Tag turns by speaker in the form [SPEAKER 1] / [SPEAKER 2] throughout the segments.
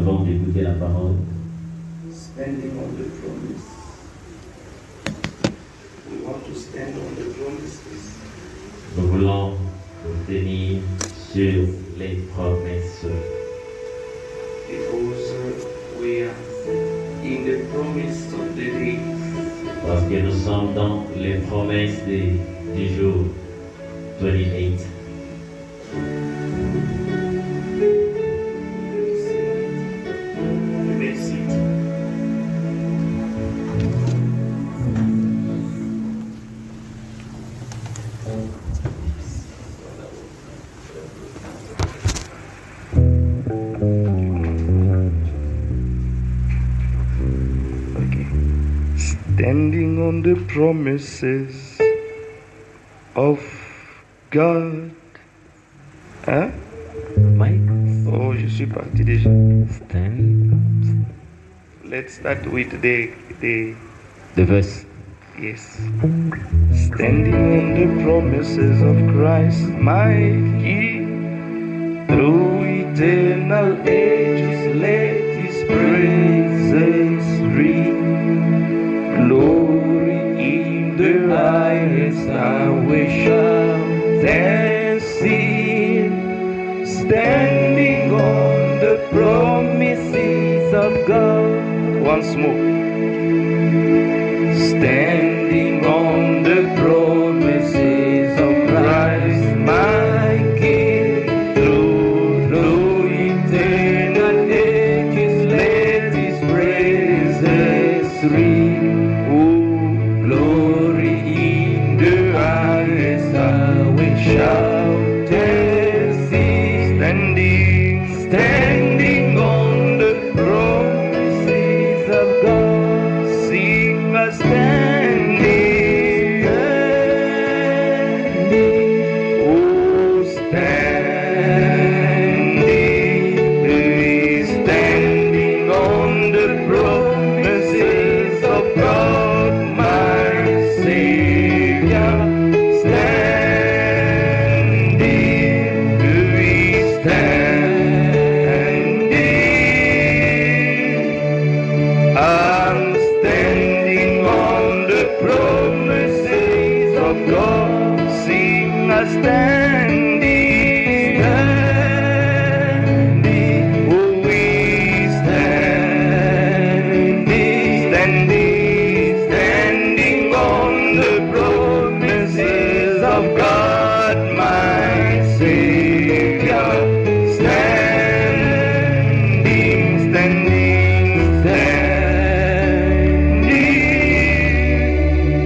[SPEAKER 1] avant d'écouter la parole,
[SPEAKER 2] standing on the promise. We want to stand on the promises
[SPEAKER 1] nous voulons nous tenir sur les promesses
[SPEAKER 2] because we are in the promise of the day.
[SPEAKER 1] parce que nous sommes dans les promesses du jour 28.
[SPEAKER 2] Merci. Okay. Standing on the promises of God. Hein?
[SPEAKER 3] Mike,
[SPEAKER 2] Oh, je suis parti déjà.
[SPEAKER 3] stand.
[SPEAKER 2] Let's start with the
[SPEAKER 3] The verse.
[SPEAKER 2] yes. Standing on the promises of Christ, my King, through eternal ages, let His praises ring. Glory in the highest, I will shout and sing. Standing on the promises of God. Once more. Standing on the promises of Christ, my King, through eternal ages, let His praises ring. Oh, glory in the highest, I will shout and sing. Standing on the promises of God, sing a standing, oh standing on the promises of God, my Savior, I'm standing on the promises of God. Sing a standing, oh we standing on the promises of God, my Savior.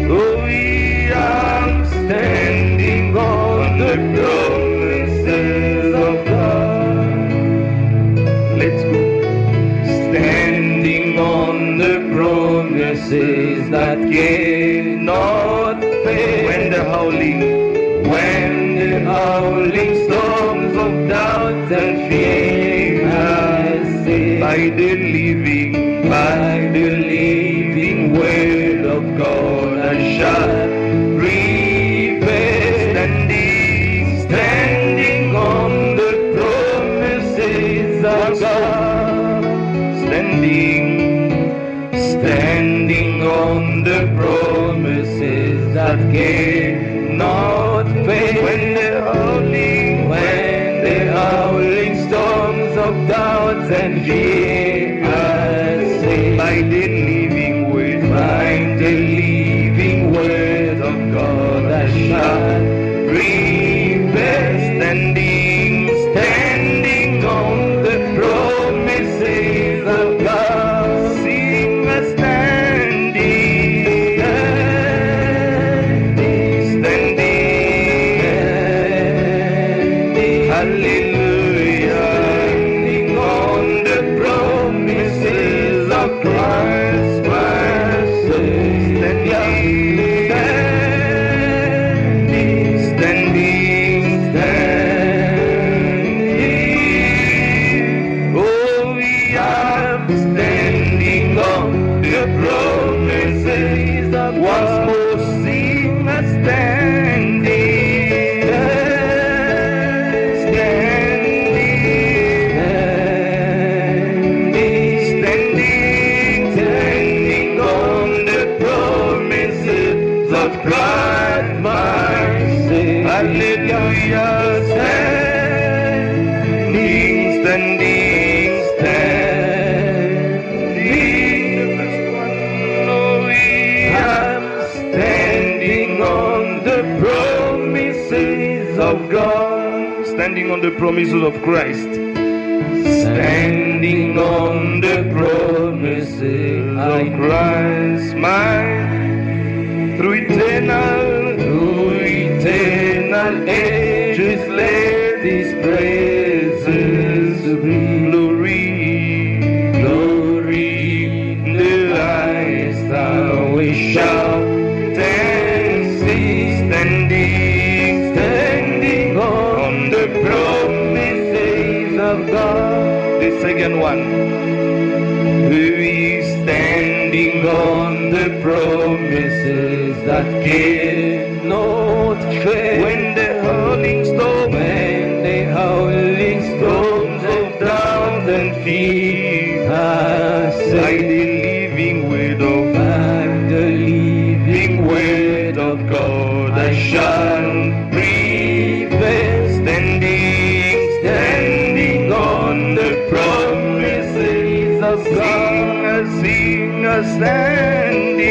[SPEAKER 2] Oh, we are standing on the promises of God. Let's go. Standing on the promises that cannot fail. When the howling storms of doubt and fear I say, by the living word of God I shall prevail. Standing on the promises of God. Standing on the promises that cannot fail. When the howling storms of doubts and fear I say, by the living word of God I shall prevail. Standing on the promises of God. Sing a standing, hallelujah. Standing on the promises of Christ, on the promises of Christ. Standing on the promises of Christ, mine, through eternal ages, let His praises be. Glory, in the highest, we shall standing on the promises of God. The second one. Who is standing on the promises that cannot fail? When the howling storms of doubt and fear pass, by the living word of God, I shall prevail. Standing on the promises of God. Sing a standing.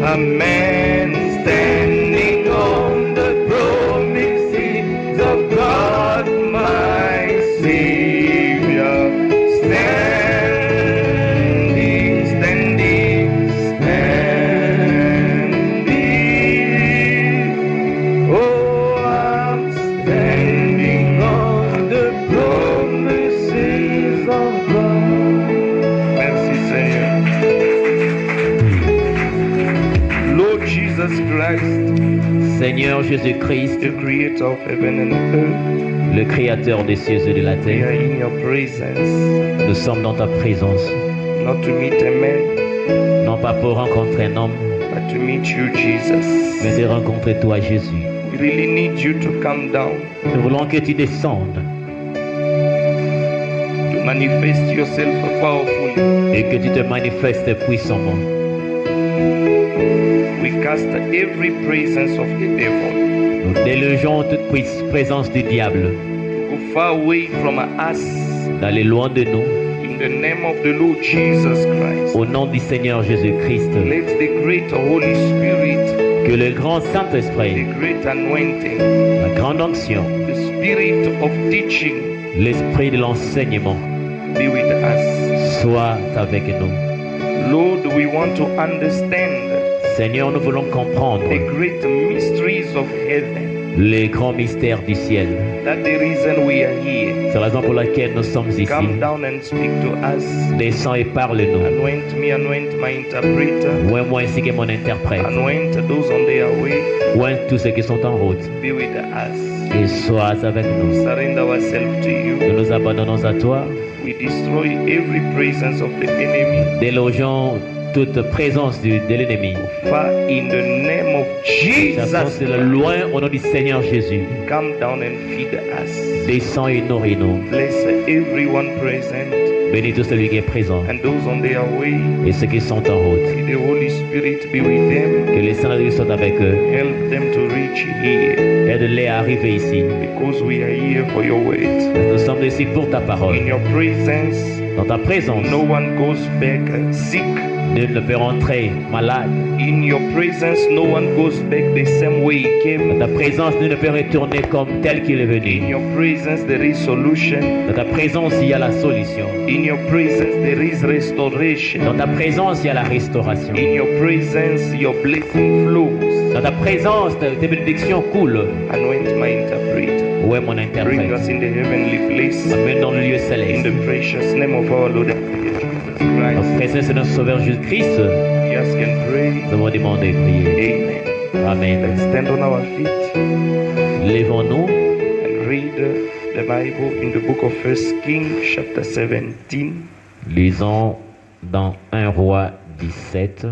[SPEAKER 2] Amen. Standing on the promises of God, my Savior. Standing. Oh, I'm standing on the promises of God. Merci Seigneur. Lord Jesus Christ,
[SPEAKER 3] Seigneur Jésus-Christ,
[SPEAKER 2] the creator of heaven and earth,
[SPEAKER 3] le créateur des cieux et de la
[SPEAKER 2] we are
[SPEAKER 3] terre,
[SPEAKER 2] in your presence,
[SPEAKER 3] nous sommes dans ta présence,
[SPEAKER 2] not to meet a man,
[SPEAKER 3] non pas pour rencontrer un homme,
[SPEAKER 2] but to meet you, Jesus.
[SPEAKER 3] mais de rencontrer toi, Jésus.
[SPEAKER 2] We really need you to come down,
[SPEAKER 3] Nous voulons que tu descendes
[SPEAKER 2] to manifest yourself powerfully.
[SPEAKER 3] et que tu te manifestes puissamment.
[SPEAKER 2] We cast every presence of the devil
[SPEAKER 3] Nous délogeons toute présence du diable
[SPEAKER 2] to go far away from us
[SPEAKER 3] d'aller loin de nous.
[SPEAKER 2] in the name of the Lord Jesus Christ.
[SPEAKER 3] Au nom du Seigneur Jésus-Christ,
[SPEAKER 2] Let the great Holy Spirit,
[SPEAKER 3] que le grand
[SPEAKER 2] the
[SPEAKER 3] Saint-Esprit,
[SPEAKER 2] great anointing,
[SPEAKER 3] la grande onction,
[SPEAKER 2] the spirit of teaching
[SPEAKER 3] l'esprit de l'enseignement
[SPEAKER 2] be with us.
[SPEAKER 3] soit avec nous.
[SPEAKER 2] Lord, we want to understand
[SPEAKER 3] Seigneur, nous voulons comprendre
[SPEAKER 2] the great mysteries of heaven.
[SPEAKER 3] les grands mystères du ciel.
[SPEAKER 2] That's the reason we are here.
[SPEAKER 3] C'est la raison pour laquelle nous sommes ici.
[SPEAKER 2] Come down and speak to us.
[SPEAKER 3] Descends et parle-nous.
[SPEAKER 2] Anoint me, anoint my interpreter.
[SPEAKER 3] Oins-moi ainsi que mon interprète.
[SPEAKER 2] Anoint those on their way.
[SPEAKER 3] Oins tous ceux qui sont en route.
[SPEAKER 2] Be with us.
[SPEAKER 3] Et sois avec nous.
[SPEAKER 2] Surrender ourselves to you.
[SPEAKER 3] Nous nous abandonnons à toi.
[SPEAKER 2] We destroy every presence of the enemy.
[SPEAKER 3] Délogeons toute présence de l'ennemi.
[SPEAKER 2] Far in the name of
[SPEAKER 3] J'avance
[SPEAKER 2] Jesus.
[SPEAKER 3] loin au nom du Seigneur Jésus.
[SPEAKER 2] Come down and feed us.
[SPEAKER 3] Descends et nourris-nous.
[SPEAKER 2] Bless everyone present
[SPEAKER 3] Bénis tout celui qui est présent
[SPEAKER 2] and those on their way.
[SPEAKER 3] et ceux qui sont en route.
[SPEAKER 2] May the Holy Spirit be with them.
[SPEAKER 3] Que les saints de Dieu soient avec eux.
[SPEAKER 2] Help them to reach here
[SPEAKER 3] Aide-les à arriver ici.
[SPEAKER 2] because we are here for your word.
[SPEAKER 3] Nous sommes ici pour ta parole.
[SPEAKER 2] In your presence,
[SPEAKER 3] Dans ta présence,
[SPEAKER 2] no one goes back sick.
[SPEAKER 3] nul ne peut rentrer malade.
[SPEAKER 2] In your presence, no one goes back the same way he came.
[SPEAKER 3] Dans ta présence, nul ne peut retourner comme tel qu'il est
[SPEAKER 2] In
[SPEAKER 3] venu.
[SPEAKER 2] your presence, there is solution.
[SPEAKER 3] Dans ta présence, il y a la solution.
[SPEAKER 2] In your presence, there is restoration.
[SPEAKER 3] Dans ta présence, il y a la restauration.
[SPEAKER 2] In your presence, your blessing flows.
[SPEAKER 3] Dans ta présence, tes bénédictions coulent.
[SPEAKER 2] Anoint my interpreter.
[SPEAKER 3] Où est mon
[SPEAKER 2] Bring
[SPEAKER 3] interprète?
[SPEAKER 2] us in the heavenly place.
[SPEAKER 3] Amène dans le lieu
[SPEAKER 2] In
[SPEAKER 3] céleste.
[SPEAKER 2] the precious name of our Lord and Savior Jesus
[SPEAKER 3] Notre
[SPEAKER 2] Christ.
[SPEAKER 3] précieux et notre Sauveur Jésus-Christ,
[SPEAKER 2] We ask and pray.
[SPEAKER 3] nous avons demandé et prié.
[SPEAKER 2] Amen.
[SPEAKER 3] Amen.
[SPEAKER 2] Let's stand on our feet
[SPEAKER 3] Lèvons-nous
[SPEAKER 2] and read the Bible in the book of 1 Kings, chapter 17.
[SPEAKER 3] Lisons dans 1 Roi 17.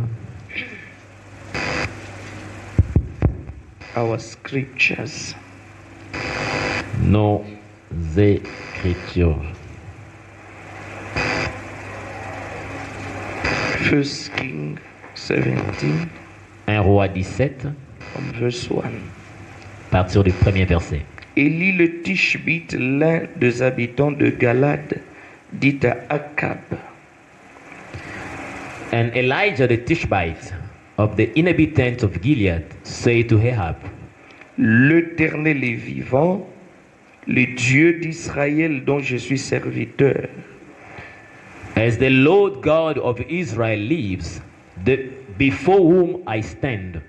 [SPEAKER 2] Our scriptures.
[SPEAKER 3] Nos écritures.
[SPEAKER 2] 1 Kings 17,
[SPEAKER 3] 1 Roi 17,
[SPEAKER 2] from verse 1.
[SPEAKER 3] à partir du premier verset.
[SPEAKER 2] Élie le Tishbite, l'un des habitants de Galad, dit à Akab,
[SPEAKER 3] And Elijah the Tishbite, of the inhabitants of Gilead, say to Ahab,
[SPEAKER 2] l'Éternel est vivant, le Dieu d'Israël dont je suis serviteur.
[SPEAKER 3] As the Lord God of Israel lives, before whom I stand,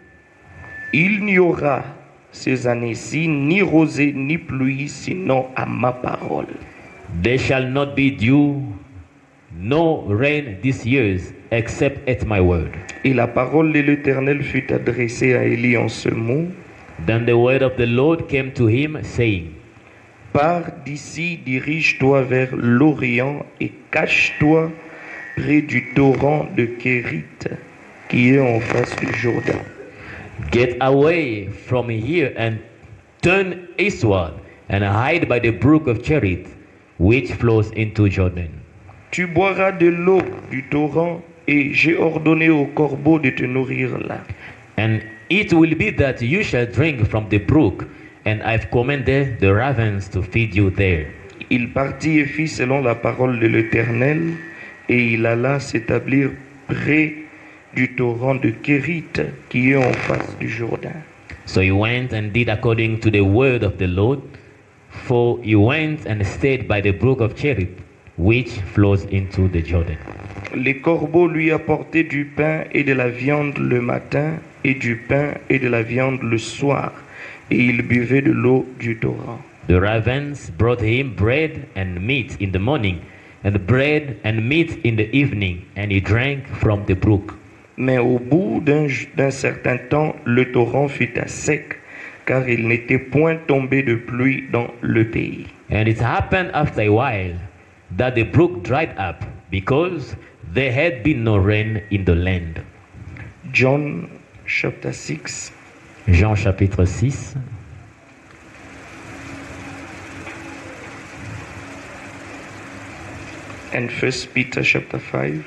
[SPEAKER 2] Il n'y aura ces années-ci ni rosée ni pluie, sinon à ma parole.
[SPEAKER 3] there shall not be dew, no rain this years, except at my word.
[SPEAKER 2] Et la parole de l'Éternel fut adressée à Élie en ce mot.
[SPEAKER 3] Then the word of the Lord came to him, saying,
[SPEAKER 2] Pars d'ici, dirige-toi vers l'Orient et cache-toi près du torrent de Kérith qui est en face du Jourdain.
[SPEAKER 3] Get away from here and turn eastward and hide by the brook of Cherith, which flows into Jordan.
[SPEAKER 2] Tu boiras de l'eau du torrent et j'ai ordonné aux corbeaux de te nourrir là.
[SPEAKER 3] And it will be that you shall drink from the brook, and I've commanded the ravens to feed you there.
[SPEAKER 2] Il partit et fit selon la parole de l'Éternel et il alla s'établir près du torrent de Kérith qui est en face du Jourdain.
[SPEAKER 3] So he went and did according to the word of the Lord, for he went and stayed by the brook of Cherith, which flows into the Jordan.
[SPEAKER 2] Les corbeaux lui apportaient du pain et de la viande le matin et du pain et de la viande le soir, et il buvait de l'eau du torrent.
[SPEAKER 3] The ravens brought him bread and meat in the morning, and bread and meat in the evening, and he drank from the brook.
[SPEAKER 2] Mais au bout d'un certain temps, le torrent fut à sec, car il n'était point tombé de pluie dans le pays.
[SPEAKER 3] And it happened after a while that the brook dried up, because there had been no rain in the land.
[SPEAKER 2] John chapter 6,
[SPEAKER 3] Jean chapitre 6,
[SPEAKER 2] and 1 Peter chapter 5.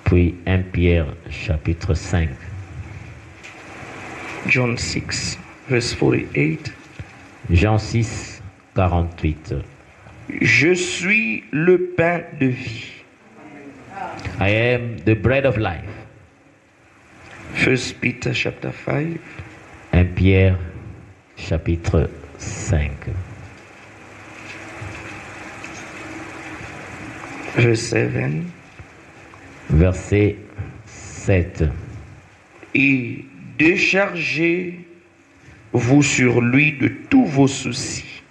[SPEAKER 3] puis 1 Pierre chapitre 5.
[SPEAKER 2] John 6, verse 48.
[SPEAKER 3] Jean 6, 48.
[SPEAKER 2] Je suis le pain de vie.
[SPEAKER 3] I am the bread of life.
[SPEAKER 2] 1 Peter chapter 5,
[SPEAKER 3] 1 Pierre chapitre 5.
[SPEAKER 2] verse 7.
[SPEAKER 3] Verset 7.
[SPEAKER 2] Et déchargez-vous sur lui de tous vos soucis,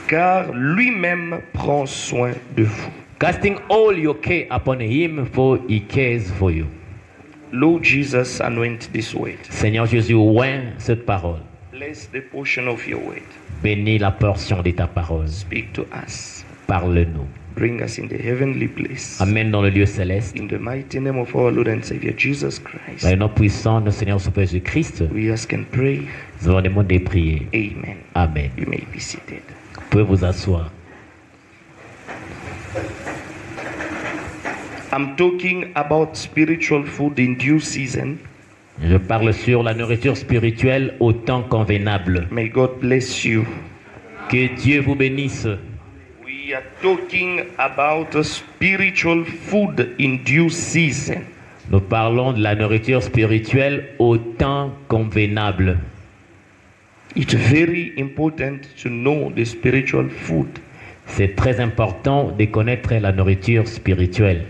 [SPEAKER 2] car lui-même prend soin de vous.
[SPEAKER 3] Casting all your care upon him, for he cares for you.
[SPEAKER 2] Lord Jesus, anoint this word.
[SPEAKER 3] Seigneur Jésus, oint cette parole.
[SPEAKER 2] Bless the portion of your word.
[SPEAKER 3] Bénis la portion de ta parole.
[SPEAKER 2] Speak to us.
[SPEAKER 3] Parle-nous.
[SPEAKER 2] Bring us in the heavenly place.
[SPEAKER 3] Amène dans le lieu céleste.
[SPEAKER 2] In the mighty name of our Lord and Savior Jesus Christ.
[SPEAKER 3] Dans le nom puissant de notre Seigneur Sauveur Jésus-Christ,
[SPEAKER 2] We ask and pray.
[SPEAKER 3] nous allons demander et prier.
[SPEAKER 2] Amen.
[SPEAKER 3] Amen.
[SPEAKER 2] You may be seated.
[SPEAKER 3] Vous pouvez vous asseoir.
[SPEAKER 2] I'm talking about spiritual food in due season.
[SPEAKER 3] Je parle sur la nourriture spirituelle au temps convenable.
[SPEAKER 2] May God bless you.
[SPEAKER 3] Que Dieu vous bénisse.
[SPEAKER 2] We are talking about spiritual food in due season.
[SPEAKER 3] Nous parlons de la nourriture spirituelle au temps convenable.
[SPEAKER 2] It's very important to know the spiritual food.
[SPEAKER 3] C'est très important de connaître la nourriture spirituelle.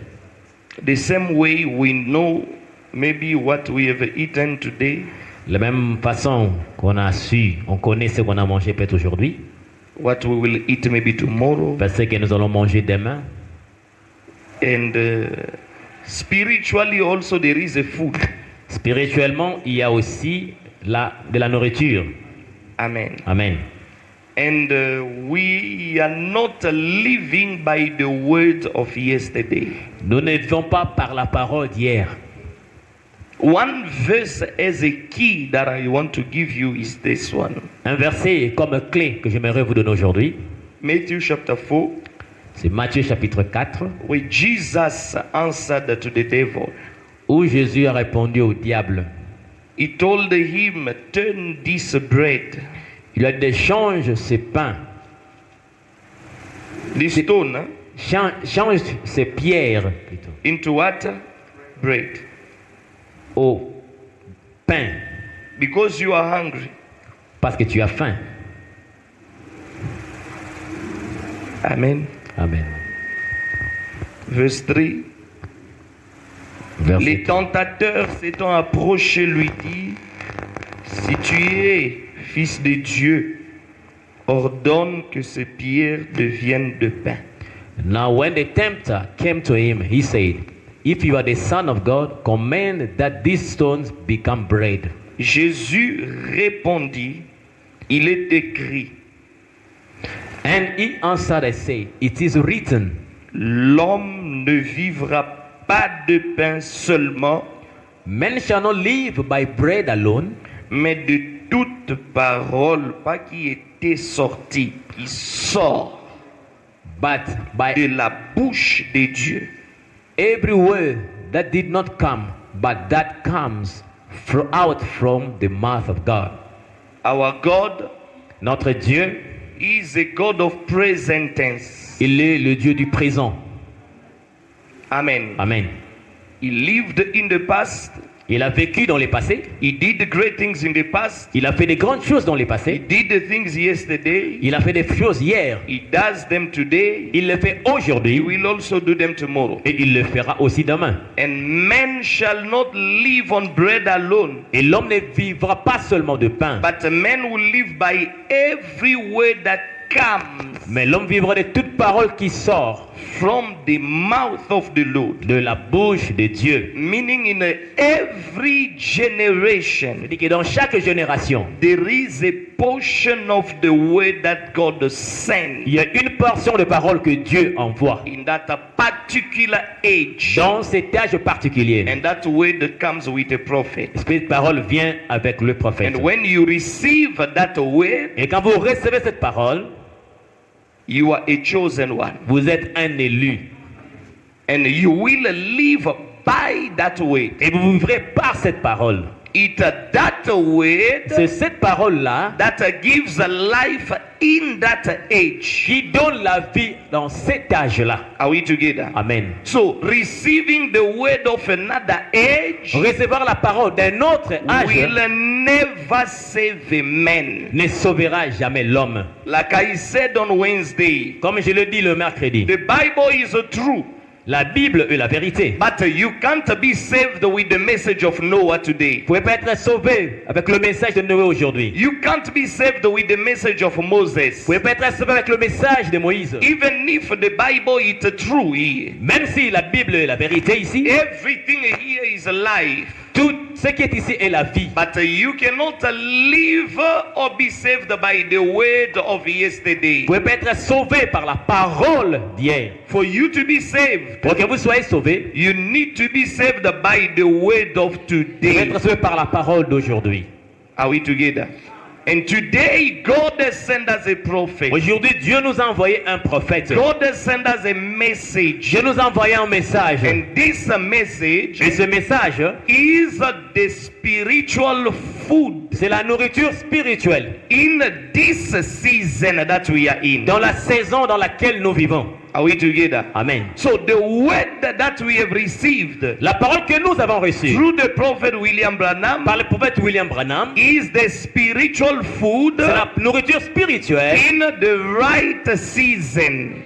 [SPEAKER 2] The same way we know maybe what we have eaten today,
[SPEAKER 3] De la même façon qu'on a su, on connaît ce qu'on a mangé peut-être aujourd'hui,
[SPEAKER 2] what we will eat maybe tomorrow,
[SPEAKER 3] parce que nous allons manger demain.
[SPEAKER 2] and spiritually also there is a food.
[SPEAKER 3] Spirituellement, il y a aussi de la nourriture.
[SPEAKER 2] Amen.
[SPEAKER 3] Amen.
[SPEAKER 2] And we are not living by the words of yesterday.
[SPEAKER 3] Nous ne vivons pas par la parole d'hier.
[SPEAKER 2] One verse as a key that I want to give you is this one.
[SPEAKER 3] Un verset comme clé que j'aimerais vous donner aujourd'hui,
[SPEAKER 2] Matthew chapter 4,
[SPEAKER 3] c'est Matthieu chapitre 4,
[SPEAKER 2] where Jesus answered to the devil.
[SPEAKER 3] où Jésus a répondu au diable.
[SPEAKER 2] He told him, turn this bread,
[SPEAKER 3] Il a dit, change ces pains,
[SPEAKER 2] this stone,
[SPEAKER 3] change ces pierres plutôt,
[SPEAKER 2] into what? Bread.
[SPEAKER 3] au pain
[SPEAKER 2] because you are hungry.
[SPEAKER 3] parce que tu as faim.
[SPEAKER 2] Amen.
[SPEAKER 3] Amen.
[SPEAKER 2] Verse 3. Les
[SPEAKER 3] Verset 3.
[SPEAKER 2] tentateurs s'étant approchés lui dit, si tu es fils de Dieu, ordonne que ces pierres deviennent de pain.
[SPEAKER 3] Now when the tempter came to him, he said, if you are the Son of God, command that these stones become bread.
[SPEAKER 2] Jésus répondit, il est écrit,
[SPEAKER 3] And he answered and said, it is written,
[SPEAKER 2] l'homme ne vivra pas de pain seulement,
[SPEAKER 3] man shall not live by bread alone,
[SPEAKER 2] mais de toute parole, pas qui était sortie, qui sort
[SPEAKER 3] but by
[SPEAKER 2] de la bouche de Dieu.
[SPEAKER 3] every word that did not come, but that comes out from the mouth of God.
[SPEAKER 2] Our God
[SPEAKER 3] Notre Dieu,
[SPEAKER 2] is a God of present tense.
[SPEAKER 3] il est le Dieu du présent.
[SPEAKER 2] Amen.
[SPEAKER 3] Amen.
[SPEAKER 2] He lived in the past.
[SPEAKER 3] Il a vécu dans le passé.
[SPEAKER 2] He did great things in the past.
[SPEAKER 3] Il a fait des grandes choses dans le
[SPEAKER 2] He
[SPEAKER 3] passé.
[SPEAKER 2] did the things yesterday.
[SPEAKER 3] Il a fait des choses hier.
[SPEAKER 2] He does them today.
[SPEAKER 3] Il le fait
[SPEAKER 2] He
[SPEAKER 3] aujourd'hui.
[SPEAKER 2] will also do them tomorrow.
[SPEAKER 3] Et il le fera aussi demain.
[SPEAKER 2] And man shall not live on bread alone,
[SPEAKER 3] Et l'homme ne vivra pas seulement de pain,
[SPEAKER 2] but man will live by every word that comes
[SPEAKER 3] mais l'homme vivra de toute parole qui sort
[SPEAKER 2] from the mouth of the Lord.
[SPEAKER 3] de la bouche de Dieu.
[SPEAKER 2] Meaning in every generation,
[SPEAKER 3] C'est-à-dire que dans chaque génération,
[SPEAKER 2] there is a portion of the word that God sends
[SPEAKER 3] il y a une portion de parole que Dieu envoie
[SPEAKER 2] in that particular age.
[SPEAKER 3] dans cet âge particulier.
[SPEAKER 2] And that word comes with a prophet.
[SPEAKER 3] Cette parole vient avec le prophète.
[SPEAKER 2] And when you receive that word,
[SPEAKER 3] Et quand vous recevez cette parole,
[SPEAKER 2] you are a chosen one.
[SPEAKER 3] vous êtes un élu.
[SPEAKER 2] And you will live by that word.
[SPEAKER 3] Et vous vivrez par cette parole.
[SPEAKER 2] It's that word
[SPEAKER 3] C'est cette parole-là
[SPEAKER 2] that gives a life in that age.
[SPEAKER 3] qui donne la vie dans cet âge-là.
[SPEAKER 2] Are we together?
[SPEAKER 3] Amen.
[SPEAKER 2] So, receiving the word of another age
[SPEAKER 3] Recevoir la parole d'un autre âge
[SPEAKER 2] will never save a man.
[SPEAKER 3] ne sauvera jamais l'homme.
[SPEAKER 2] Like I said on Wednesday,
[SPEAKER 3] Comme je le dis le mercredi,
[SPEAKER 2] the Bible is true,
[SPEAKER 3] la Bible est la vérité.
[SPEAKER 2] but you can't be saved with the message of Noah today.
[SPEAKER 3] Vous ne pouvez pas être sauvé avec le message de Noé aujourd'hui.
[SPEAKER 2] You can't be saved with the message of Moses.
[SPEAKER 3] Vous ne pouvez pas être sauvé avec le message de Moïse.
[SPEAKER 2] Even if the Bible is true here,
[SPEAKER 3] Même si la Bible est la vérité ici,
[SPEAKER 2] everything here is life.
[SPEAKER 3] tout ce qui est ici est la vie.
[SPEAKER 2] But you cannot live or be saved by the word of yesterday.
[SPEAKER 3] Vous ne pouvez pas être sauvé par la parole d'hier.
[SPEAKER 2] For you to be saved,
[SPEAKER 3] Pour que vous soyez sauvé,
[SPEAKER 2] you need to be saved by the word of
[SPEAKER 3] vous pouvez
[SPEAKER 2] today.
[SPEAKER 3] être sauvé par la parole d'aujourd'hui.
[SPEAKER 2] Are we together? And today, God has sent us a prophet.
[SPEAKER 3] Aujourd'hui, Dieu nous a envoyé un prophète.
[SPEAKER 2] God has sent us a message.
[SPEAKER 3] Dieu nous a envoyé un message.
[SPEAKER 2] And this message
[SPEAKER 3] Et ce message,
[SPEAKER 2] is the spiritual food
[SPEAKER 3] c'est la nourriture spirituelle
[SPEAKER 2] in this season that we are in.
[SPEAKER 3] dans la saison dans laquelle nous vivons.
[SPEAKER 2] Are we together?
[SPEAKER 3] Amen.
[SPEAKER 2] So the word that we have received
[SPEAKER 3] La parole que nous avons reçue
[SPEAKER 2] through the prophet William Branham
[SPEAKER 3] par le prophète William Branham,
[SPEAKER 2] is the spiritual food
[SPEAKER 3] c'est la nourriture spirituelle
[SPEAKER 2] in the right season,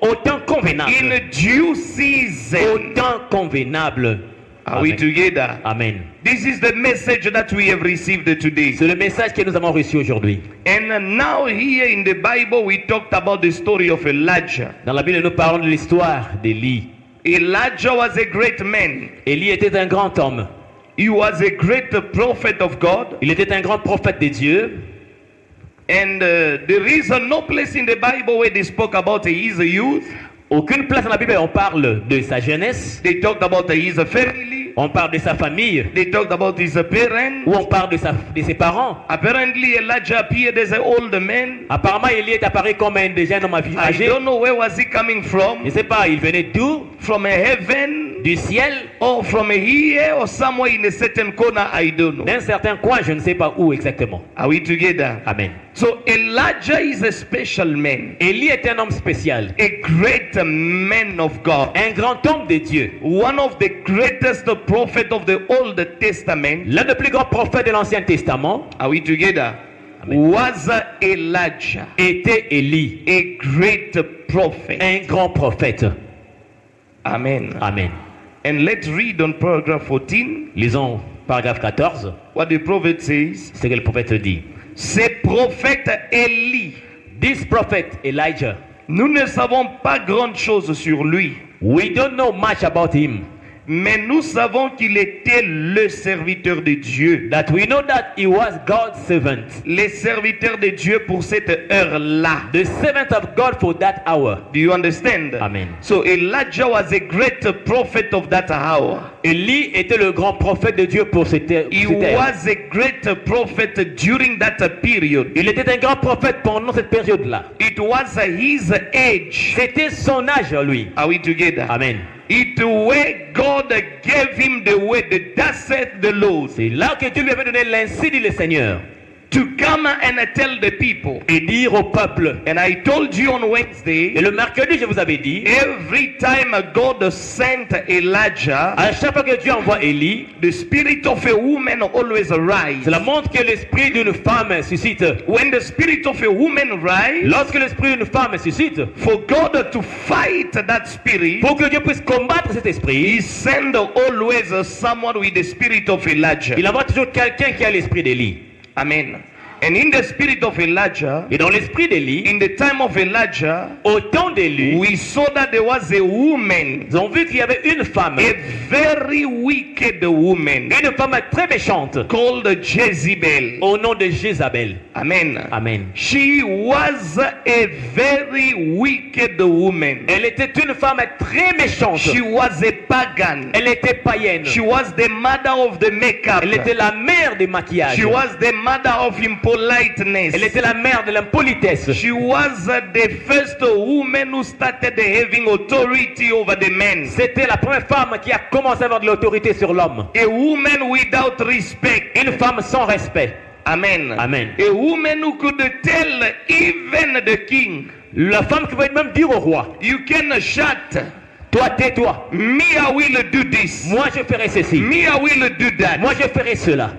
[SPEAKER 3] au temps convenable.
[SPEAKER 2] in due season.
[SPEAKER 3] Au temps convenable.
[SPEAKER 2] Are we
[SPEAKER 3] Amen.
[SPEAKER 2] together?
[SPEAKER 3] Amen.
[SPEAKER 2] This is the message that we have received today.
[SPEAKER 3] C'est le message que nous avons reçu aujourd'hui.
[SPEAKER 2] And now here in the Bible we talked about the story of Elijah.
[SPEAKER 3] Dans la Bible, nous parlons de l'histoire d'Élie.
[SPEAKER 2] Elijah was a great man.
[SPEAKER 3] Élie était un grand homme.
[SPEAKER 2] He was a great prophet of God.
[SPEAKER 3] Il était un grand prophète de Dieu.
[SPEAKER 2] And there is no place in the Bible where they spoke about his youth.
[SPEAKER 3] Aucune place dans la Bible on parle de sa jeunesse.
[SPEAKER 2] They talked about his family.
[SPEAKER 3] On parle de sa famille.
[SPEAKER 2] They talked about his parents.
[SPEAKER 3] Ou on parle de ses parents.
[SPEAKER 2] Apparently Elijah appeared as an old man.
[SPEAKER 3] Apparemment, Élie est apparu comme un déjà homme
[SPEAKER 2] I
[SPEAKER 3] âgé.
[SPEAKER 2] don't know where was he coming
[SPEAKER 3] Je
[SPEAKER 2] from.
[SPEAKER 3] ne sais pas, il venait d'où?
[SPEAKER 2] From heaven.
[SPEAKER 3] du ciel,
[SPEAKER 2] or from here or somewhere in a certain corner, I don't know.
[SPEAKER 3] d'un certain coin, je ne sais pas où exactement.
[SPEAKER 2] Are we together?
[SPEAKER 3] Amen.
[SPEAKER 2] So Elijah is a special man,
[SPEAKER 3] Élie est un homme spécial,
[SPEAKER 2] a great man of God,
[SPEAKER 3] un grand homme de Dieu,
[SPEAKER 2] one of the greatest prophets of the Old Testament.
[SPEAKER 3] l'un des plus grands prophètes de l'Ancien Testament.
[SPEAKER 2] Are we together?
[SPEAKER 3] Amen.
[SPEAKER 2] Was Elijah,
[SPEAKER 3] Était Élie,
[SPEAKER 2] a great prophet.
[SPEAKER 3] un grand prophète.
[SPEAKER 2] Amen.
[SPEAKER 3] Amen.
[SPEAKER 2] And let's read on paragraph 14
[SPEAKER 3] Lisons paragraphe 14,
[SPEAKER 2] what the prophet says.
[SPEAKER 3] ce que le prophète dit.
[SPEAKER 2] Ce prophète Élie,
[SPEAKER 3] This prophet Elijah,
[SPEAKER 2] nous ne savons pas grand chose sur lui,
[SPEAKER 3] we don't know much about him,
[SPEAKER 2] mais nous savons qu'il était le serviteur de Dieu.
[SPEAKER 3] that we know that he was God's servant,
[SPEAKER 2] Les serviteurs de Dieu pour cette heure-là.
[SPEAKER 3] the servant of God for that hour.
[SPEAKER 2] Do you understand?
[SPEAKER 3] Amen.
[SPEAKER 2] So Elijah was a great prophet of that hour.
[SPEAKER 3] Élie était le grand prophète de Dieu pour cette ère.
[SPEAKER 2] He was a great prophet during that period.
[SPEAKER 3] Il était un grand prophète pendant cette période-là.
[SPEAKER 2] It was his age.
[SPEAKER 3] C'était son âge, lui.
[SPEAKER 2] Are we together?
[SPEAKER 3] Amen.
[SPEAKER 2] It where God gave him the way, the thus saith the Lord,
[SPEAKER 3] C'est là que Dieu lui avait donné l'ainsi dit le Seigneur,
[SPEAKER 2] to come and tell the people.
[SPEAKER 3] et dire au peuple.
[SPEAKER 2] And I told you on
[SPEAKER 3] Et
[SPEAKER 2] Wednesday,
[SPEAKER 3] le mercredi, je vous avais dit,
[SPEAKER 2] every time God sent Elijah,
[SPEAKER 3] à chaque fois que Dieu envoie Élie,
[SPEAKER 2] the spirit of a woman always rise.
[SPEAKER 3] cela montre que l'esprit d'une femme suscite.
[SPEAKER 2] When the spirit of a woman rise,
[SPEAKER 3] Lorsque l'esprit d'une femme suscite,
[SPEAKER 2] for God to fight that spirit,
[SPEAKER 3] pour que Dieu puisse combattre cet esprit,
[SPEAKER 2] He send always someone with the spirit of Elijah.
[SPEAKER 3] il envoie toujours quelqu'un qui a l'esprit d'Élie.
[SPEAKER 2] Amen. And in the spirit of Elijah,
[SPEAKER 3] Et dans l'esprit d'Élie,
[SPEAKER 2] in the time of Elijah,
[SPEAKER 3] au temps d'Élie,
[SPEAKER 2] we saw that there was a woman,
[SPEAKER 3] ils ont vu qu'il y avait une femme,
[SPEAKER 2] a very wicked woman,
[SPEAKER 3] une femme très méchante,
[SPEAKER 2] called Jezebel.
[SPEAKER 3] au nom de Jézabel.
[SPEAKER 2] Amen.
[SPEAKER 3] Amen.
[SPEAKER 2] She was a very wicked woman.
[SPEAKER 3] Elle était une femme très méchante.
[SPEAKER 2] She was a pagan.
[SPEAKER 3] Elle était païenne.
[SPEAKER 2] She was the mother of the makeup.
[SPEAKER 3] Elle était la mère du maquillage.
[SPEAKER 2] She was the mother of impoliteness.
[SPEAKER 3] Elle était la mère de l'impolitesse.
[SPEAKER 2] She was the first woman who started having authority over the men.
[SPEAKER 3] C'était la première femme qui a commencé à avoir de l'autorité sur l'homme.
[SPEAKER 2] A woman without respect.
[SPEAKER 3] Une femme sans respect.
[SPEAKER 2] Amen.
[SPEAKER 3] Amen.
[SPEAKER 2] A woman who could tell even the king,
[SPEAKER 3] La femme qui pouvait même dire au roi,
[SPEAKER 2] you can shut.
[SPEAKER 3] toi tais-toi.
[SPEAKER 2] Me, I will do this.
[SPEAKER 3] Moi je ferai ceci.
[SPEAKER 2] Me, I will do that.
[SPEAKER 3] Moi je ferai cela.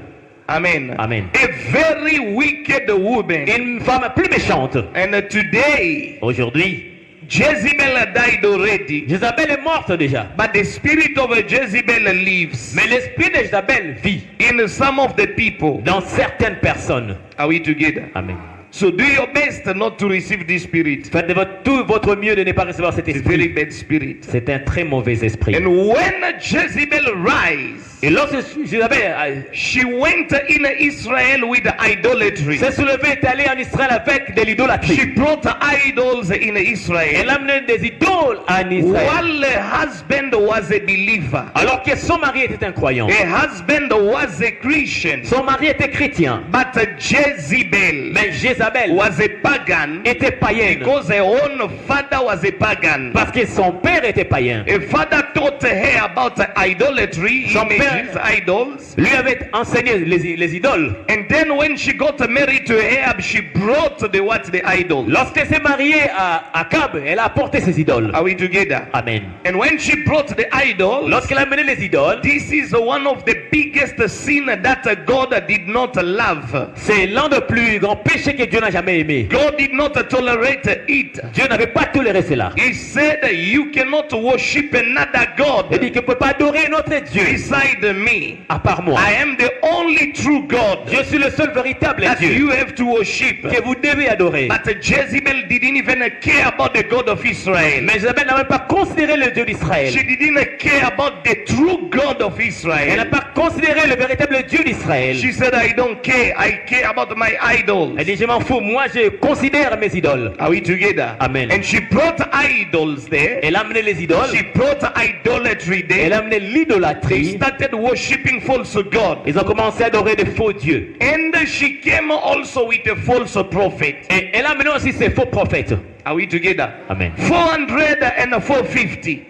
[SPEAKER 2] Amen.
[SPEAKER 3] Amen.
[SPEAKER 2] A very wicked woman.
[SPEAKER 3] Une femme plus méchante.
[SPEAKER 2] And today,
[SPEAKER 3] Aujourd'hui,
[SPEAKER 2] Jezebel died already.
[SPEAKER 3] Jézabel est morte déjà.
[SPEAKER 2] But the spirit of Jezebel lives
[SPEAKER 3] Mais l'esprit de Jézabel vit
[SPEAKER 2] in some of the people.
[SPEAKER 3] dans certaines personnes.
[SPEAKER 2] Are we together?
[SPEAKER 3] Amen.
[SPEAKER 2] So do your best not to receive this spirit.
[SPEAKER 3] Faites de tout votre mieux de ne pas recevoir cet
[SPEAKER 2] It's a very
[SPEAKER 3] esprit.
[SPEAKER 2] bad spirit.
[SPEAKER 3] C'est un très mauvais esprit.
[SPEAKER 2] And when Jezebel rise,
[SPEAKER 3] Et lorsque Jézabel
[SPEAKER 2] she went in Israel with idolatry.
[SPEAKER 3] s'est soulevée, est allée en Israël avec de
[SPEAKER 2] She
[SPEAKER 3] l'idolâtrie.
[SPEAKER 2] brought idols in
[SPEAKER 3] Elle
[SPEAKER 2] Israel.
[SPEAKER 3] a amené des idoles en Israël.
[SPEAKER 2] While her husband was a believer,
[SPEAKER 3] Alors que son mari était un croyant.
[SPEAKER 2] her husband was a Christian,
[SPEAKER 3] Son mari était chrétien.
[SPEAKER 2] but Jezebel
[SPEAKER 3] Mais Jézabel
[SPEAKER 2] was a pagan
[SPEAKER 3] était païenne.
[SPEAKER 2] because her own father was a pagan.
[SPEAKER 3] Parce que son père était païen.
[SPEAKER 2] A father taught her about idolatry,
[SPEAKER 3] Son père
[SPEAKER 2] images, idols.
[SPEAKER 3] lui avait enseigné les idoles.
[SPEAKER 2] And then when she got married to Ahab, she brought the idols.
[SPEAKER 3] Lorsqu'elle s'est mariée à Akab, elle a apporté ses idoles.
[SPEAKER 2] Are we together?
[SPEAKER 3] Amen.
[SPEAKER 2] And when she brought the idols,
[SPEAKER 3] Lorsqu'elle a amené les idoles,
[SPEAKER 2] this is one of the biggest sin that God did not love.
[SPEAKER 3] c'est l'un des plus grands péchés que Dieu n'a jamais aimé.
[SPEAKER 2] God did not tolerate it.
[SPEAKER 3] Dieu n'avait pas toléré cela.
[SPEAKER 2] He said, you cannot worship another God
[SPEAKER 3] Il dit que ne peut pas adorer notre Dieu
[SPEAKER 2] beside me.
[SPEAKER 3] à part moi.
[SPEAKER 2] I am the only true God
[SPEAKER 3] Je suis le seul véritable
[SPEAKER 2] that
[SPEAKER 3] Dieu
[SPEAKER 2] you have to worship.
[SPEAKER 3] que vous devez adorer.
[SPEAKER 2] But Jezebel didn't even care about the God of Israel.
[SPEAKER 3] Mais Jézabel n'a même pas considéré le Dieu d'Israël.
[SPEAKER 2] She didn't care about the true God of
[SPEAKER 3] Elle n'a
[SPEAKER 2] Israel.
[SPEAKER 3] pas considéré le véritable Dieu d'Israël.
[SPEAKER 2] She said, I don't care. I care about my idols.
[SPEAKER 3] Elle dit, je m'en fous, moi je considère mes idoles.
[SPEAKER 2] Are we together?
[SPEAKER 3] Amen.
[SPEAKER 2] And she brought idols there.
[SPEAKER 3] Elle a amené les idoles.
[SPEAKER 2] She brought idolatry
[SPEAKER 3] Elle
[SPEAKER 2] there.
[SPEAKER 3] a amené
[SPEAKER 2] They
[SPEAKER 3] l'idolâtrie.
[SPEAKER 2] started worshiping false God.
[SPEAKER 3] Ils ont commencé à adorer de faux dieux.
[SPEAKER 2] And she came also with a false prophet.
[SPEAKER 3] Et elle a amené aussi ses faux prophètes.
[SPEAKER 2] Are we together?
[SPEAKER 3] Amen.
[SPEAKER 2] 400 and 450.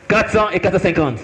[SPEAKER 3] 400 et 450.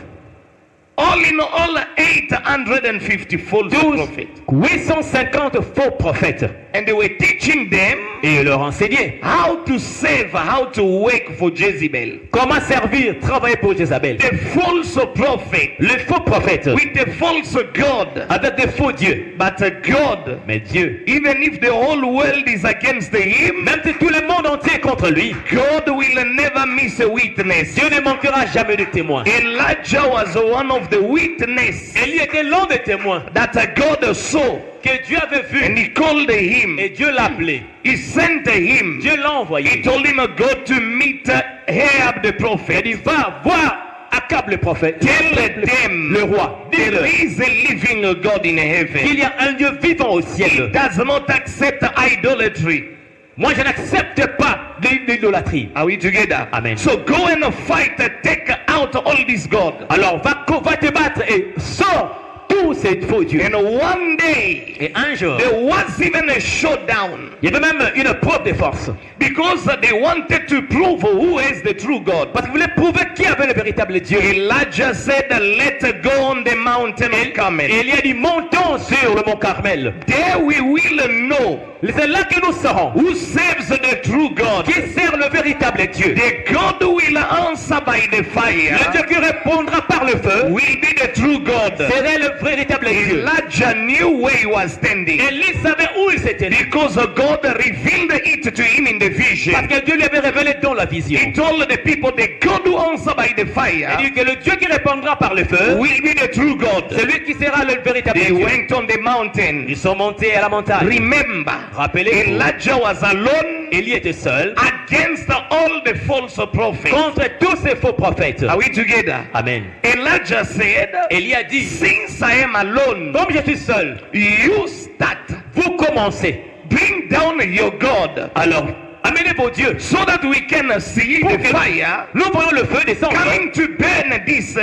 [SPEAKER 2] All in all, 850 false prophets.
[SPEAKER 3] 850 faux prophètes.
[SPEAKER 2] And they were teaching them
[SPEAKER 3] Et ils leur enseignaient
[SPEAKER 2] how to save, how to work for Jezebel.
[SPEAKER 3] comment servir, travailler pour Jézabel.
[SPEAKER 2] The false prophet
[SPEAKER 3] Le faux prophète
[SPEAKER 2] with the false God.
[SPEAKER 3] avec des faux dieux.
[SPEAKER 2] But God,
[SPEAKER 3] Mais Dieu,
[SPEAKER 2] even if the whole world is against him,
[SPEAKER 3] même si tout le monde entier est contre lui,
[SPEAKER 2] God will never miss a witness.
[SPEAKER 3] Dieu ne manquera jamais de témoins.
[SPEAKER 2] Elijah was one of the witnesses
[SPEAKER 3] Élie était l'un des témoins
[SPEAKER 2] that God saw,
[SPEAKER 3] que Dieu avait vu.
[SPEAKER 2] and he called him.
[SPEAKER 3] Et Dieu l'a appelé.
[SPEAKER 2] He sent him.
[SPEAKER 3] Dieu l'a
[SPEAKER 2] He
[SPEAKER 3] envoyé.
[SPEAKER 2] told him, go to meet Ahab the
[SPEAKER 3] Il
[SPEAKER 2] prophet.
[SPEAKER 3] dit, va voir Akab le prophète.
[SPEAKER 2] Tell them
[SPEAKER 3] Le roi.
[SPEAKER 2] there
[SPEAKER 3] Dis-le
[SPEAKER 2] is a living God in heaven.
[SPEAKER 3] qu'il y a un Dieu vivant au
[SPEAKER 2] He
[SPEAKER 3] ciel.
[SPEAKER 2] does not accept idolatry.
[SPEAKER 3] Moi, je n'accepte pas l'idolâtrie.
[SPEAKER 2] Are we together?
[SPEAKER 3] Amen.
[SPEAKER 2] So go and fight, take out all these gods.
[SPEAKER 3] Alors, va te battre et sors tous ces faux dieux.
[SPEAKER 2] And one day,
[SPEAKER 3] Et un jour,
[SPEAKER 2] there was even a showdown
[SPEAKER 3] il y avait même une preuve de force.
[SPEAKER 2] because they wanted to prove who is the true God.
[SPEAKER 3] Parce qu'ils voulaient prouver qui avait le véritable Dieu.
[SPEAKER 2] Elijah said, let's go on the mountain of
[SPEAKER 3] Et
[SPEAKER 2] Carmel.
[SPEAKER 3] il y a dit, montons sur le mont Carmel.
[SPEAKER 2] There we will know
[SPEAKER 3] C'est là que nous saurons
[SPEAKER 2] who serves the true God.
[SPEAKER 3] qui sert le véritable Dieu.
[SPEAKER 2] The God will answer by the
[SPEAKER 3] Le
[SPEAKER 2] fire
[SPEAKER 3] Dieu qui répondra par le feu
[SPEAKER 2] will be the true God.
[SPEAKER 3] serait le véritable Dieu.
[SPEAKER 2] Elijah knew where he was standing
[SPEAKER 3] Élie savait où il s'était dit.
[SPEAKER 2] because God revealed it to him in the vision.
[SPEAKER 3] Parce que Dieu lui avait révélé dans la vision.
[SPEAKER 2] He told the people, the God who answers by the
[SPEAKER 3] Il
[SPEAKER 2] fire
[SPEAKER 3] dit que le Dieu qui répondra par le feu,
[SPEAKER 2] will be the true God.
[SPEAKER 3] c'est lui qui sera le véritable
[SPEAKER 2] They
[SPEAKER 3] Dieu.
[SPEAKER 2] went on the mountain.
[SPEAKER 3] Ils sont montés à la montagne.
[SPEAKER 2] Remember,
[SPEAKER 3] Rappelez-vous,
[SPEAKER 2] Elijah was alone
[SPEAKER 3] Élie était seul
[SPEAKER 2] against all the false prophets.
[SPEAKER 3] contre tous ces faux prophètes.
[SPEAKER 2] Are we together?
[SPEAKER 3] Amen.
[SPEAKER 2] Elijah said,
[SPEAKER 3] Élie a dit,
[SPEAKER 2] since I am alone,
[SPEAKER 3] comme je suis seul,
[SPEAKER 2] you start.
[SPEAKER 3] vous commencez.
[SPEAKER 2] Bring down your God
[SPEAKER 3] Alors, amenez vos dieux.
[SPEAKER 2] so that we can see
[SPEAKER 3] Pour
[SPEAKER 2] the
[SPEAKER 3] que
[SPEAKER 2] fire
[SPEAKER 3] nous voyons le feu descendre.
[SPEAKER 2] coming to burn this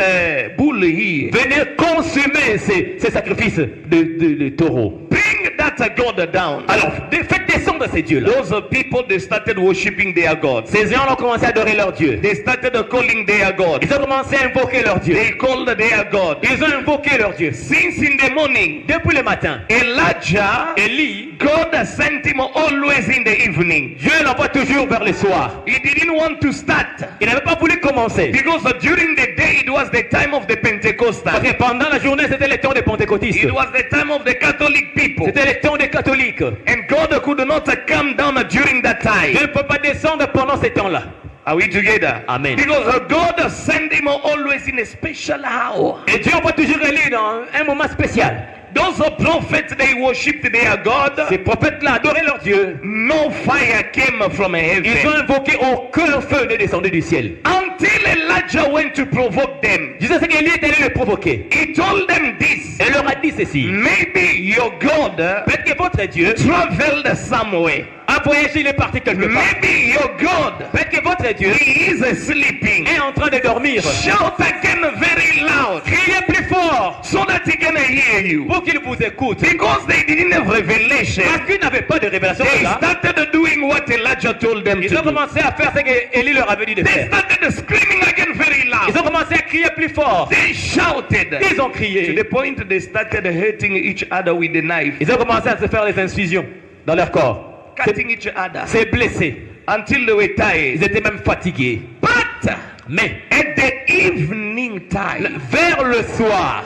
[SPEAKER 2] bull here.
[SPEAKER 3] Venez consumer ces sacrifices de taureaux.
[SPEAKER 2] Bring that God down.
[SPEAKER 3] Alors, faites descendre ces dieux-là.
[SPEAKER 2] Those people, they started worshiping their gods.
[SPEAKER 3] Ces gens ont commencé à adorer leur Dieu.
[SPEAKER 2] They started calling their God.
[SPEAKER 3] Ils ont commencé à invoquer leur Dieu.
[SPEAKER 2] They called their God.
[SPEAKER 3] Ils ont invoqué leur Dieu.
[SPEAKER 2] Since in the morning,
[SPEAKER 3] Depuis le matin,
[SPEAKER 2] Elijah,
[SPEAKER 3] Élie,
[SPEAKER 2] God sent him always in the evening.
[SPEAKER 3] Dieu l'envoie toujours vers le soir.
[SPEAKER 2] He didn't want to start
[SPEAKER 3] Il n'avait pas voulu commencer.
[SPEAKER 2] because during the day it was the time of the Pentecostal.
[SPEAKER 3] Parce que pendant la journée, c'était le temps des pentecôtistes.
[SPEAKER 2] It was the time of the Catholic people.
[SPEAKER 3] C'était le temps des catholiques.
[SPEAKER 2] And God could not come down during that time.
[SPEAKER 3] Dieu ne peut pas descendre pendant ces temps-là.
[SPEAKER 2] Are we together?
[SPEAKER 3] Amen.
[SPEAKER 2] Because God sent him always in a special hour.
[SPEAKER 3] Et Dieu envoie toujours Élie dans un moment spécial.
[SPEAKER 2] Those prophets, they worshipped their God.
[SPEAKER 3] Ces prophètes-là adoraient leur Dieu.
[SPEAKER 2] No fire came from
[SPEAKER 3] Ils
[SPEAKER 2] heaven.
[SPEAKER 3] ont invoqué aucun feu n'est descendu du ciel.
[SPEAKER 2] Until Elijah went to provoke them.
[SPEAKER 3] Jusqu'à ce qu'Élie est allé le provoquer.
[SPEAKER 2] He told them this.
[SPEAKER 3] Et leur a dit ceci.
[SPEAKER 2] Maybe your God
[SPEAKER 3] Peut-être que votre Dieu
[SPEAKER 2] traveled somewhere.
[SPEAKER 3] a voyagé, il est parti quelque part.
[SPEAKER 2] Maybe your God,
[SPEAKER 3] Peut-être que votre Dieu
[SPEAKER 2] he is sleeping.
[SPEAKER 3] est en train de dormir.
[SPEAKER 2] Shout again very loud
[SPEAKER 3] Criez plus fort
[SPEAKER 2] so that he can hear you.
[SPEAKER 3] pour qu'il vous écoute.
[SPEAKER 2] Because they didn't have revelation.
[SPEAKER 3] Parce qu'ils n'avaient pas de révélation
[SPEAKER 2] They
[SPEAKER 3] de ça.
[SPEAKER 2] started doing what Elijah told them
[SPEAKER 3] Ils
[SPEAKER 2] to
[SPEAKER 3] ont
[SPEAKER 2] do.
[SPEAKER 3] commencé à faire ce que Élie leur avait dit de
[SPEAKER 2] They
[SPEAKER 3] faire.
[SPEAKER 2] started screaming again very
[SPEAKER 3] Ils
[SPEAKER 2] loud.
[SPEAKER 3] ont commencé à crier plus fort.
[SPEAKER 2] They shouted
[SPEAKER 3] Ils ont
[SPEAKER 2] to
[SPEAKER 3] crié.
[SPEAKER 2] the point they started hurting each other with the knife,
[SPEAKER 3] Ils ont commencé à se faire des incisions dans leur corps.
[SPEAKER 2] cutting each other
[SPEAKER 3] C'est blessé.
[SPEAKER 2] until they were
[SPEAKER 3] Ils
[SPEAKER 2] tired.
[SPEAKER 3] étaient même fatigués.
[SPEAKER 2] But
[SPEAKER 3] Mais
[SPEAKER 2] at the evening time,
[SPEAKER 3] vers le soir,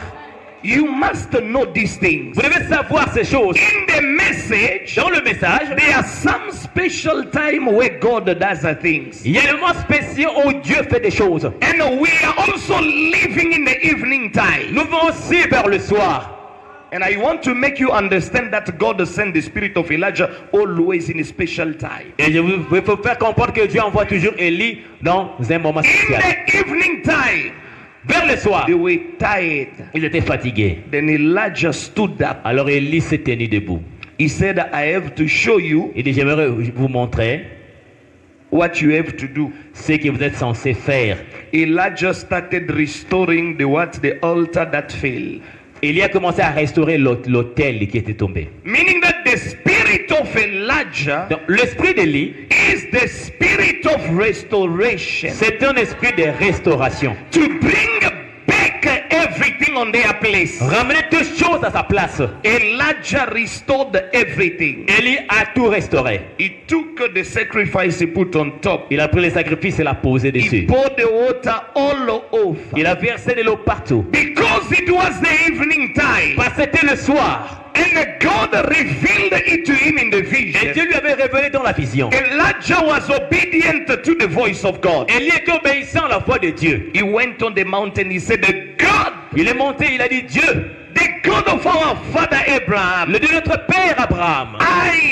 [SPEAKER 2] you must know these things.
[SPEAKER 3] vous devez savoir ces choses.
[SPEAKER 2] In the message,
[SPEAKER 3] Dans le message,
[SPEAKER 2] there are some special time where God does things.
[SPEAKER 3] il y a des moments spéciaux où Dieu fait des choses.
[SPEAKER 2] And we are also living in the evening time.
[SPEAKER 3] Nous vont aussi vers le soir.
[SPEAKER 2] And I want to make you understand that God sent the spirit of Elijah always in a special time.
[SPEAKER 3] Et je vous faut faire comprendre que Dieu envoie toujours Élie dans un moment
[SPEAKER 2] In
[SPEAKER 3] spécial.
[SPEAKER 2] the evening time,
[SPEAKER 3] Vers le soir,
[SPEAKER 2] they were tired.
[SPEAKER 3] ils étaient fatigués.
[SPEAKER 2] Then Elijah stood up.
[SPEAKER 3] Alors Élie s'est tenu debout.
[SPEAKER 2] He said, I have to show you
[SPEAKER 3] Il dit, j'aimerais vous montrer
[SPEAKER 2] what you have to do.
[SPEAKER 3] ce que vous êtes censé faire.
[SPEAKER 2] Elijah started restoring the altar that fell.
[SPEAKER 3] Élie a commencé à restaurer l'autel qui était tombé.
[SPEAKER 2] Meaning that the spirit of Elijah
[SPEAKER 3] Donc, l'esprit d'Élie
[SPEAKER 2] is the spirit of restoration.
[SPEAKER 3] C'est un esprit de restauration.
[SPEAKER 2] To bring back everything on their place.
[SPEAKER 3] Ramener toutes choses à sa place.
[SPEAKER 2] Elijah restored everything.
[SPEAKER 3] Élie a tout restauré.
[SPEAKER 2] He took the sacrifice he put on top.
[SPEAKER 3] Il a pris les sacrifices et l'a posé
[SPEAKER 2] He
[SPEAKER 3] dessus.
[SPEAKER 2] poured the water all over.
[SPEAKER 3] Il a versé de l'eau partout.
[SPEAKER 2] Because it was the evening time.
[SPEAKER 3] Parce que c'était le soir.
[SPEAKER 2] And God revealed it to him in the
[SPEAKER 3] Et
[SPEAKER 2] vision.
[SPEAKER 3] Dieu lui avait révélé dans la vision.
[SPEAKER 2] Elijah was obedient to the voice of God.
[SPEAKER 3] Élie est obéissant à la voix de Dieu.
[SPEAKER 2] He went on the mountain. He said, the God,
[SPEAKER 3] Il est monté, il a dit Dieu,
[SPEAKER 2] the God of our father Abraham,
[SPEAKER 3] le Dieu de notre père Abraham,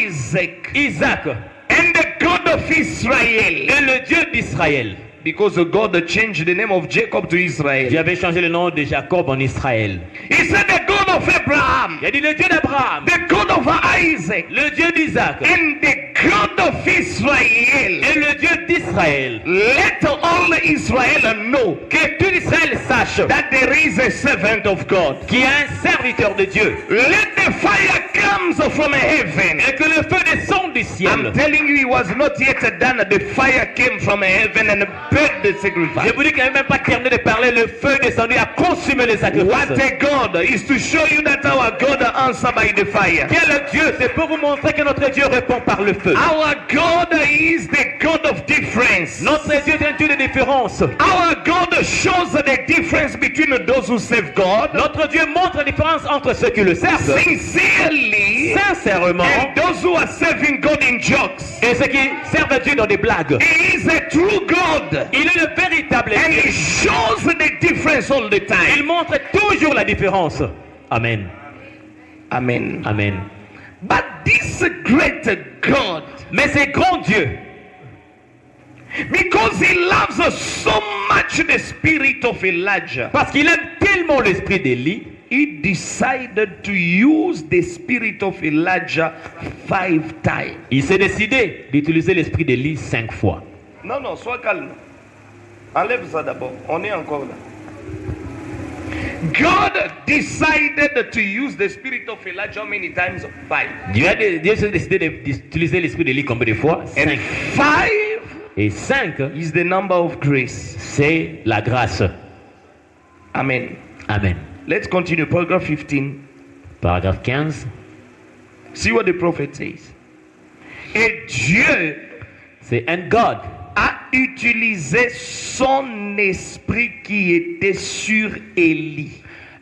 [SPEAKER 2] Isaac,
[SPEAKER 3] Isaac
[SPEAKER 2] and the God of Israel.
[SPEAKER 3] et le Dieu d'Israël.
[SPEAKER 2] Because God changed the name of Jacob to
[SPEAKER 3] Dieu
[SPEAKER 2] Israel.
[SPEAKER 3] avait changé le nom de Jacob en Israël.
[SPEAKER 2] He said, the God of Abraham,
[SPEAKER 3] Il a dit le Dieu d'Abraham,
[SPEAKER 2] the God of Isaac,
[SPEAKER 3] le Dieu d'Isaac
[SPEAKER 2] and the God of Israel.
[SPEAKER 3] et le Dieu d'Israël.
[SPEAKER 2] Let all Israel know
[SPEAKER 3] Que tout Israël sache
[SPEAKER 2] that there is a servant of God.
[SPEAKER 3] qu'il y a un serviteur de Dieu
[SPEAKER 2] Let the fire comes from heaven.
[SPEAKER 3] et que le feu descend du ciel.
[SPEAKER 2] I'm telling you, it was not yet done. The fire came from heaven and burned the
[SPEAKER 3] Je
[SPEAKER 2] sacrifice.
[SPEAKER 3] vous dis qu'il n'avait même pas terminé de parler, le feu descendu a consumé les sacrifices.
[SPEAKER 2] What a God is to show you that our God answers by the fire.
[SPEAKER 3] Quel Dieu, c'est pour vous montrer que notre Dieu répond par le feu.
[SPEAKER 2] Our God is the God of difference.
[SPEAKER 3] Notre Dieu est un Dieu de différence.
[SPEAKER 2] Our God shows the difference between those who serve God
[SPEAKER 3] Notre Dieu montre la différence entre ceux qui le servent
[SPEAKER 2] sincerely
[SPEAKER 3] sincèrement
[SPEAKER 2] and those who are serving God in jokes.
[SPEAKER 3] et ceux qui servent Dieu dans des blagues.
[SPEAKER 2] He is a true God
[SPEAKER 3] Il est le véritable
[SPEAKER 2] and He
[SPEAKER 3] Dieu.
[SPEAKER 2] shows the difference all the
[SPEAKER 3] Il
[SPEAKER 2] time.
[SPEAKER 3] montre toujours la différence. Amen.
[SPEAKER 2] Amen.
[SPEAKER 3] Amen.
[SPEAKER 2] But this great God,
[SPEAKER 3] Mais c'est grand Dieu,
[SPEAKER 2] because He loves us so much, the spirit of Elijah,
[SPEAKER 3] parce qu'il aime tellement l'esprit d'Élie,
[SPEAKER 2] He decided to use the spirit of Elijah 5 times.
[SPEAKER 3] il s'est décidé d'utiliser l'esprit d'Élie 5 fois.
[SPEAKER 2] Non, non, sois calme. Enlève ça d'abord. On est encore là. God decided to use the spirit of Elijah how many times? 5.
[SPEAKER 3] Dieu s'est décidé d'utiliser l'esprit d'Élie combien de fois?
[SPEAKER 2] And
[SPEAKER 3] 5.
[SPEAKER 2] 5
[SPEAKER 3] Et 5,
[SPEAKER 2] is the number of grace.
[SPEAKER 3] c'est la grâce.
[SPEAKER 2] Amen.
[SPEAKER 3] Amen.
[SPEAKER 2] Let's continue. Paragraph 15.
[SPEAKER 3] Paragraphe 15.
[SPEAKER 2] See what the prophet says. Et Dieu
[SPEAKER 3] C'est un God
[SPEAKER 2] a utilisé son esprit qui était sur Élie.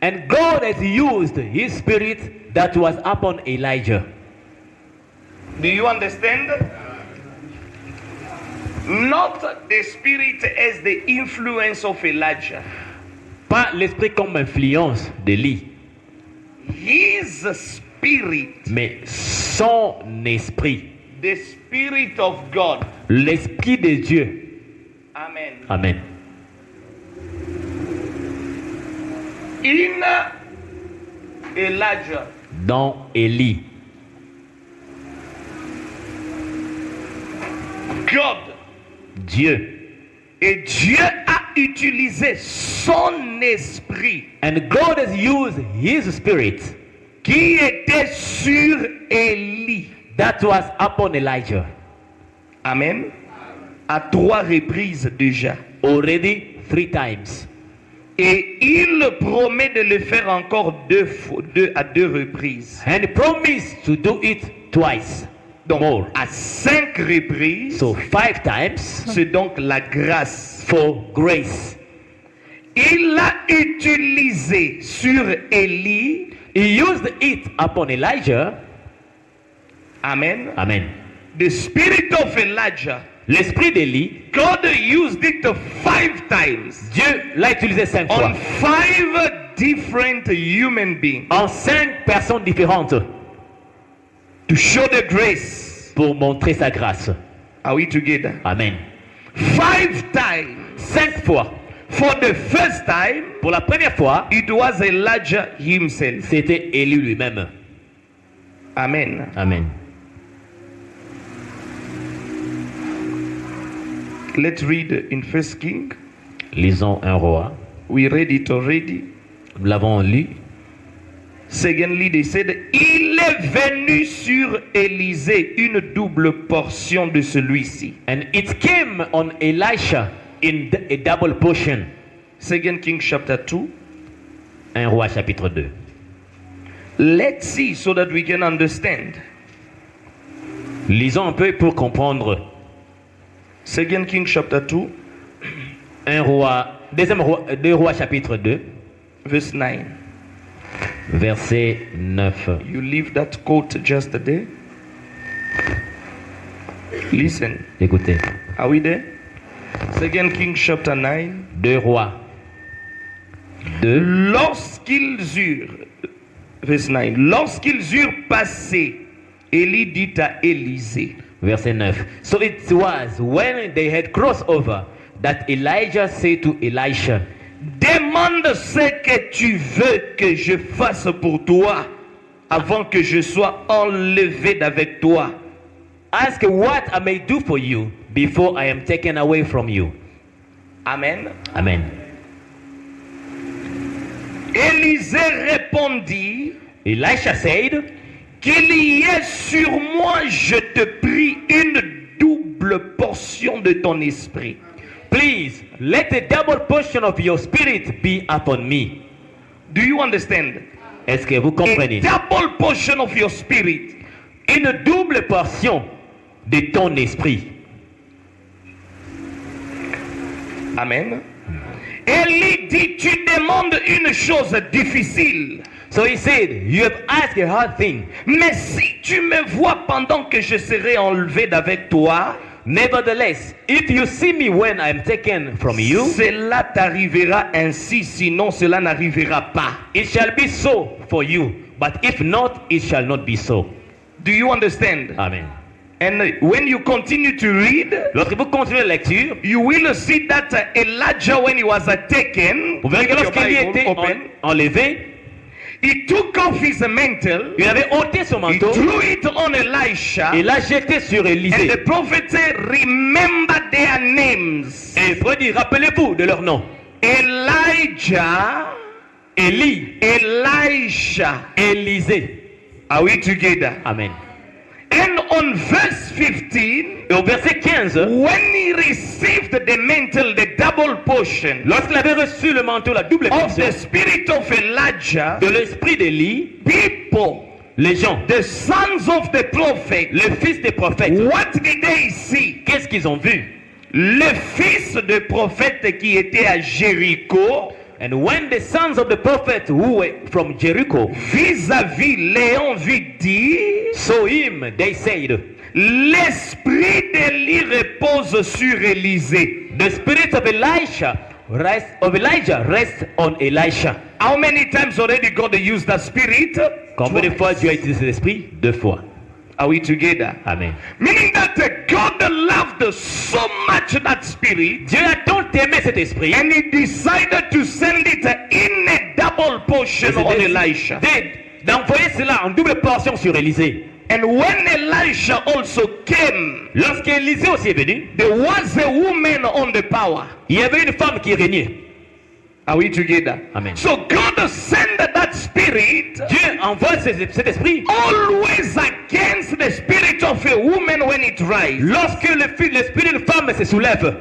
[SPEAKER 3] and God has used his spirit that was upon Elijah.
[SPEAKER 2] Do you understand? Not the spirit as the influence of Elijah.
[SPEAKER 3] Pas l'esprit comme influence d'Élie,
[SPEAKER 2] His spirit,
[SPEAKER 3] mais son esprit,
[SPEAKER 2] the spirit of God.
[SPEAKER 3] l'esprit de Dieu.
[SPEAKER 2] Amen.
[SPEAKER 3] Amen.
[SPEAKER 2] In Elijah,
[SPEAKER 3] Dans Élie,
[SPEAKER 2] God,
[SPEAKER 3] Dieu.
[SPEAKER 2] et Dieu a utilisé son esprit
[SPEAKER 3] And God has used his spirit
[SPEAKER 2] qui était sur Élie.
[SPEAKER 3] that was upon Elijah
[SPEAKER 2] Amen. À 3 reprises déjà.
[SPEAKER 3] already 3 times.
[SPEAKER 2] Et il promet de le faire encore à deux reprises.
[SPEAKER 3] And he promised to do it twice.
[SPEAKER 2] Donc,
[SPEAKER 3] More.
[SPEAKER 2] à 5 reprises,
[SPEAKER 3] So 5 times
[SPEAKER 2] c'est donc la grâce.
[SPEAKER 3] for grace.
[SPEAKER 2] Il l'a utilisé sur Élie.
[SPEAKER 3] He used it upon Elijah.
[SPEAKER 2] Amen.
[SPEAKER 3] Amen.
[SPEAKER 2] The spirit of Elijah,
[SPEAKER 3] L'esprit d'Élie,
[SPEAKER 2] God used it 5 times
[SPEAKER 3] Dieu l'a utilisé 5
[SPEAKER 2] on
[SPEAKER 3] fois
[SPEAKER 2] 5 different human beings
[SPEAKER 3] en 5 personnes différentes
[SPEAKER 2] to show the grace.
[SPEAKER 3] pour montrer sa grâce.
[SPEAKER 2] Are we together?
[SPEAKER 3] Amen.
[SPEAKER 2] 5 times.
[SPEAKER 3] 5 fois.
[SPEAKER 2] For the first time,
[SPEAKER 3] Pour la première fois,
[SPEAKER 2] it was Elijah himself.
[SPEAKER 3] c'était Élie lui-même.
[SPEAKER 2] Amen.
[SPEAKER 3] Amen.
[SPEAKER 2] Let's read in First King.
[SPEAKER 3] Lisons un roi.
[SPEAKER 2] We read it already.
[SPEAKER 3] Nous l'avons lu.
[SPEAKER 2] Secondly, they said, il est venu sur Élisée une double portion de celui-ci.
[SPEAKER 3] And it came on Elisha in a double portion.
[SPEAKER 2] 2 Kings chapter 2.
[SPEAKER 3] 1 Roi chapitre 2.
[SPEAKER 2] Let's see so that we can understand.
[SPEAKER 3] Lisons un peu pour comprendre.
[SPEAKER 2] 2 Kings chapter 2,
[SPEAKER 3] 2 Rois chapitre 2,
[SPEAKER 2] verse 9.
[SPEAKER 3] verset 9.
[SPEAKER 2] You leave that quote just there. Listen.
[SPEAKER 3] Écoutez.
[SPEAKER 2] Are we there? 2 Kings chapter 9.
[SPEAKER 3] 2 Rois 2,
[SPEAKER 2] Lorsqu'ils eurent, verse 9, lorsqu'ils eurent passé, Élie dit à Élisée,
[SPEAKER 3] verset 9. So it was when they had crossed over that Elijah said to Elisha,
[SPEAKER 2] demande ce que tu veux que je fasse pour toi avant que je sois enlevé d'avec toi.
[SPEAKER 3] ask what I may do for you before I am taken away from you.
[SPEAKER 2] Amen.
[SPEAKER 3] Amen.
[SPEAKER 2] Élisée répondit,
[SPEAKER 3] Elisha said,
[SPEAKER 2] qu'il y ait sur moi, je te prie, une double portion de ton esprit.
[SPEAKER 3] please let a double portion of your spirit be upon me.
[SPEAKER 2] Do you understand?
[SPEAKER 3] Est-ce que vous
[SPEAKER 2] A
[SPEAKER 3] comprenez?
[SPEAKER 2] double portion of your spirit.
[SPEAKER 3] Une double portion de ton esprit.
[SPEAKER 2] Amen. Élie dit, tu demandes une chose difficile.
[SPEAKER 3] So he said, you have asked a hard thing.
[SPEAKER 2] Mais si tu me vois pendant que je serai enlevé d'avec toi,
[SPEAKER 3] Nevertheless, if you see me when I am taken from you,
[SPEAKER 2] cela t'arrivera ainsi, sinon cela n'arrivera pas.
[SPEAKER 3] it shall be so for you. But if not, it shall not be so.
[SPEAKER 2] Do you understand?
[SPEAKER 3] Amen.
[SPEAKER 2] And when you continue to read,
[SPEAKER 3] Lorsque vous continuez la lecture,
[SPEAKER 2] you will see that Elijah, when he was taken,
[SPEAKER 3] vous verrez que
[SPEAKER 2] your
[SPEAKER 3] lorsqu'il
[SPEAKER 2] Bible
[SPEAKER 3] était
[SPEAKER 2] open,
[SPEAKER 3] enlevé,
[SPEAKER 2] he took off his mantle,
[SPEAKER 3] il avait ôté son
[SPEAKER 2] he
[SPEAKER 3] manteau,
[SPEAKER 2] threw it on Elisha,
[SPEAKER 3] et l'a jeté sur
[SPEAKER 2] and the
[SPEAKER 3] Élisée.
[SPEAKER 2] prophet said, remember their names.
[SPEAKER 3] Et il dit, rappelez-vous de leur nom.
[SPEAKER 2] Elijah,
[SPEAKER 3] Élie,
[SPEAKER 2] Elisha.
[SPEAKER 3] Élisée.
[SPEAKER 2] Are we together?
[SPEAKER 3] Amen.
[SPEAKER 2] And on verse 15,
[SPEAKER 3] Et au verset 15,
[SPEAKER 2] when he received the mantle, the double portion
[SPEAKER 3] lorsqu'il avait reçu le manteau, la double
[SPEAKER 2] of
[SPEAKER 3] portion
[SPEAKER 2] the spirit of Elijah,
[SPEAKER 3] de l'esprit d'Élie,
[SPEAKER 2] people,
[SPEAKER 3] les gens,
[SPEAKER 2] the sons of the prophet,
[SPEAKER 3] le fils des prophètes,
[SPEAKER 2] what did they see?
[SPEAKER 3] qu'est-ce qu'ils ont vu?
[SPEAKER 2] Le fils de prophète qui était à Jéricho,
[SPEAKER 3] And when the sons of the prophet who were from Jericho
[SPEAKER 2] vis-à-vis Léon vit dire,
[SPEAKER 3] saw him, they said,
[SPEAKER 2] l'esprit d'Élie repose sur Élisée.
[SPEAKER 3] the spirit of Elijah rests on Elisha.
[SPEAKER 2] How many times already God used that spirit?
[SPEAKER 3] Combien de fois Dieu a utilisé cet esprit? 2 fois.
[SPEAKER 2] Are we together?
[SPEAKER 3] Amen.
[SPEAKER 2] Meaning that God loved so much that spirit,
[SPEAKER 3] Dieu a tant aimé cet esprit
[SPEAKER 2] and he decided to send it in a double portion on Elisha.
[SPEAKER 3] d'envoyer cela en double portion sur Élisée.
[SPEAKER 2] And when Elisha also came,
[SPEAKER 3] Lorsqu'Élisée aussi est venu,
[SPEAKER 2] there was a woman on the power.
[SPEAKER 3] il y avait une femme qui régnait.
[SPEAKER 2] Are we together?
[SPEAKER 3] Amen.
[SPEAKER 2] So God sent that spirit
[SPEAKER 3] Dieu envoie cet esprit
[SPEAKER 2] always against the spirit of a woman when it rises.
[SPEAKER 3] lorsque l'esprit d'une femme se soulève.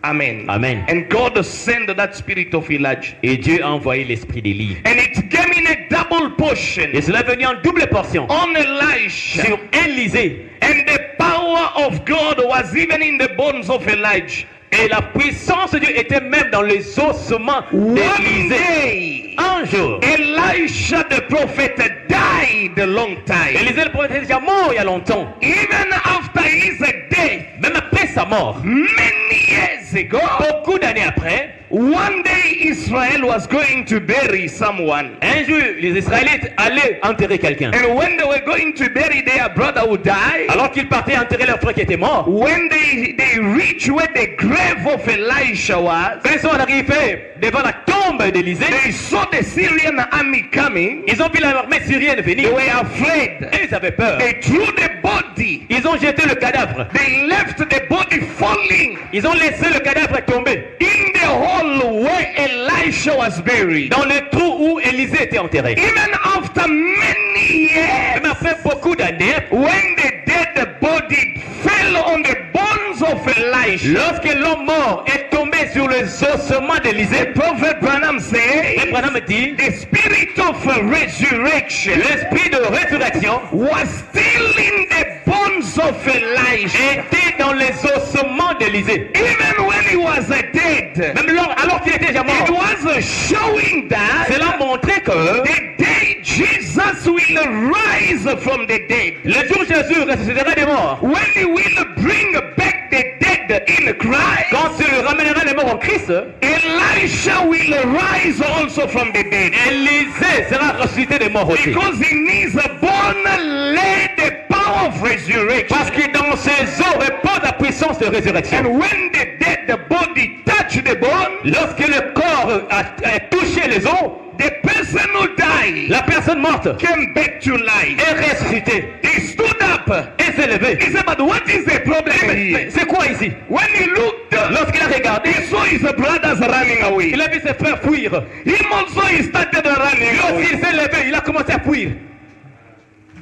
[SPEAKER 2] Amen.
[SPEAKER 3] Amen.
[SPEAKER 2] And God sent that spirit of Elijah.
[SPEAKER 3] Et Dieu a envoyé l'esprit d'Élie.
[SPEAKER 2] And it came in a double portion
[SPEAKER 3] Et cela est venu en double portion
[SPEAKER 2] on Elisha.
[SPEAKER 3] sur Élisée.
[SPEAKER 2] And the power of God was even in the bones of Elijah.
[SPEAKER 3] Et la puissance de Dieu était même dans les ossements
[SPEAKER 2] One
[SPEAKER 3] d'Élisée.
[SPEAKER 2] day,
[SPEAKER 3] Un jour,
[SPEAKER 2] Elisha the prophet died a long time.
[SPEAKER 3] Élisée le prophète est déjà mort il y a longtemps.
[SPEAKER 2] Even after his death,
[SPEAKER 3] Même après sa mort,
[SPEAKER 2] many years ago,
[SPEAKER 3] beaucoup d'années après,
[SPEAKER 2] one day Israel was going to bury someone.
[SPEAKER 3] un jour, les Israélites allaient enterrer quelqu'un.
[SPEAKER 2] And when they were going to bury their brother who died,
[SPEAKER 3] Alors qu'ils partaient enterrer leur frère qui était mort,
[SPEAKER 2] when they reached where the grave of Elisha was,
[SPEAKER 3] quand ils sont arrivés devant la tombe d'Élisée,
[SPEAKER 2] they saw the Syrian army coming.
[SPEAKER 3] ils ont vu l'armée syrienne
[SPEAKER 2] They
[SPEAKER 3] venir
[SPEAKER 2] were afraid.
[SPEAKER 3] et ils avaient peur.
[SPEAKER 2] They threw the body.
[SPEAKER 3] Ils ont jeté le cadavre.
[SPEAKER 2] They left the body falling
[SPEAKER 3] Ils ont laissé le cadavre tomber
[SPEAKER 2] in the hall hole where Elisha was buried.
[SPEAKER 3] dans le trou où Élisée était enterré.
[SPEAKER 2] Even after many years,
[SPEAKER 3] Même après beaucoup d'années,
[SPEAKER 2] when the dead body fell on the bones of Elisha,
[SPEAKER 3] lorsque l'homme mort est tombé sur les ossements d'Élisée,
[SPEAKER 2] Prophet Branham said,
[SPEAKER 3] et Branham dit,
[SPEAKER 2] the spirit of resurrection
[SPEAKER 3] l'esprit de résurrection
[SPEAKER 2] was still in the bones of Elisha.
[SPEAKER 3] était dans les ossements d'Élisée.
[SPEAKER 2] Even when he was dead,
[SPEAKER 3] Même alors qu'il était déjà
[SPEAKER 2] it
[SPEAKER 3] mort,
[SPEAKER 2] was showing that
[SPEAKER 3] cela montrait que
[SPEAKER 2] the day Jesus will rise from the dead,
[SPEAKER 3] le jour où Jésus ressuscitera des morts,
[SPEAKER 2] when he will bring back the dead in Christ,
[SPEAKER 3] quand il ramènera les morts en Christ,
[SPEAKER 2] Elisha will rise also from the dead.
[SPEAKER 3] Élisée sera ressuscité des morts aussi.
[SPEAKER 2] Because in his bone lay the power of resurrection.
[SPEAKER 3] Parce que dans ses os repose la puissance de résurrection.
[SPEAKER 2] And when the dead body touched the bone,
[SPEAKER 3] Lorsque le corps a touché les os,
[SPEAKER 2] the person who died
[SPEAKER 3] la personne morte
[SPEAKER 2] came back to life.
[SPEAKER 3] est ressuscitée
[SPEAKER 2] He stood up.
[SPEAKER 3] et s'est levée.
[SPEAKER 2] He said, but what is the problem here?
[SPEAKER 3] C'est quoi ici?
[SPEAKER 2] When he looked,
[SPEAKER 3] Lorsqu'il a regardé,
[SPEAKER 2] he saw his brothers running away.
[SPEAKER 3] il a vu ses frères fuir.
[SPEAKER 2] Him also he started running away.
[SPEAKER 3] Lorsqu'il s'est levé, il a commencé à fuir.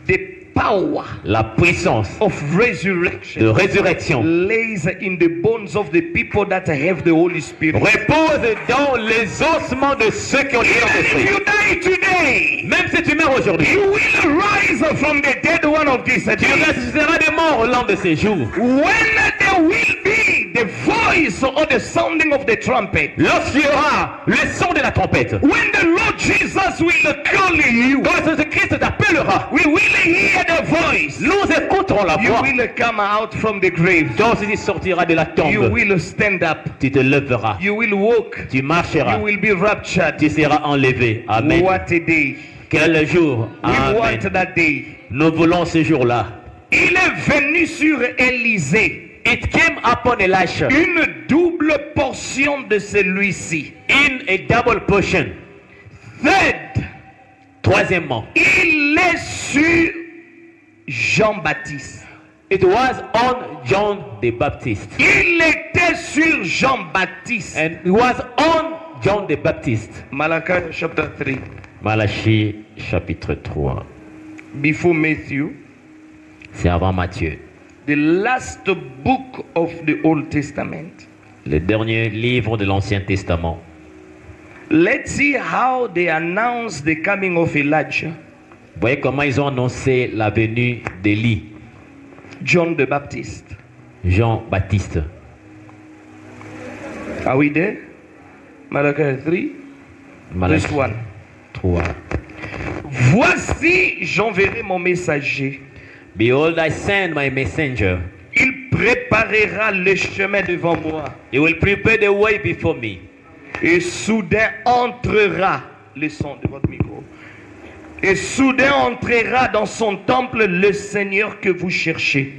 [SPEAKER 2] The power
[SPEAKER 3] La puissance
[SPEAKER 2] of
[SPEAKER 3] de
[SPEAKER 2] resurrection
[SPEAKER 3] résurrection
[SPEAKER 2] lays in the bones of the people that have the Holy Spirit.
[SPEAKER 3] repose dans les ossements de ceux qui ont le
[SPEAKER 2] Even if
[SPEAKER 3] Saint-Esprit.
[SPEAKER 2] you die today,
[SPEAKER 3] Même si tu meurs aujourd'hui,
[SPEAKER 2] you will rise from the dead one of this
[SPEAKER 3] tu
[SPEAKER 2] day.
[SPEAKER 3] ressusciteras des morts au long de ces jours.
[SPEAKER 2] When there will be the voice or the sounding of the trumpet,
[SPEAKER 3] Lorsqu'il y aura le son de la trompette,
[SPEAKER 2] when the Lord Jesus will call you,
[SPEAKER 3] quand Jésus-Christ t'appellera,
[SPEAKER 2] we will hear the voice.
[SPEAKER 3] nous écouterons la
[SPEAKER 2] You
[SPEAKER 3] voix.
[SPEAKER 2] will come out from the grave.
[SPEAKER 3] Quand tu sortiras de la
[SPEAKER 2] You
[SPEAKER 3] tombe,
[SPEAKER 2] will stand up.
[SPEAKER 3] tu te lèveras,
[SPEAKER 2] You will walk.
[SPEAKER 3] tu marcheras,
[SPEAKER 2] You will be raptured.
[SPEAKER 3] tu seras enlevé. Amen.
[SPEAKER 2] What a day.
[SPEAKER 3] Quel jour.
[SPEAKER 2] We want
[SPEAKER 3] Amen.
[SPEAKER 2] that day.
[SPEAKER 3] Nous voulons ce jour-là.
[SPEAKER 2] Il est venu sur Élisée
[SPEAKER 3] It came upon Elisha
[SPEAKER 2] une double portion de celui-ci.
[SPEAKER 3] in a double portion.
[SPEAKER 2] Third,
[SPEAKER 3] Troisièmement,
[SPEAKER 2] il est sur Jean-Baptiste.
[SPEAKER 3] it was on John the Baptist.
[SPEAKER 2] Il était sur Jean-Baptiste.
[SPEAKER 3] And it was on John the Baptist.
[SPEAKER 2] Malachi chapter 3.
[SPEAKER 3] Malachie chapitre 3.
[SPEAKER 2] Before Matthew,
[SPEAKER 3] C'est avant Matthieu.
[SPEAKER 2] the last book of the Old Testament.
[SPEAKER 3] Le dernier livre de l'Ancien Testament.
[SPEAKER 2] Let's see how they announce the coming of Elijah.
[SPEAKER 3] Voyez comment ils ont annoncé la venue d'Élie,
[SPEAKER 2] John the Baptist.
[SPEAKER 3] Jean-Baptiste.
[SPEAKER 2] Are we there? Malachi 3, verse
[SPEAKER 3] Malachie
[SPEAKER 2] 1.
[SPEAKER 3] 3.
[SPEAKER 2] Voici, j'enverrai mon messager.
[SPEAKER 3] Behold, I send my messenger.
[SPEAKER 2] Il préparera le chemin devant moi.
[SPEAKER 3] He will prepare the way before me.
[SPEAKER 2] Et soudain entrera, le son de votre micro. Et soudain entrera dans son temple le Seigneur que vous cherchez.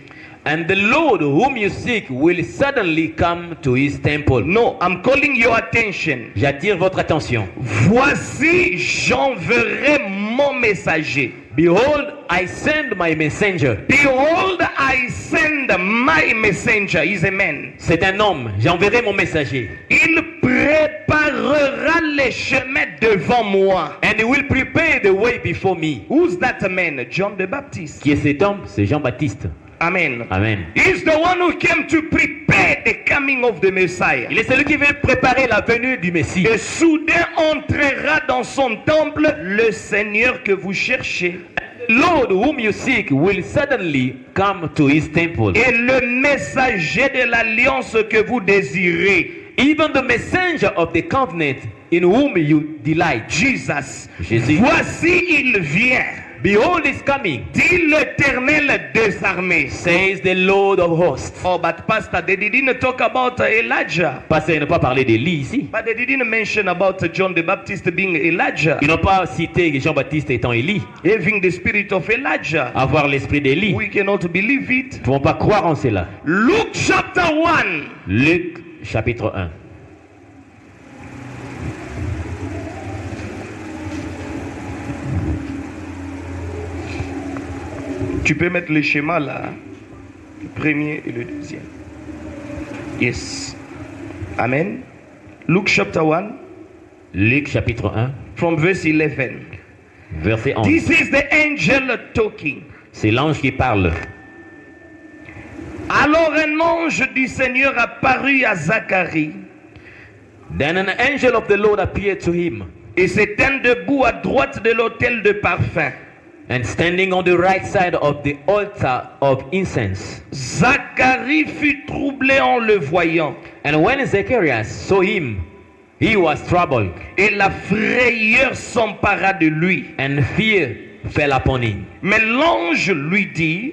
[SPEAKER 3] And the Lord whom you seek will suddenly come to his temple.
[SPEAKER 2] No, I'm calling your attention.
[SPEAKER 3] J'attire votre attention.
[SPEAKER 2] Voici, j'enverrai mon messager.
[SPEAKER 3] Behold, I send my messenger.
[SPEAKER 2] Behold, I send my messenger. He's a man.
[SPEAKER 3] C'est un homme. J'enverrai mon messager.
[SPEAKER 2] Il préparera les chemins devant moi.
[SPEAKER 3] And he will prepare the way before me.
[SPEAKER 2] Who's that man? John the Baptist.
[SPEAKER 3] Qui est cet homme? C'est Jean-Baptiste.
[SPEAKER 2] Amen.
[SPEAKER 3] Amen.
[SPEAKER 2] He's the one who came to prepare the coming of the Messiah.
[SPEAKER 3] Il est celui qui veut préparer la venue du Messie.
[SPEAKER 2] Et soudain entrera dans son temple le Seigneur que vous cherchez.
[SPEAKER 3] Lord whom you seek will suddenly come to his temple.
[SPEAKER 2] Et le messager de l'alliance que vous désirez.
[SPEAKER 3] Even the messenger of the covenant in whom you delight.
[SPEAKER 2] Jesus.
[SPEAKER 3] Jésus.
[SPEAKER 2] Voici, il vient.
[SPEAKER 3] Behold is coming,
[SPEAKER 2] Dit l'Éternel des armées.
[SPEAKER 3] says the Lord of hosts.
[SPEAKER 2] Oh, but Pastor, they didn't talk about Elijah.
[SPEAKER 3] Pasteur, ils n'ont pas parlé d'Élie ici.
[SPEAKER 2] But they didn't mention about John the Baptist being Elijah.
[SPEAKER 3] Ils n'ont pas cité Jean-Baptiste étant Élie.
[SPEAKER 2] Having the spirit of Elijah.
[SPEAKER 3] Avoir l'esprit d'Élie.
[SPEAKER 2] We cannot believe it.
[SPEAKER 3] Nous ne pouvons pas croire en cela.
[SPEAKER 2] Luke chapter 1.
[SPEAKER 3] Luc chapitre 1.
[SPEAKER 2] Tu peux mettre le schéma là. Le premier et le deuxième. Yes. Amen. Luke chapter 1,
[SPEAKER 3] Luc chapitre 1,
[SPEAKER 2] from verse 11.
[SPEAKER 3] verset 11.
[SPEAKER 2] This is the angel talking.
[SPEAKER 3] C'est l'ange qui parle.
[SPEAKER 2] Alors un ange du Seigneur apparut à Zacharie
[SPEAKER 3] Then an angel of the Lord appeared to him,
[SPEAKER 2] et s'étend debout à droite de l'autel de parfum.
[SPEAKER 3] and standing on the right side of the altar of incense.
[SPEAKER 2] Zacharie fut troublé en le voyant,
[SPEAKER 3] And when Zacharias saw him, he was troubled,
[SPEAKER 2] et la frayeur s'empara de lui.
[SPEAKER 3] and fear fell upon him.
[SPEAKER 2] Mais l'ange lui dit,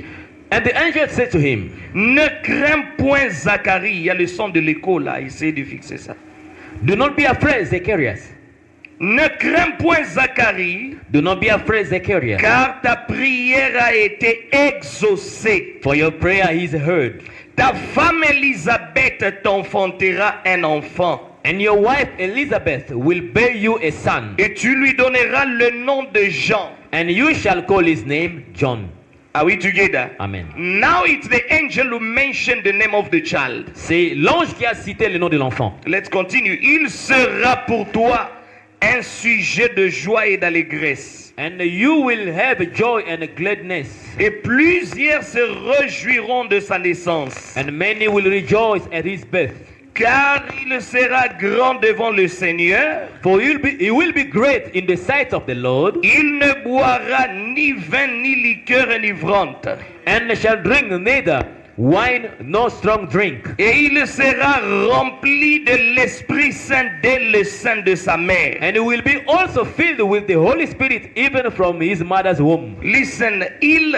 [SPEAKER 3] And the angel said to him,
[SPEAKER 2] ne crains point Zacharie. Il y a le son de l'écho là, essayez de fixer ça.
[SPEAKER 3] Do not be afraid, Zacharias.
[SPEAKER 2] Ne crains point Zacharie,
[SPEAKER 3] Do not be afraid, Zacharias,
[SPEAKER 2] car ta prière a été exaucée.
[SPEAKER 3] for your prayer is heard.
[SPEAKER 2] Ta femme Élisabeth t'enfantera un enfant,
[SPEAKER 3] And your wife Elizabeth will bear you a son,
[SPEAKER 2] et tu lui donneras le nom de Jean.
[SPEAKER 3] and you shall call his name John.
[SPEAKER 2] Are we together?
[SPEAKER 3] Amen.
[SPEAKER 2] Now it's the angel who mentioned the name of the child.
[SPEAKER 3] C'est l'ange qui a cité le nom de l'enfant.
[SPEAKER 2] Let's continue. Il sera pour toi un sujet de joie et d'allégresse.
[SPEAKER 3] And you will have joy and gladness,
[SPEAKER 2] Et plusieurs se réjouiront de sa naissance.
[SPEAKER 3] and many will rejoice at his birth.
[SPEAKER 2] Car il sera grand devant le Seigneur.
[SPEAKER 3] For he will be great in the sight of the Lord,
[SPEAKER 2] Il ne boira ni vin ni liqueur enivrante.
[SPEAKER 3] and shall drink neither wine nor strong drink.
[SPEAKER 2] Et il sera rempli de l'Esprit Saint dès le sein de sa mère.
[SPEAKER 3] And he will be also filled with the Holy Spirit even from his mother's womb.
[SPEAKER 2] Listen, il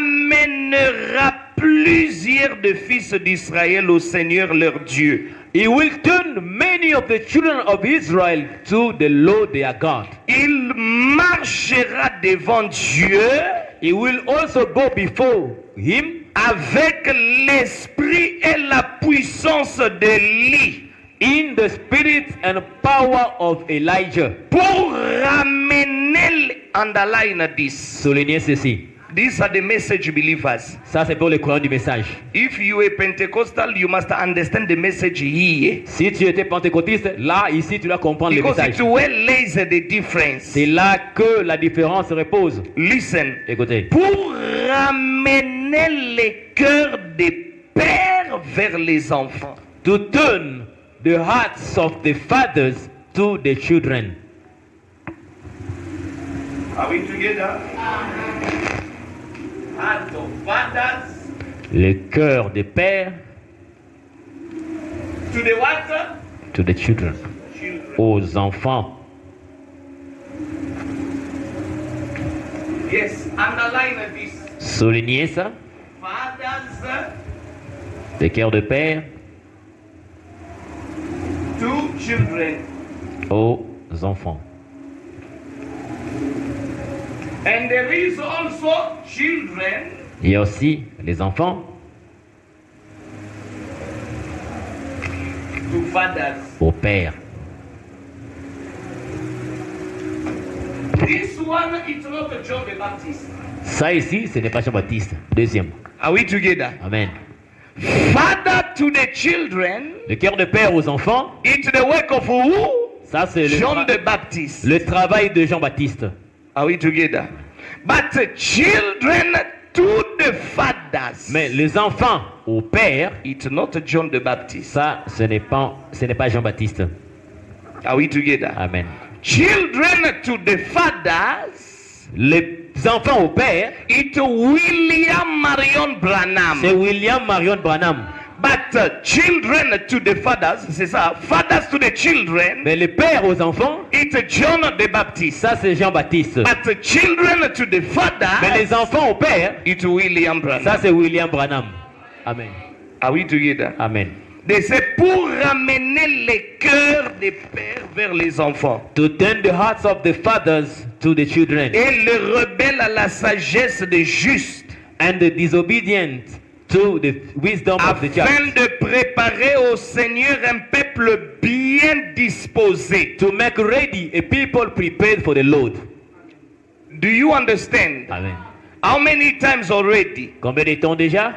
[SPEAKER 2] ramènera plusieurs de fils d'Israël au Seigneur leur Dieu.
[SPEAKER 3] He will turn many of the children of Israel to the Lord their God.
[SPEAKER 2] Il marchera devant Dieu
[SPEAKER 3] He will also go before him
[SPEAKER 2] avec l'esprit et la puissance d'Élie
[SPEAKER 3] in the spirit and power of Elijah.
[SPEAKER 2] pour ramener, underline this.
[SPEAKER 3] Soulignez ceci.
[SPEAKER 2] These are the message believers.
[SPEAKER 3] Ça, c'est pour les croyants du message.
[SPEAKER 2] If you are Pentecostal, you must understand the message here.
[SPEAKER 3] Si tu étais pentecôtiste, là, ici, tu dois comprendre le
[SPEAKER 2] Because
[SPEAKER 3] message.
[SPEAKER 2] it will lays the difference.
[SPEAKER 3] C'est là que la différence repose.
[SPEAKER 2] Listen.
[SPEAKER 3] Écoutez.
[SPEAKER 2] Pour ramener les cœurs des pères vers les enfants.
[SPEAKER 3] To turn the hearts of the fathers to the children.
[SPEAKER 2] Are we together? Heart of fathers
[SPEAKER 3] Le cœur des pères
[SPEAKER 2] to the what?
[SPEAKER 3] to the children.
[SPEAKER 2] Children.
[SPEAKER 3] Aux enfants.
[SPEAKER 2] Yes, underline this.
[SPEAKER 3] Soulignez ça.
[SPEAKER 2] Fathers
[SPEAKER 3] Le cœur de père
[SPEAKER 2] to children.
[SPEAKER 3] aux enfants.
[SPEAKER 2] And there is also children
[SPEAKER 3] Il y a aussi les enfants
[SPEAKER 2] to fathers.
[SPEAKER 3] aux pères.
[SPEAKER 2] This one is not John the Baptist.
[SPEAKER 3] Ça ici, ce n'est pas Jean-Baptiste. Deuxième.
[SPEAKER 2] Are we together?
[SPEAKER 3] Amen.
[SPEAKER 2] Father to the children,
[SPEAKER 3] Le cœur de père aux enfants,
[SPEAKER 2] it's the work of who?
[SPEAKER 3] ça c'est
[SPEAKER 2] John the Baptist.
[SPEAKER 3] le travail de Jean-Baptiste.
[SPEAKER 2] Are we together? But children to the fathers,
[SPEAKER 3] Mais les enfants au père,
[SPEAKER 2] it's not John the Baptist.
[SPEAKER 3] ça ce n'est pas Jean-Baptiste.
[SPEAKER 2] Are we together?
[SPEAKER 3] Amen.
[SPEAKER 2] Children to the fathers,
[SPEAKER 3] Les enfants au père,
[SPEAKER 2] it's William Marion Branham.
[SPEAKER 3] c'est William Marion Branham.
[SPEAKER 2] But children to the fathers, c'est ça. Fathers to the children,
[SPEAKER 3] Mais les pères aux enfants,
[SPEAKER 2] it's John the Baptist.
[SPEAKER 3] ça c'est Jean-Baptiste.
[SPEAKER 2] But children to the
[SPEAKER 3] Mais
[SPEAKER 2] fathers,
[SPEAKER 3] les enfants au père,
[SPEAKER 2] it's William
[SPEAKER 3] ça
[SPEAKER 2] Branham.
[SPEAKER 3] c'est William Branham. Amen.
[SPEAKER 2] Are we together?
[SPEAKER 3] Amen.
[SPEAKER 2] Et c'est pour ramener les cœurs des pères vers les enfants.
[SPEAKER 3] To turn the hearts of the fathers to the children,
[SPEAKER 2] Et le rebelle à la sagesse des justes,
[SPEAKER 3] and the disobedient to the wisdom of the
[SPEAKER 2] afin
[SPEAKER 3] just,
[SPEAKER 2] de préparer au Seigneur un peuple bien disposé.
[SPEAKER 3] to make ready a people prepared for the Lord.
[SPEAKER 2] Do you understand?
[SPEAKER 3] Amen.
[SPEAKER 2] How many times already?
[SPEAKER 3] Combien de temps déjà?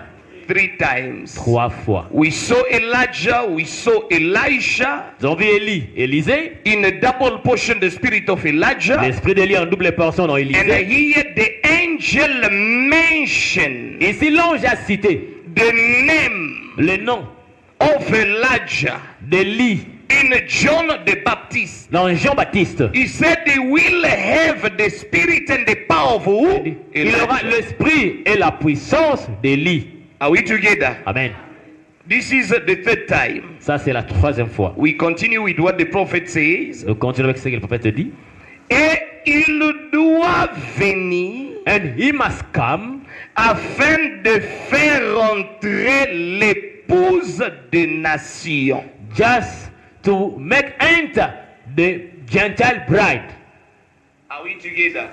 [SPEAKER 2] 3 times.
[SPEAKER 3] 3 fois.
[SPEAKER 2] We saw Elijah, we saw Elisha.
[SPEAKER 3] Nous avons vu Élie, Élisée,
[SPEAKER 2] In a double portion, the spirit of Elijah.
[SPEAKER 3] l'esprit d'Élie en double portion dans
[SPEAKER 2] And
[SPEAKER 3] Élisée.
[SPEAKER 2] here the angel mentioned
[SPEAKER 3] Ici, l'ange a cité
[SPEAKER 2] the name
[SPEAKER 3] le nom
[SPEAKER 2] of Elijah
[SPEAKER 3] d'Élie
[SPEAKER 2] in John the Baptist.
[SPEAKER 3] dans Jean-Baptiste.
[SPEAKER 2] He said they will have the spirit and the power of who?
[SPEAKER 3] Il aura
[SPEAKER 2] Elijah.
[SPEAKER 3] l'esprit et la puissance d'Élie.
[SPEAKER 2] Are we together?
[SPEAKER 3] Amen.
[SPEAKER 2] This is the third time.
[SPEAKER 3] Ça, c'est la 3e fois.
[SPEAKER 2] We continue with what the prophet says.
[SPEAKER 3] Nous continuons avec ce que le prophète dit.
[SPEAKER 2] Et il doit venir
[SPEAKER 3] And he must come
[SPEAKER 2] afin de faire entrer l'épouse des nations.
[SPEAKER 3] just to make enter the Gentile bride.
[SPEAKER 2] Are we together?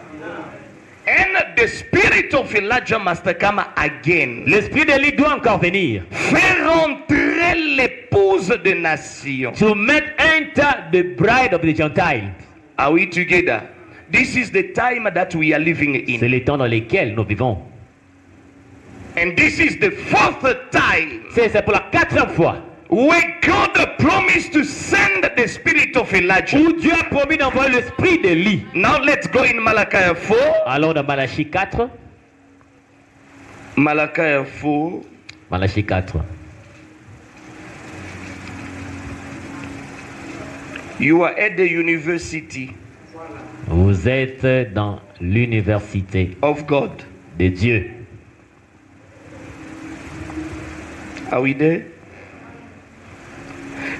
[SPEAKER 2] And the spirit of Elijah must come again.
[SPEAKER 3] L'esprit d'Élie doit encore venir.
[SPEAKER 2] Faire entrer l'épouse des nations.
[SPEAKER 3] To make enter the bride of the Gentile.
[SPEAKER 2] Are we together? This is the time that we are living
[SPEAKER 3] C'est
[SPEAKER 2] in.
[SPEAKER 3] les temps dans lesquels nous vivons.
[SPEAKER 2] And this is the fourth time
[SPEAKER 3] C'est pour la 4e fois
[SPEAKER 2] where God promised to send the spirit of Elijah.
[SPEAKER 3] où Dieu a promis d'envoyer l'esprit d'Élie.
[SPEAKER 2] Now let's go in Malachi 4.
[SPEAKER 3] Alors dans Malachie 4,
[SPEAKER 2] Malachi 4.
[SPEAKER 3] Malachie 4.
[SPEAKER 2] You are at the university
[SPEAKER 3] Vous êtes dans l'université
[SPEAKER 2] of God.
[SPEAKER 3] de Dieu.
[SPEAKER 2] Are we there?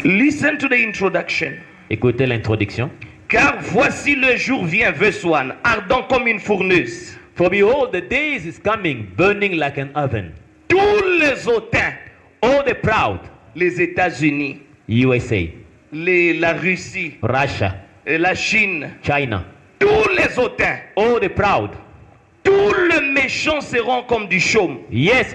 [SPEAKER 2] Listen to the introduction.
[SPEAKER 3] Écoutez l'introduction.
[SPEAKER 2] Car voici le jour vient, verse 1, ardent comme une fournaise.
[SPEAKER 3] For behold, the days is coming, burning like an oven.
[SPEAKER 2] Tous les hautains,
[SPEAKER 3] All the proud,
[SPEAKER 2] les États-Unis,
[SPEAKER 3] USA,
[SPEAKER 2] la Russie,
[SPEAKER 3] Russia,
[SPEAKER 2] la Chine,
[SPEAKER 3] China,
[SPEAKER 2] tous les hautains,
[SPEAKER 3] all the proud.
[SPEAKER 2] tous les méchants seront comme du chaume.
[SPEAKER 3] Yes,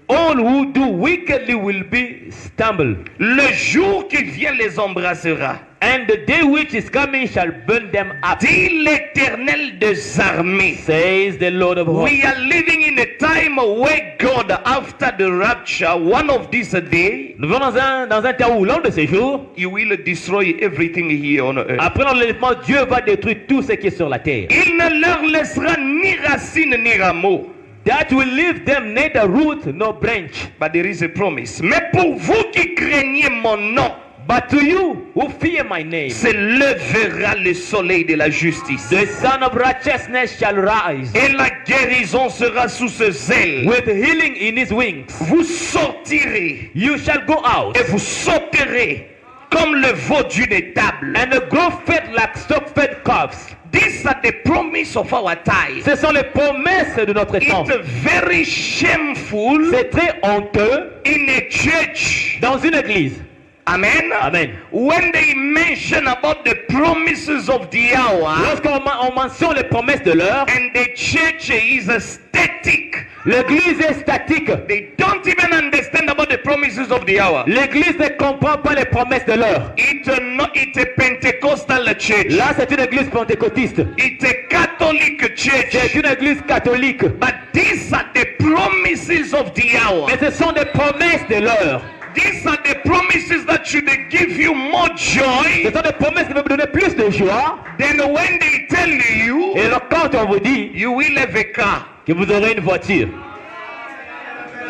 [SPEAKER 3] all who do wickedly will be stumbled.
[SPEAKER 2] Le jour qui vient les embrassera.
[SPEAKER 3] And the day which is coming shall burn them up,
[SPEAKER 2] Dit l'Éternel des armées.
[SPEAKER 3] says the Lord of hosts.
[SPEAKER 2] We are living in a time where God, after the rapture, one of these days,
[SPEAKER 3] Nous vivons dans un temps où l'un de ces jours,
[SPEAKER 2] He will destroy everything here on earth.
[SPEAKER 3] après l'enlèvement, Dieu va détruire tout ce qui est sur la terre.
[SPEAKER 2] Il ne leur laissera ni racine ni rameau.
[SPEAKER 3] That will leave them neither root nor branch.
[SPEAKER 2] But there is a promise. Mais pour vous qui craignez mon nom,
[SPEAKER 3] But to you who fear my name,
[SPEAKER 2] se lèvera le soleil de la justice.
[SPEAKER 3] the Son of Righteousness shall rise,
[SPEAKER 2] Et la guérison sera sous ses ailes.
[SPEAKER 3] with healing in his wings.
[SPEAKER 2] Vous sortirez
[SPEAKER 3] You shall go out
[SPEAKER 2] et vous sauterez comme le veau d'une étable.
[SPEAKER 3] and grow fat like stock-fed calves.
[SPEAKER 2] These are the promise of our time.
[SPEAKER 3] Ce sont les promesses de notre temps.
[SPEAKER 2] It's very shameful
[SPEAKER 3] C'est très honteux
[SPEAKER 2] in a church.
[SPEAKER 3] dans une église.
[SPEAKER 2] Amen.
[SPEAKER 3] Amen.
[SPEAKER 2] When they mention about the promises of the hour
[SPEAKER 3] Lorsqu'on mentionne les promesses de l'heure,
[SPEAKER 2] and the church is static,
[SPEAKER 3] l'église est statique.
[SPEAKER 2] they don't even understand about the promises of the hour.
[SPEAKER 3] L'église ne comprend pas les promesses de l'heure.
[SPEAKER 2] It's a Pentecostal church.
[SPEAKER 3] Là, c'est une église pentecôtiste.
[SPEAKER 2] It's a Catholic
[SPEAKER 3] C'est
[SPEAKER 2] church.
[SPEAKER 3] une église catholique.
[SPEAKER 2] But these are the promises of the hour.
[SPEAKER 3] Mais ce sont des promesses de l'heure.
[SPEAKER 2] These are the promises that should give you more
[SPEAKER 3] Ce
[SPEAKER 2] joy
[SPEAKER 3] sont des promesses qui vont vous donner plus de joie.
[SPEAKER 2] than when they tell you
[SPEAKER 3] Et alors, quand on vous dit
[SPEAKER 2] you will have a car.
[SPEAKER 3] que vous aurez une voiture.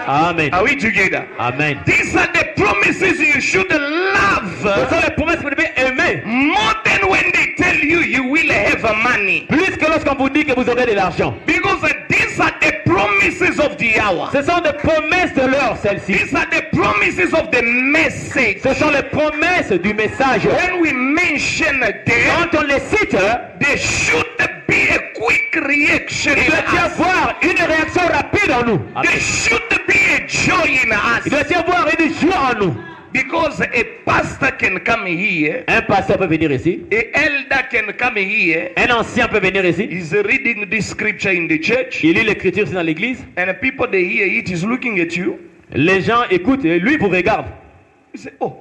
[SPEAKER 3] Amen.
[SPEAKER 2] Are we together?
[SPEAKER 3] Amen.
[SPEAKER 2] These are the promises you should
[SPEAKER 3] Ce
[SPEAKER 2] love
[SPEAKER 3] sont les promesses que vous devez aimer.
[SPEAKER 2] more than when they tell you you will have money.
[SPEAKER 3] Plus que lorsqu'on vous dit que vous aurez de l'argent.
[SPEAKER 2] Because these are the promises of the hour.
[SPEAKER 3] Ce sont des promesses de l'heure, celles-ci.
[SPEAKER 2] These are the promises of the message.
[SPEAKER 3] Ce sont les promesses du message.
[SPEAKER 2] When we mention them,
[SPEAKER 3] Quand on les cite,
[SPEAKER 2] there should be a quick reaction
[SPEAKER 3] il
[SPEAKER 2] in
[SPEAKER 3] doit y
[SPEAKER 2] us.
[SPEAKER 3] avoir une réaction rapide en nous.
[SPEAKER 2] There should be a joy in
[SPEAKER 3] Il doit
[SPEAKER 2] us.
[SPEAKER 3] y avoir une joie en nous.
[SPEAKER 2] Because a pastor can come here,
[SPEAKER 3] Un pasteur peut venir ici.
[SPEAKER 2] a elder can come here,
[SPEAKER 3] Un ancien peut venir ici.
[SPEAKER 2] he's reading this scripture in the church,
[SPEAKER 3] Il lit l'écriture ici dans l'église.
[SPEAKER 2] and the people they hear it is looking at you.
[SPEAKER 3] Les gens écoutent et lui vous regarde.
[SPEAKER 2] You say, oh,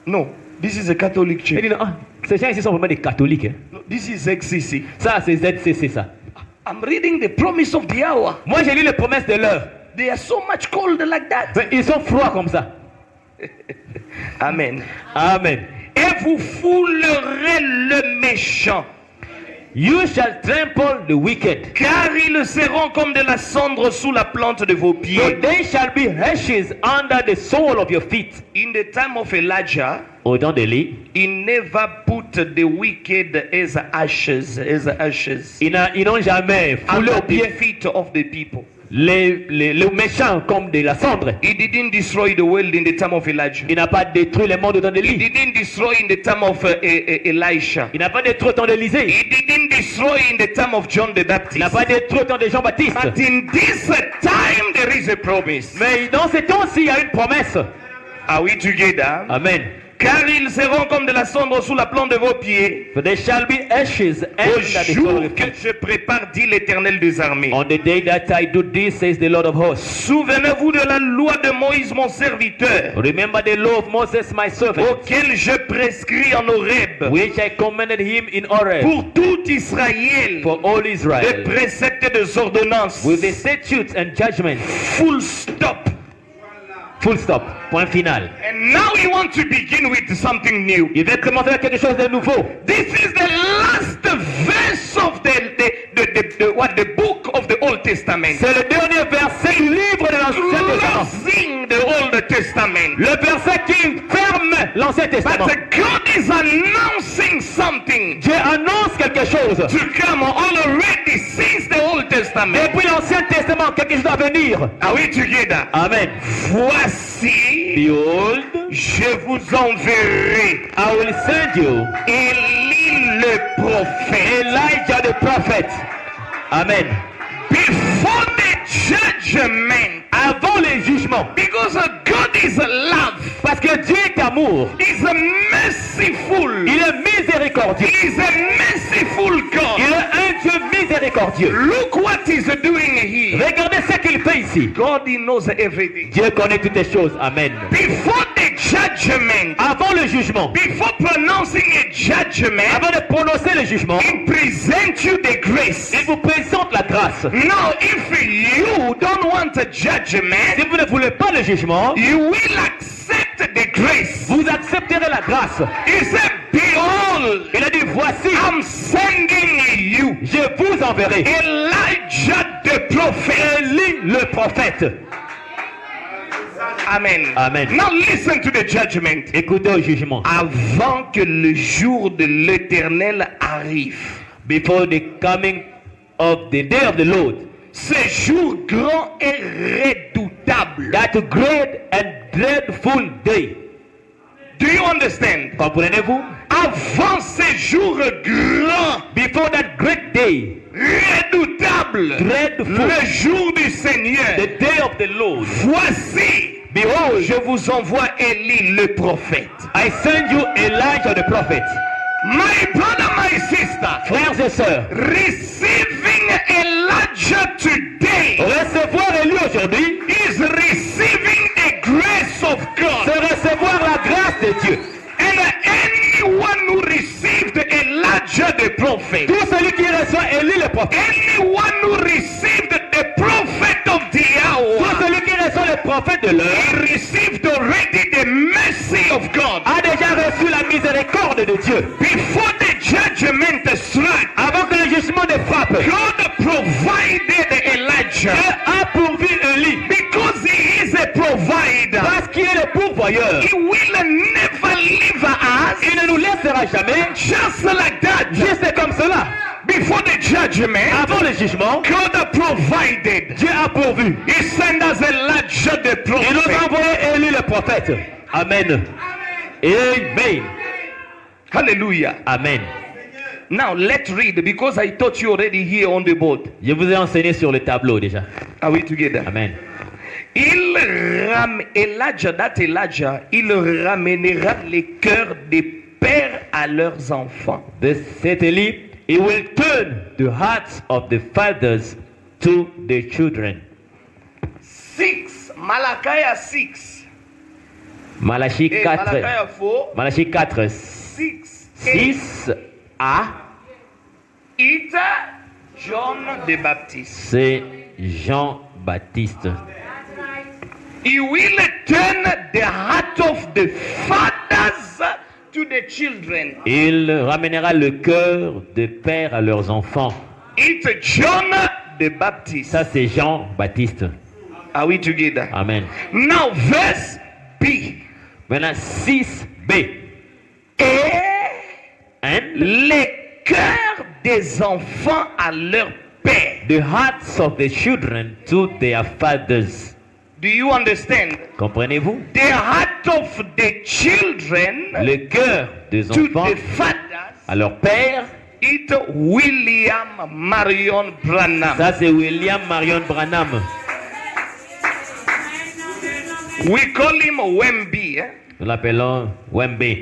[SPEAKER 2] no, this is a Catholic
[SPEAKER 3] Il
[SPEAKER 2] church.
[SPEAKER 3] dit, ah, ces gens ici sont vraiment des catholiques. Hein.
[SPEAKER 2] No, this is XCC.
[SPEAKER 3] Ça, c'est ZCC, ça.
[SPEAKER 2] I'm reading the promise of the hour.
[SPEAKER 3] Moi, j'ai lu les promesses de l'heure.
[SPEAKER 2] they are so much cold like that.
[SPEAKER 3] Mais ils sont froids comme ça.
[SPEAKER 2] Amen.
[SPEAKER 3] Amen.
[SPEAKER 2] Et vous foulerez le méchant,
[SPEAKER 3] You shall trample the wicked.
[SPEAKER 2] car ils seront comme de la cendre sous la plante de vos
[SPEAKER 3] So
[SPEAKER 2] pieds.
[SPEAKER 3] they shall be ashes under the sole of your feet.
[SPEAKER 2] In the time of Elijah,
[SPEAKER 3] Au temps d'Élie,
[SPEAKER 2] he never put the wicked as ashes,
[SPEAKER 3] ils n'ont jamais foulé
[SPEAKER 2] under
[SPEAKER 3] aux
[SPEAKER 2] the
[SPEAKER 3] pieds
[SPEAKER 2] feet of the people.
[SPEAKER 3] les méchants comme de la cendre.
[SPEAKER 2] He didn't destroy the world in the time of Elijah.
[SPEAKER 3] Il n'a pas détruit le monde au temps
[SPEAKER 2] He
[SPEAKER 3] d'Élie.
[SPEAKER 2] didn't destroy in the time of Elisha.
[SPEAKER 3] Il n'a pas détruit au temps d'Élisée.
[SPEAKER 2] He didn't destroy in the time of John the
[SPEAKER 3] Il n'a
[SPEAKER 2] Baptist.
[SPEAKER 3] pas détruit au temps de Jean-Baptiste.
[SPEAKER 2] But in this time, there is a promise.
[SPEAKER 3] Mais dans ces temps-ci, il y a une promesse.
[SPEAKER 2] Are we together?
[SPEAKER 3] Amen.
[SPEAKER 2] Car ils seront comme de la cendre sous la plante de vos pieds.
[SPEAKER 3] For there shall be ashes
[SPEAKER 2] Au
[SPEAKER 3] under the sole
[SPEAKER 2] jour
[SPEAKER 3] of your
[SPEAKER 2] que
[SPEAKER 3] feet.
[SPEAKER 2] je prépare, dit l'Éternel des armées.
[SPEAKER 3] On the day that I do this, says the Lord of hosts.
[SPEAKER 2] Souvenez-vous de la loi de Moïse, mon serviteur,
[SPEAKER 3] Remember the law of Moses, my servant,
[SPEAKER 2] auquel je prescris en Horeb,
[SPEAKER 3] which I commanded him in Horeb
[SPEAKER 2] pour tout Israël,
[SPEAKER 3] for all
[SPEAKER 2] des
[SPEAKER 3] Israel,
[SPEAKER 2] préceptes et des ordonnances.
[SPEAKER 3] with the statutes and judgments.
[SPEAKER 2] Full stop.
[SPEAKER 3] Full stop. Point final.
[SPEAKER 2] And now we want to begin with something new.
[SPEAKER 3] Il va commencer avec quelque chose de nouveau.
[SPEAKER 2] This is the last verse of the book of the Old Testament.
[SPEAKER 3] C'est le dernier verset du livre de l'Ancien Testament.
[SPEAKER 2] Closing the Old Testament.
[SPEAKER 3] Le verset qui ferme l'Ancien Testament.
[SPEAKER 2] But God is announcing something
[SPEAKER 3] Dieu annonce quelque chose.
[SPEAKER 2] to come already since the Old Testament.
[SPEAKER 3] Depuis l'Ancien Testament, quelque chose à venir.
[SPEAKER 2] Are we together?
[SPEAKER 3] Amen.
[SPEAKER 2] Voici,
[SPEAKER 3] Behold,
[SPEAKER 2] je vous enverrai
[SPEAKER 3] I will send you
[SPEAKER 2] Élie le prophète.
[SPEAKER 3] Elijah the prophet. Amen.
[SPEAKER 2] Before the judgment,
[SPEAKER 3] Avant les jugements.
[SPEAKER 2] because God is love,
[SPEAKER 3] Parce que Dieu est amour.
[SPEAKER 2] He's a merciful,
[SPEAKER 3] Il est miséricordieux.
[SPEAKER 2] He's a merciful
[SPEAKER 3] Il
[SPEAKER 2] God.
[SPEAKER 3] est un Dieu miséricordieux.
[SPEAKER 2] Look what He's doing here.
[SPEAKER 3] Regardez ce qu'il fait ici.
[SPEAKER 2] God, He knows everything.
[SPEAKER 3] Dieu connaît toutes les choses. Amen.
[SPEAKER 2] Before the judgment,
[SPEAKER 3] Avant le jugement,
[SPEAKER 2] before pronouncing a judgment,
[SPEAKER 3] avant de prononcer le jugement,
[SPEAKER 2] He presents you the grace.
[SPEAKER 3] il vous présente la grâce.
[SPEAKER 2] Now, if you don't want a judgment,
[SPEAKER 3] Si vous ne voulez pas le jugement,
[SPEAKER 2] you will accept the grace.
[SPEAKER 3] vous accepterez la grâce.
[SPEAKER 2] He said, behold,
[SPEAKER 3] Il a dit, voici,
[SPEAKER 2] I'm sending you
[SPEAKER 3] je vous enverrai
[SPEAKER 2] Elijah the prophet.
[SPEAKER 3] Élie le prophète.
[SPEAKER 2] Amen.
[SPEAKER 3] Amen.
[SPEAKER 2] Now listen to the judgment.
[SPEAKER 3] Écoutez au jugement.
[SPEAKER 2] Avant que le jour de l'Éternel arrive,
[SPEAKER 3] Before the coming of the day of the Lord,
[SPEAKER 2] ce jour grand et redoutable.
[SPEAKER 3] that great and dreadful day.
[SPEAKER 2] Do you understand?
[SPEAKER 3] Comprenez-vous?
[SPEAKER 2] Avant ce jour grand,
[SPEAKER 3] Before that great day,
[SPEAKER 2] redoutable,
[SPEAKER 3] dreadful,
[SPEAKER 2] le jour du Seigneur,
[SPEAKER 3] the day of the Lord,
[SPEAKER 2] voici,
[SPEAKER 3] behold,
[SPEAKER 2] je vous envoie Élie le prophète.
[SPEAKER 3] I send you Elijah the prophet.
[SPEAKER 2] My brother, my sister,
[SPEAKER 3] Frères et sœurs,
[SPEAKER 2] receiving Elijah today
[SPEAKER 3] recevoir Élie aujourd'hui,
[SPEAKER 2] is receiving the grace of God.
[SPEAKER 3] c'est recevoir la grâce de Dieu.
[SPEAKER 2] And anyone who received Elijah the prophet,
[SPEAKER 3] Tout celui qui reçoit Élie le prophète,
[SPEAKER 2] anyone who received the prophet of the
[SPEAKER 3] tout
[SPEAKER 2] hour,
[SPEAKER 3] celui qui reçoit le prophète de l'heure,
[SPEAKER 2] he received already the mercy of God.
[SPEAKER 3] a déjà reçu la miséricorde de Dieu.
[SPEAKER 2] Before the judgment struck,
[SPEAKER 3] Avant que le jugement ne frappe,
[SPEAKER 2] God provided
[SPEAKER 3] Dieu
[SPEAKER 2] Elijah
[SPEAKER 3] a pourvu Élie.
[SPEAKER 2] because he is a provider.
[SPEAKER 3] Parce qu'il est le pourvoyeur.
[SPEAKER 2] He will never leave us
[SPEAKER 3] Il ne nous laissera jamais
[SPEAKER 2] just like that.
[SPEAKER 3] juste comme cela.
[SPEAKER 2] Before the judgment,
[SPEAKER 3] Avant le jugement,
[SPEAKER 2] God provided.
[SPEAKER 3] Dieu a pourvu.
[SPEAKER 2] He sent us Elijah the
[SPEAKER 3] Il nous a
[SPEAKER 2] prophet.
[SPEAKER 3] envoyé Élie le prophète. Amen. Amen.
[SPEAKER 2] Hallelujah.
[SPEAKER 3] Amen.
[SPEAKER 2] Now let's read because I taught you already here on the board.
[SPEAKER 3] Je vous ai enseigné sur le tableau déjà.
[SPEAKER 2] Are we together?
[SPEAKER 3] Amen.
[SPEAKER 2] Elijah, il ramènera les cœurs des pères à leurs enfants.
[SPEAKER 3] Cet Élie, he will turn the hearts of the fathers to the children.
[SPEAKER 2] 6, Malachi 6.
[SPEAKER 3] Malachie
[SPEAKER 2] Et
[SPEAKER 3] 4.
[SPEAKER 2] Malachi 4,
[SPEAKER 3] Malachie 4.
[SPEAKER 2] 6.
[SPEAKER 3] 6 à,
[SPEAKER 2] It John the Baptist.
[SPEAKER 3] c'est Jean-Baptiste.
[SPEAKER 2] He will turn the heart of the fathers to the children.
[SPEAKER 3] Il ramènera le cœur des pères à leurs enfants.
[SPEAKER 2] It's John the Baptist.
[SPEAKER 3] Ça, c'est Jean-Baptiste.
[SPEAKER 2] Are we together?
[SPEAKER 3] Amen.
[SPEAKER 2] Now, verse B.
[SPEAKER 3] Maintenant, 6b.
[SPEAKER 2] Et les cœurs des enfants à leur père.
[SPEAKER 3] The hearts of the children to their fathers.
[SPEAKER 2] Do you understand?
[SPEAKER 3] Comprenez-vous?
[SPEAKER 2] The heart of the children
[SPEAKER 3] Le cœur des
[SPEAKER 2] to
[SPEAKER 3] enfants
[SPEAKER 2] the fathers.
[SPEAKER 3] à leur père.
[SPEAKER 2] It's William Marion Branham.
[SPEAKER 3] Ça, c'est William Marion Branham.
[SPEAKER 2] We call him Wemby.
[SPEAKER 3] Nous l'appelons Wembe.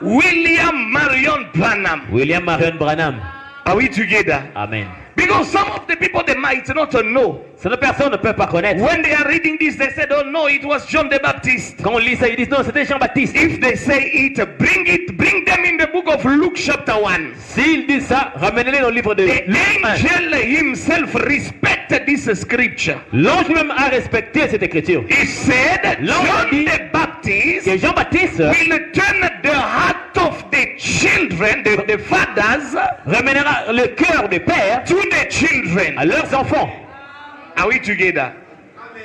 [SPEAKER 2] William Marion Branham.
[SPEAKER 3] William Marion Branham.
[SPEAKER 2] Are we together?
[SPEAKER 3] Amen.
[SPEAKER 2] Because some of the people they might not know.
[SPEAKER 3] Certaines personnes ne peuvent pas connaître.
[SPEAKER 2] When they are reading this, they said, "Oh no, it was John the Baptist."
[SPEAKER 3] Quand on lit ça, ils disent non, c'était Jean-Baptiste.
[SPEAKER 2] If they say it, bring them in the book of Luke chapter 1.
[SPEAKER 3] S'ils disent ça, ramenez-les dans le livre de
[SPEAKER 2] The
[SPEAKER 3] Luc 1.
[SPEAKER 2] angel himself respected this scripture.
[SPEAKER 3] L'ange lui-même a respecté cette écriture.
[SPEAKER 2] He said, John the Baptist
[SPEAKER 3] Que Jean-Baptiste
[SPEAKER 2] will turn the heart of the children, the fathers,
[SPEAKER 3] ramènera le cœur des pères
[SPEAKER 2] to the children.
[SPEAKER 3] à leurs enfants.
[SPEAKER 2] Are we together?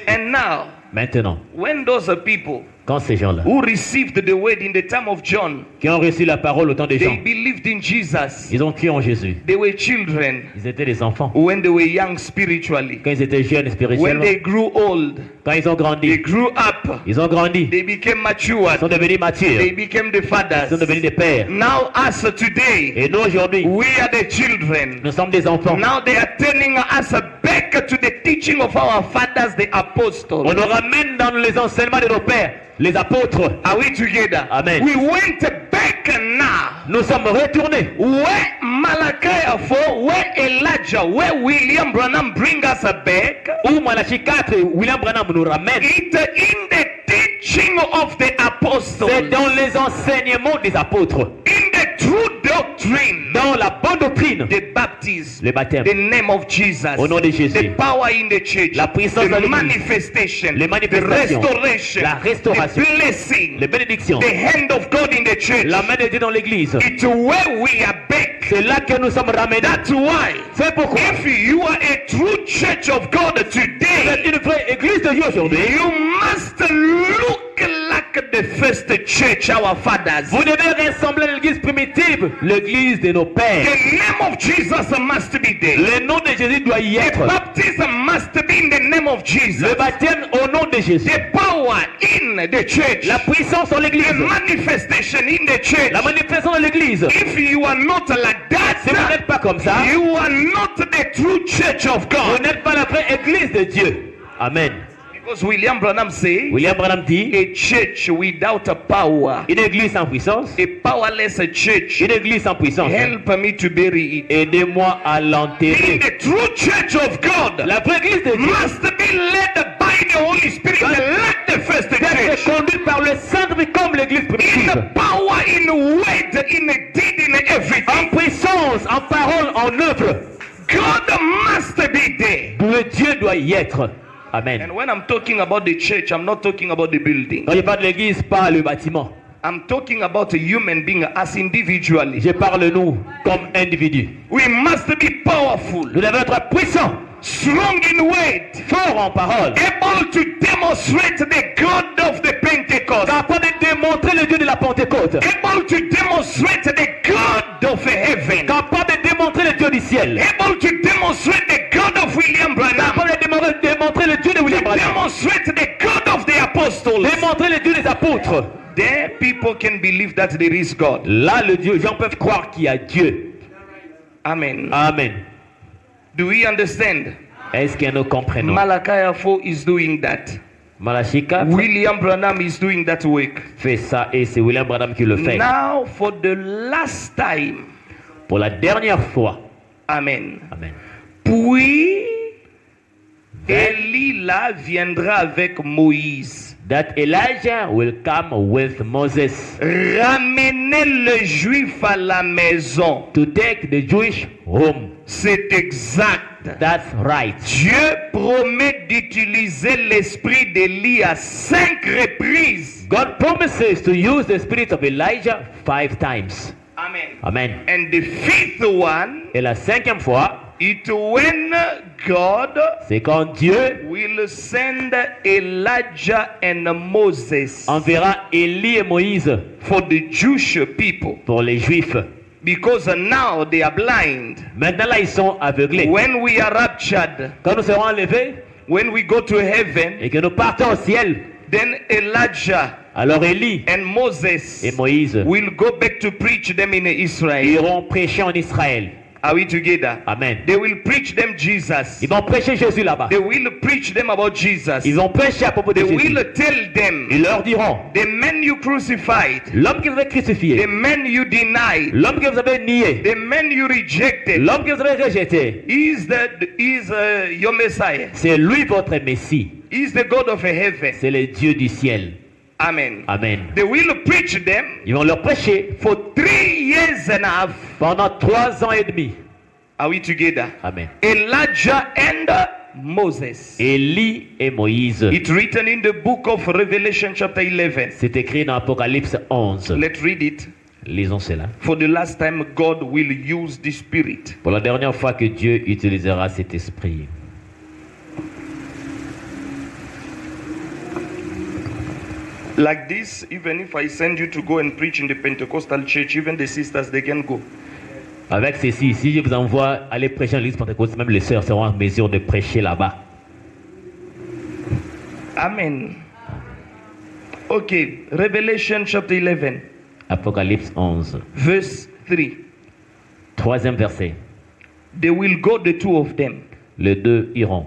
[SPEAKER 2] And now,
[SPEAKER 3] Maintenant,
[SPEAKER 2] when those people
[SPEAKER 3] quand ces gens-là,
[SPEAKER 2] who received the word in the time of John,
[SPEAKER 3] qui ont reçu la parole au temps de
[SPEAKER 2] they
[SPEAKER 3] Jean,
[SPEAKER 2] believed in Jesus.
[SPEAKER 3] ils ont cru en Jésus.
[SPEAKER 2] They were children
[SPEAKER 3] Ils étaient des enfants.
[SPEAKER 2] when they were young spiritually.
[SPEAKER 3] Quand ils étaient jeunes
[SPEAKER 2] When
[SPEAKER 3] spirituellement,
[SPEAKER 2] they grew old,
[SPEAKER 3] quand ils ont
[SPEAKER 2] they
[SPEAKER 3] grandi,
[SPEAKER 2] grew up.
[SPEAKER 3] ils ont grandi,
[SPEAKER 2] They became
[SPEAKER 3] ils
[SPEAKER 2] matured.
[SPEAKER 3] sont devenus matures,
[SPEAKER 2] They became the
[SPEAKER 3] ils
[SPEAKER 2] fathers.
[SPEAKER 3] sont devenus des pères.
[SPEAKER 2] Now, us today,
[SPEAKER 3] Et nous aujourd'hui,
[SPEAKER 2] we are the children.
[SPEAKER 3] nous sommes des enfants.
[SPEAKER 2] Now they are turning us back to the teaching of our fathers, the apostles.
[SPEAKER 3] On nous ramène dans les enseignements de nos pères, les apôtres.
[SPEAKER 2] Are we together?
[SPEAKER 3] Amen.
[SPEAKER 2] We went back now.
[SPEAKER 3] Nous sommes retournés.
[SPEAKER 2] Where Malachi 4, where Elijah, where William Branham bring us back.
[SPEAKER 3] Où Malachie 4, William Branham nous ramène.
[SPEAKER 2] It in the teaching of the apostles.
[SPEAKER 3] C'est dans les enseignements des apôtres,
[SPEAKER 2] In the true doctrine.
[SPEAKER 3] dans la bonne doctrine,
[SPEAKER 2] The baptism.
[SPEAKER 3] le baptême,
[SPEAKER 2] The name of Jesus.
[SPEAKER 3] au nom de
[SPEAKER 2] The
[SPEAKER 3] Jésus,
[SPEAKER 2] power in the church.
[SPEAKER 3] La puissance dans
[SPEAKER 2] The
[SPEAKER 3] l'église.
[SPEAKER 2] manifestation.
[SPEAKER 3] Les
[SPEAKER 2] The
[SPEAKER 3] manifestations.
[SPEAKER 2] restoration.
[SPEAKER 3] La restauration.
[SPEAKER 2] The blessing.
[SPEAKER 3] les bénédictions,
[SPEAKER 2] The hand of God in the church.
[SPEAKER 3] la main de Dieu dans l'église.
[SPEAKER 2] It's where we are back.
[SPEAKER 3] C'est là que nous sommes ramenés.
[SPEAKER 2] That's why.
[SPEAKER 3] C'est pourquoi
[SPEAKER 2] If you are a true church of God
[SPEAKER 3] vous êtes
[SPEAKER 2] today,
[SPEAKER 3] une vraie église de Dieu aujourd'hui.
[SPEAKER 2] you must look like the first church, our fathers.
[SPEAKER 3] Vous devez ressembler à l'église primitive, l'église de nos pères.
[SPEAKER 2] The name of Jesus must be there.
[SPEAKER 3] Le nom de Jésus doit y
[SPEAKER 2] The
[SPEAKER 3] être.
[SPEAKER 2] baptism must be in the name of Jesus.
[SPEAKER 3] Le baptême au nom de Jésus.
[SPEAKER 2] The power in the church.
[SPEAKER 3] La puissance en
[SPEAKER 2] The
[SPEAKER 3] l'église.
[SPEAKER 2] manifestation in the church.
[SPEAKER 3] La manifestation de l'église.
[SPEAKER 2] If you are not like
[SPEAKER 3] Si vous
[SPEAKER 2] that,
[SPEAKER 3] n'êtes pas comme ça,
[SPEAKER 2] you are not the true church of
[SPEAKER 3] vous
[SPEAKER 2] God.
[SPEAKER 3] n'êtes pas la vraie église de Dieu. Amen.
[SPEAKER 2] Because William Branham says,
[SPEAKER 3] William Branham dit,
[SPEAKER 2] a church without a power,
[SPEAKER 3] une église sans puissance,
[SPEAKER 2] a powerless church,
[SPEAKER 3] une église sans puissance.
[SPEAKER 2] help me to bury it.
[SPEAKER 3] Aidez-moi à
[SPEAKER 2] In
[SPEAKER 3] l'enterrer.
[SPEAKER 2] the true church of God,
[SPEAKER 3] La vraie église de Dieu
[SPEAKER 2] must be led by the Holy Spirit, like the first
[SPEAKER 3] doit être
[SPEAKER 2] church.
[SPEAKER 3] conduite par le Saint-Esprit comme l'église
[SPEAKER 2] In
[SPEAKER 3] primitive.
[SPEAKER 2] power, in word, in deed, in
[SPEAKER 3] En
[SPEAKER 2] everything.
[SPEAKER 3] puissance, en parole, en œuvre.
[SPEAKER 2] God must be there.
[SPEAKER 3] Le Dieu doit y être. Amen.
[SPEAKER 2] And when I'm talking about the church, I'm not talking about the building.
[SPEAKER 3] Quand je parle de l'église, pas le bâtiment.
[SPEAKER 2] I'm talking about a human being as individually.
[SPEAKER 3] Je parle nous comme individus.
[SPEAKER 2] We must be powerful,
[SPEAKER 3] Nous devons être puissants,
[SPEAKER 2] strong in word,
[SPEAKER 3] forts en parole,
[SPEAKER 2] able to demonstrate the God of the Pentecost,
[SPEAKER 3] capables de démontrer le Dieu de la Pentecôte,
[SPEAKER 2] able to demonstrate the God of heaven,
[SPEAKER 3] capables de démontrer le Dieu du ciel,
[SPEAKER 2] able to demonstrate the God of William Branham,
[SPEAKER 3] capables de démontrer le Dieu de William Branham,
[SPEAKER 2] demonstrate the God of the apostles.
[SPEAKER 3] démontrer le Dieu des apôtres.
[SPEAKER 2] There people can believe that there is God.
[SPEAKER 3] Là, le Dieu, les gens peuvent croire qu'il y a Dieu.
[SPEAKER 2] Amen.
[SPEAKER 3] Amen.
[SPEAKER 2] Do we understand?
[SPEAKER 3] Est-ce que nous comprenons?
[SPEAKER 2] Malachi 4 is doing that.
[SPEAKER 3] Malachie 4
[SPEAKER 2] William Branham is doing that work.
[SPEAKER 3] fait ça et c'est William Branham qui le fait.
[SPEAKER 2] Now for the last time.
[SPEAKER 3] Pour la dernière fois.
[SPEAKER 2] Amen.
[SPEAKER 3] Amen.
[SPEAKER 2] Puis Élie là viendra avec Moïse.
[SPEAKER 3] That Elijah will come with Moses
[SPEAKER 2] Ramener le juif à la maison.
[SPEAKER 3] to take the Jewish home.
[SPEAKER 2] C'est exact.
[SPEAKER 3] That's right.
[SPEAKER 2] Dieu promet d'utiliser l'esprit d'Élie à 5 reprises.
[SPEAKER 3] God promises to use the spirit of Elijah 5 times.
[SPEAKER 2] Amen.
[SPEAKER 3] Amen.
[SPEAKER 2] And the 5th one,
[SPEAKER 3] Et la 5e fois,
[SPEAKER 2] it when God
[SPEAKER 3] c'est quand Dieu
[SPEAKER 2] will send Elijah and Moses
[SPEAKER 3] enverra Élie et Moïse
[SPEAKER 2] for the Jewish people.
[SPEAKER 3] pour les Juifs.
[SPEAKER 2] Because now they are blind.
[SPEAKER 3] Maintenant là, ils sont aveuglés.
[SPEAKER 2] When we are raptured,
[SPEAKER 3] Quand nous serons enlevés
[SPEAKER 2] when we go to heaven,
[SPEAKER 3] et que nous partons au ciel,
[SPEAKER 2] then Elijah
[SPEAKER 3] alors Élie
[SPEAKER 2] and Moses
[SPEAKER 3] et Moïse
[SPEAKER 2] will go back to preach them in Israel.
[SPEAKER 3] iront prêcher en Israël.
[SPEAKER 2] Are we together?
[SPEAKER 3] Amen.
[SPEAKER 2] They will preach them Jesus.
[SPEAKER 3] Ils vont prêcher Jésus là-bas.
[SPEAKER 2] They will preach them about Jesus.
[SPEAKER 3] Ils vont prêcher à propos de
[SPEAKER 2] They
[SPEAKER 3] Jésus.
[SPEAKER 2] will tell them,
[SPEAKER 3] Ils leur diront,
[SPEAKER 2] the man you crucified,
[SPEAKER 3] l'homme que vous avez
[SPEAKER 2] the
[SPEAKER 3] crucifié,
[SPEAKER 2] man you denied,
[SPEAKER 3] l'homme que vous avez nié,
[SPEAKER 2] the man you rejected,
[SPEAKER 3] l'homme que vous avez rejeté,
[SPEAKER 2] is your Messiah.
[SPEAKER 3] c'est lui votre Messie.
[SPEAKER 2] Is the God of heaven.
[SPEAKER 3] C'est le Dieu du ciel.
[SPEAKER 2] Amen.
[SPEAKER 3] Amen.
[SPEAKER 2] They will preach them
[SPEAKER 3] Ils vont leur prêcher
[SPEAKER 2] for 3 years and a half.
[SPEAKER 3] pendant 3 ans et demi.
[SPEAKER 2] Are we together?
[SPEAKER 3] Amen.
[SPEAKER 2] Elijah and Moses.
[SPEAKER 3] Élie et Moïse.
[SPEAKER 2] It's written in the book of Revelation chapter 11.
[SPEAKER 3] C'est écrit dans Apocalypse 11.
[SPEAKER 2] Let's read it.
[SPEAKER 3] Lisons cela.
[SPEAKER 2] For the last time, God will use the Spirit.
[SPEAKER 3] Pour la dernière fois que Dieu utilisera cet esprit.
[SPEAKER 2] Like this, even if I send you to go and preach in the Pentecostal church, even the sisters, they can go.
[SPEAKER 3] Avec ceci, si je vous envoie aller prêcher en l'église pentecôtiste, même les sœurs seront en mesure de prêcher là-bas.
[SPEAKER 2] Amen. Okay, Revelation chapter 11,
[SPEAKER 3] Apocalypse 11,
[SPEAKER 2] verse 3.
[SPEAKER 3] 3e verset.
[SPEAKER 2] They will go, the two of them.
[SPEAKER 3] Les deux iront.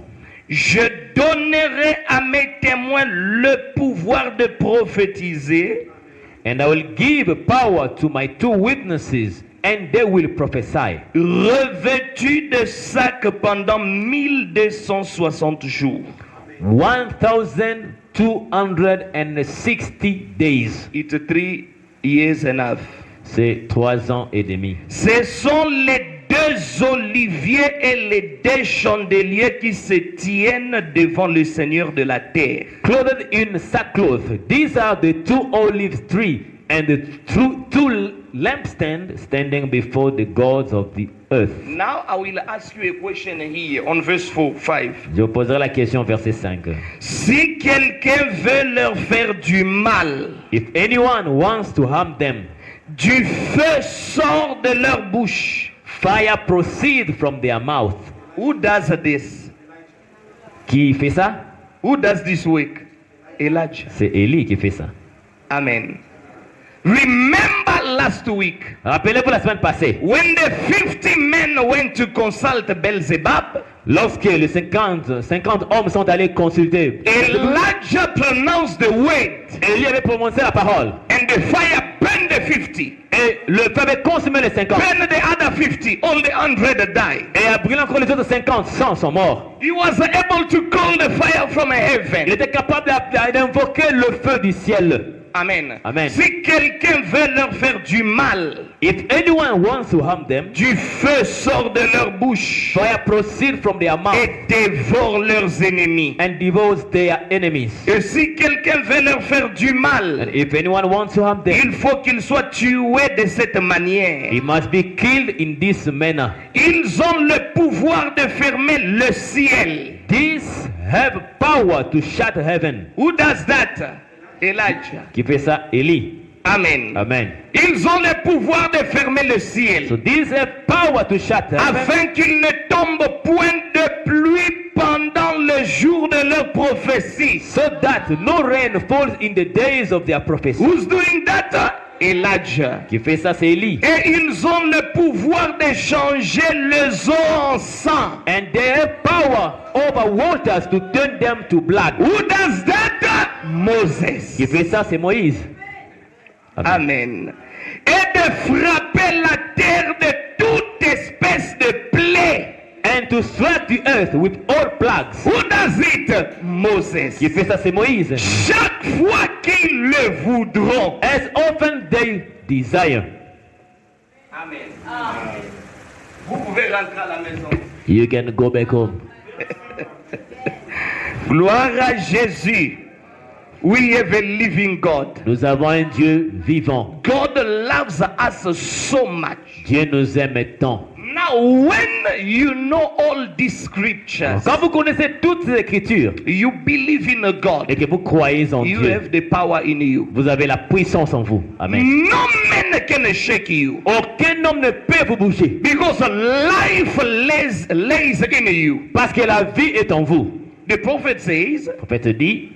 [SPEAKER 2] Je donnerai à mes témoins le pouvoir de prophétiser.
[SPEAKER 3] And I will give power to my 2 witnesses, and they will prophesy.
[SPEAKER 2] Revêtus de sac pendant 1260 jours.
[SPEAKER 3] 1260 days.
[SPEAKER 2] It's 3 years and a half.
[SPEAKER 3] C'est 3 ans et demi.
[SPEAKER 2] Ce sont les 2 oliviers et les 2 chandeliers qui se tiennent devant le Seigneur de la terre.
[SPEAKER 3] Clothed in sackcloth, these are the 2 olive trees and the 2 lampstands standing before the gods of the earth.
[SPEAKER 2] Now I will ask you a question here on verse 5.
[SPEAKER 3] Je vous poserai la question verset 5.
[SPEAKER 2] Si quelqu'un veut leur faire du mal,
[SPEAKER 3] If anyone wants to harm them,
[SPEAKER 2] du feu sort de leur bouche.
[SPEAKER 3] fire proceeds from their mouth.
[SPEAKER 2] Who does this?
[SPEAKER 3] Qui fait ça?
[SPEAKER 2] Who does this work? Elijah.
[SPEAKER 3] C'est Élie qui fait ça.
[SPEAKER 2] Amen. Remember last week
[SPEAKER 3] Rappelez-vous la semaine passée,
[SPEAKER 2] when the 50 men went to consult Beelzebub,
[SPEAKER 3] lorsque les 50 hommes sont allés consulter,
[SPEAKER 2] Elijah pronounced the word
[SPEAKER 3] Élie avait prononcé la parole.
[SPEAKER 2] and the fire burned the 50.
[SPEAKER 3] Et le feu avait consumé les 50.
[SPEAKER 2] Burned the other 50, only 100 died.
[SPEAKER 3] Et a brûlé encore les autres 50. 100 sont morts.
[SPEAKER 2] He was able to call the fire from
[SPEAKER 3] Il
[SPEAKER 2] heaven.
[SPEAKER 3] était capable d'invoquer le feu du ciel.
[SPEAKER 2] Amen.
[SPEAKER 3] Amen.
[SPEAKER 2] Si quelqu'un veut leur faire du mal,
[SPEAKER 3] If anyone wants to harm them,
[SPEAKER 2] du feu sort de leur bouche
[SPEAKER 3] fire proceeds from their mouth
[SPEAKER 2] et dévore leurs ennemis.
[SPEAKER 3] and devours their enemies.
[SPEAKER 2] Et si quelqu'un veut leur faire du mal,
[SPEAKER 3] And if anyone wants to harm them,
[SPEAKER 2] il faut qu'ils soient tués de cette manière.
[SPEAKER 3] he must be killed in this manner.
[SPEAKER 2] Ils ont le pouvoir de fermer le ciel.
[SPEAKER 3] These have power to shut heaven.
[SPEAKER 2] Who does that? Elijah.
[SPEAKER 3] Qui fait ça? Élie.
[SPEAKER 2] Amen.
[SPEAKER 3] Amen.
[SPEAKER 2] Ils ont le pouvoir de fermer le ciel
[SPEAKER 3] So these have power to shut heaven,
[SPEAKER 2] afin qu'il ne tombe point de pluie pendant le jour de leur prophétie.
[SPEAKER 3] so that no rain falls in the days of their prophecy.
[SPEAKER 2] Who's doing that? Elijah.
[SPEAKER 3] Qui fait ça? C'est Élie.
[SPEAKER 2] Et ils ont le pouvoir de changer les eaux en sang.
[SPEAKER 3] And they have power over waters to turn them to blood.
[SPEAKER 2] Who does that? Moses.
[SPEAKER 3] Qui fait ça? C'est Moïse.
[SPEAKER 2] Amen. Et de frapper la terre de toute espèce de plaie.
[SPEAKER 3] And to strike the earth with all plagues.
[SPEAKER 2] Who does it? Moses.
[SPEAKER 3] Qui fait ça? C'est Moïse.
[SPEAKER 2] Chaque fois qu'ils le voudront.
[SPEAKER 3] As often they desire.
[SPEAKER 2] Amen. Vous pouvez rentrer à la maison.
[SPEAKER 3] You can go back home.
[SPEAKER 2] Gloire à Jésus. We have a living God.
[SPEAKER 3] Nous avons un Dieu vivant.
[SPEAKER 2] God loves us so much.
[SPEAKER 3] Dieu nous aime tant.
[SPEAKER 2] Now, when you know all these scriptures,
[SPEAKER 3] Quand vous connaissez toutes les Écritures
[SPEAKER 2] you believe in a God,
[SPEAKER 3] et que vous croyez en
[SPEAKER 2] you
[SPEAKER 3] Dieu,
[SPEAKER 2] have the power in you.
[SPEAKER 3] vous avez la puissance en vous. Amen.
[SPEAKER 2] No man can shake you.
[SPEAKER 3] Aucun homme ne peut vous bouger
[SPEAKER 2] Because life lays in you.
[SPEAKER 3] parce que la vie est en vous.
[SPEAKER 2] The prophet says,
[SPEAKER 3] Le prophète dit,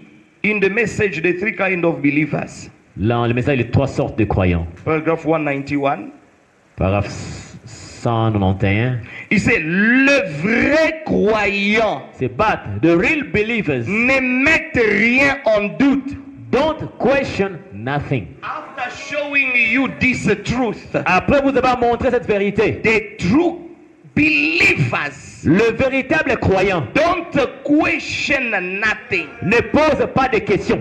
[SPEAKER 2] in the message, the three kind of believers.
[SPEAKER 3] dans le message, il y a trois sortes de croyants.
[SPEAKER 2] Paragraph 191.
[SPEAKER 3] Paragraphe 191.
[SPEAKER 2] Il said, le vrai croyant
[SPEAKER 3] C'est battre. The real believers
[SPEAKER 2] ne met rien en doute.
[SPEAKER 3] don't question nothing.
[SPEAKER 2] After showing you this truth,
[SPEAKER 3] Après vous avoir montré cette vérité,
[SPEAKER 2] the true believers
[SPEAKER 3] le véritable croyant
[SPEAKER 2] don't question nothing.
[SPEAKER 3] ne pose pas de questions.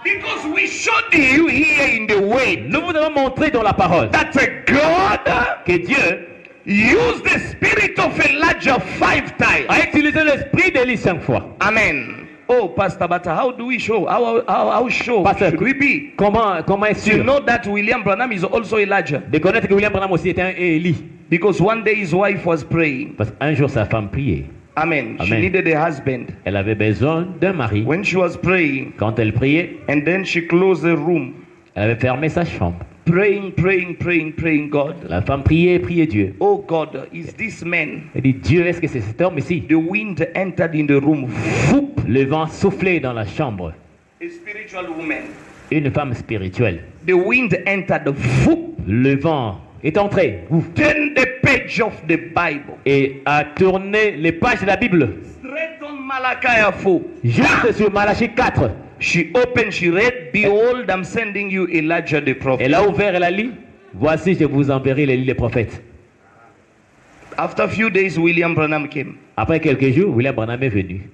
[SPEAKER 2] Because we showed you here in the way
[SPEAKER 3] Nous vous avons montré dans la parole
[SPEAKER 2] that God
[SPEAKER 3] que Dieu
[SPEAKER 2] used the spirit of Elijah 5 times.
[SPEAKER 3] a utilisé l'esprit d'Élie 5 fois.
[SPEAKER 2] Amen. Oh, Pastor Bata, how do we show? How sure
[SPEAKER 3] Pasteur,
[SPEAKER 2] should we be?
[SPEAKER 3] comment est
[SPEAKER 2] You
[SPEAKER 3] sûr
[SPEAKER 2] know that William Branham is also Elijah.
[SPEAKER 3] de connaître que William Branham aussi était un Élie?
[SPEAKER 2] Because one day his wife was praying.
[SPEAKER 3] Parce qu'un jour sa femme priait.
[SPEAKER 2] Amen. She
[SPEAKER 3] Amen.
[SPEAKER 2] needed a husband.
[SPEAKER 3] Elle avait besoin d'un mari.
[SPEAKER 2] When she was praying,
[SPEAKER 3] Quand elle priait,
[SPEAKER 2] and then she closed the room,
[SPEAKER 3] elle avait fermé sa chambre.
[SPEAKER 2] praying, God.
[SPEAKER 3] La femme priait Dieu.
[SPEAKER 2] Oh God, is this man?
[SPEAKER 3] Elle dit, Dieu, est-ce que c'est cet homme ici?
[SPEAKER 2] The wind entered in the room.
[SPEAKER 3] Foup, le vent soufflait dans la chambre.
[SPEAKER 2] A spiritual woman.
[SPEAKER 3] Une femme spirituelle.
[SPEAKER 2] The wind entered. Whoop.
[SPEAKER 3] Le vent est entré ouf,
[SPEAKER 2] Turn the page of the Bible.
[SPEAKER 3] et a tourné les pages de la Bible.
[SPEAKER 2] Straight on Malachi 4.
[SPEAKER 3] Juste sur Malachie 4.
[SPEAKER 2] She opened, she read, behold, I'm sending you Elijah the prophet.
[SPEAKER 3] Elle a ouvert, elle a lu. Voici, je vous enverrai les prophètes.
[SPEAKER 2] After a few days, William Branham came.
[SPEAKER 3] Après quelques jours, William Branham est venu.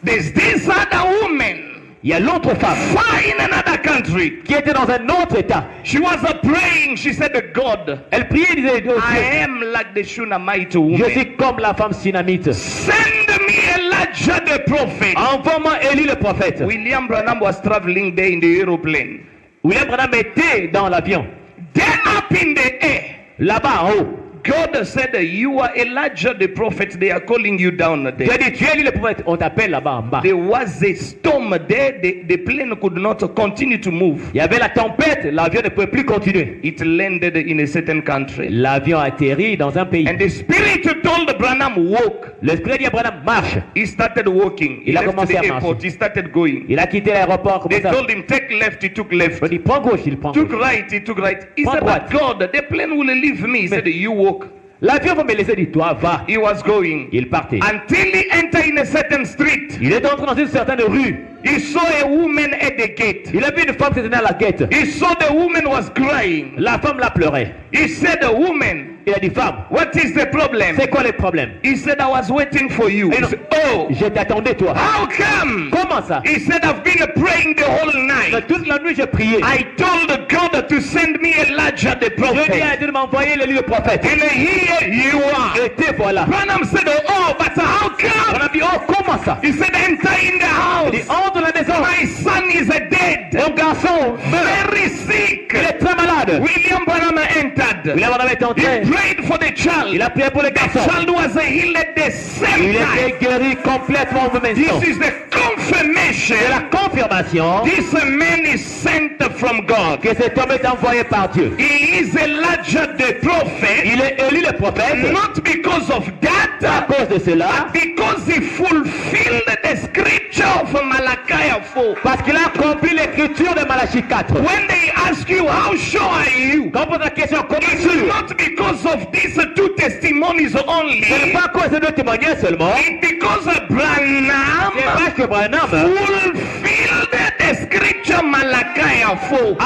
[SPEAKER 2] There's this other woman
[SPEAKER 3] Il y a l'autre femme
[SPEAKER 2] far in another country.
[SPEAKER 3] qui était dans un autre état.
[SPEAKER 2] She was praying. She said, God,
[SPEAKER 3] Elle priait et disait, oh
[SPEAKER 2] I
[SPEAKER 3] Dieu,
[SPEAKER 2] am like the Shunammite
[SPEAKER 3] je
[SPEAKER 2] woman.
[SPEAKER 3] suis comme la femme Sunamite.
[SPEAKER 2] Send me Elijah the prophet.
[SPEAKER 3] Envoie-moi Élie le prophète.
[SPEAKER 2] William Branham was traveling there in the aeroplane.
[SPEAKER 3] William Branham était dans l'avion.
[SPEAKER 2] There up in the air.
[SPEAKER 3] Là-bas en haut.
[SPEAKER 2] God said, you are Elijah the prophet. They are calling you down
[SPEAKER 3] Dieu
[SPEAKER 2] there.
[SPEAKER 3] dit, tu es Élie le prophète. On t'appelle là-bas en bas.
[SPEAKER 2] There was a storm there. The plane could not continue to move.
[SPEAKER 3] Il y avait la tempête. L'avion ne pouvait plus continuer.
[SPEAKER 2] It landed in a certain country.
[SPEAKER 3] L'avion atterrit dans un pays.
[SPEAKER 2] And the spirit told Branham, walk.
[SPEAKER 3] L'esprit dit à Branham, marche.
[SPEAKER 2] He started walking. He
[SPEAKER 3] Il a
[SPEAKER 2] left
[SPEAKER 3] commencé
[SPEAKER 2] the
[SPEAKER 3] à
[SPEAKER 2] airport.
[SPEAKER 3] marcher.
[SPEAKER 2] He started going.
[SPEAKER 3] Il a quitté l'aéroport.
[SPEAKER 2] They
[SPEAKER 3] Comment ça?
[SPEAKER 2] told him, take left. He took left.
[SPEAKER 3] Il dit, prends gauche. Il prend
[SPEAKER 2] Took
[SPEAKER 3] gauche.
[SPEAKER 2] right. He took right. He
[SPEAKER 3] Prends
[SPEAKER 2] said, but
[SPEAKER 3] droite.
[SPEAKER 2] God, the plane will leave me. He said, you walk.
[SPEAKER 3] L'avion va me laisser. Dit, toi, va.
[SPEAKER 2] He was going.
[SPEAKER 3] Il partait.
[SPEAKER 2] Until he entered in a certain street.
[SPEAKER 3] Il est entré dans une certaine rue.
[SPEAKER 2] He saw a woman at the gate.
[SPEAKER 3] Il a vu une femme qui était à la guette.
[SPEAKER 2] He saw the woman was crying.
[SPEAKER 3] La femme la pleurait.
[SPEAKER 2] He said, woman,
[SPEAKER 3] Il a dit, femme,
[SPEAKER 2] what is the problem?
[SPEAKER 3] c'est quoi le problème?
[SPEAKER 2] He said, I was waiting for you. He said, oh,
[SPEAKER 3] Je t'attendais, toi.
[SPEAKER 2] how come?
[SPEAKER 3] Comment ça?
[SPEAKER 2] He said, I've been praying the whole night.
[SPEAKER 3] Toute la nuit, j'ai prié.
[SPEAKER 2] I told God to send me Elijah the
[SPEAKER 3] Je dis
[SPEAKER 2] prophet.
[SPEAKER 3] à Dieu de m'envoyer le prophète.
[SPEAKER 2] And here you are.
[SPEAKER 3] Et te voilà.
[SPEAKER 2] Branham said, oh, but how
[SPEAKER 3] On
[SPEAKER 2] come?
[SPEAKER 3] a dit, oh, comment ça?
[SPEAKER 2] He said, enter in the
[SPEAKER 3] Il dit,
[SPEAKER 2] house.
[SPEAKER 3] entre dans la maison.
[SPEAKER 2] My son is dead.
[SPEAKER 3] Mon garçon meurt.
[SPEAKER 2] Very sick.
[SPEAKER 3] Il est très malade.
[SPEAKER 2] William Branham entered.
[SPEAKER 3] William Branham est
[SPEAKER 2] He
[SPEAKER 3] entré.
[SPEAKER 2] prayed for the child.
[SPEAKER 3] Il a prié pour le
[SPEAKER 2] The
[SPEAKER 3] garçon.
[SPEAKER 2] child was healed at the same
[SPEAKER 3] Il
[SPEAKER 2] time.
[SPEAKER 3] était guéri complètement au même
[SPEAKER 2] This
[SPEAKER 3] instant.
[SPEAKER 2] is the confirmation.
[SPEAKER 3] C'est la confirmation
[SPEAKER 2] This man is sent from God.
[SPEAKER 3] que cet homme est envoyé par Dieu.
[SPEAKER 2] He is Elijah the prophet.
[SPEAKER 3] Il est Élie le prophète.
[SPEAKER 2] Not because of
[SPEAKER 3] À
[SPEAKER 2] that,
[SPEAKER 3] cause de cela,
[SPEAKER 2] because he fulfilled the scripture of Malachi 4.
[SPEAKER 3] parce qu'il a accompli l'écriture de Malachie 4.
[SPEAKER 2] When they ask you, how sure are you?
[SPEAKER 3] Quand on pose la question, comment
[SPEAKER 2] It's
[SPEAKER 3] sûr?
[SPEAKER 2] not because of these two testimonies only.
[SPEAKER 3] Ce n'est pas à cause de deux témoignages seulement.
[SPEAKER 2] It's because Branham
[SPEAKER 3] C'est parce que Branham
[SPEAKER 2] fulfilled the scripture Malachi 4.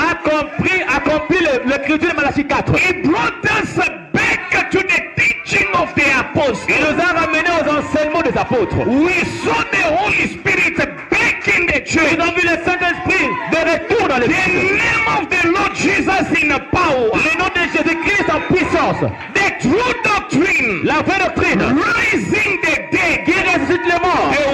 [SPEAKER 3] accompli l'écriture de Malachie 4.
[SPEAKER 2] He brought us back to the teaching of the apostles.
[SPEAKER 3] Il nous a ramenés aux enseignements des apôtres.
[SPEAKER 2] We saw the Holy Spirit back in the church.
[SPEAKER 3] Nous avons vu le Saint-Esprit de retour dans
[SPEAKER 2] The
[SPEAKER 3] l'église.
[SPEAKER 2] name of the Lord Jesus in power.
[SPEAKER 3] Le nom de Jésus-Christ en puissance.
[SPEAKER 2] The true doctrine.
[SPEAKER 3] La vraie doctrine
[SPEAKER 2] Raising the dead.
[SPEAKER 3] qui ressuscite les morts.
[SPEAKER 2] The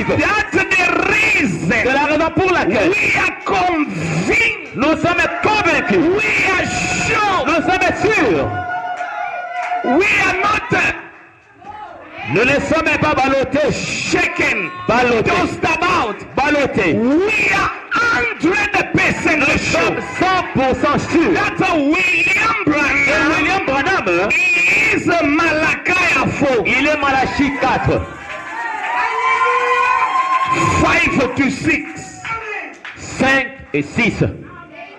[SPEAKER 3] suivent.
[SPEAKER 2] That's the reason
[SPEAKER 3] C'est la raison pour laquelle
[SPEAKER 2] we are convinced,
[SPEAKER 3] nous sommes convaincus,
[SPEAKER 2] we are sure,
[SPEAKER 3] nous sommes sûrs.
[SPEAKER 2] we are not
[SPEAKER 3] Nous ne sommes pas ballottés,
[SPEAKER 2] shaken,
[SPEAKER 3] ballottés,
[SPEAKER 2] tossed about.
[SPEAKER 3] ballottés.
[SPEAKER 2] We are 100%
[SPEAKER 3] Nous
[SPEAKER 2] sure.
[SPEAKER 3] sommes 100% sûrs.
[SPEAKER 2] That's a William
[SPEAKER 3] Et
[SPEAKER 2] Branham.
[SPEAKER 3] William Branham,
[SPEAKER 2] He is a Malachi 4,
[SPEAKER 3] il est Malachie 4,
[SPEAKER 2] 5 to 6.
[SPEAKER 3] 5 et 6.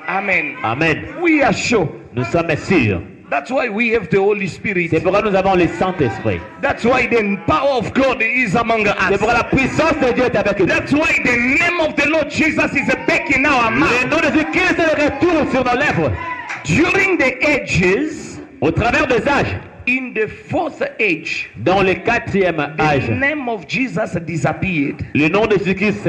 [SPEAKER 2] Amen.
[SPEAKER 3] Amen.
[SPEAKER 2] We are sure.
[SPEAKER 3] Nous sommes sûrs.
[SPEAKER 2] That's why we have the Holy Spirit.
[SPEAKER 3] C'est pourquoi nous avons le Saint-Esprit.
[SPEAKER 2] That's why the power of God is among
[SPEAKER 3] C'est
[SPEAKER 2] us.
[SPEAKER 3] pourquoi la puissance de Dieu est avec nous.
[SPEAKER 2] That's why the name of the Lord Jesus is back in our
[SPEAKER 3] Le
[SPEAKER 2] mouth.
[SPEAKER 3] nom de Jésus-Christ est le retour sur nos lèvres.
[SPEAKER 2] During the ages,
[SPEAKER 3] Au travers des âges,
[SPEAKER 2] in the fourth age,
[SPEAKER 3] dans le 4e
[SPEAKER 2] the
[SPEAKER 3] âge,
[SPEAKER 2] name of Jesus disappeared
[SPEAKER 3] le nom de Jésus-Christ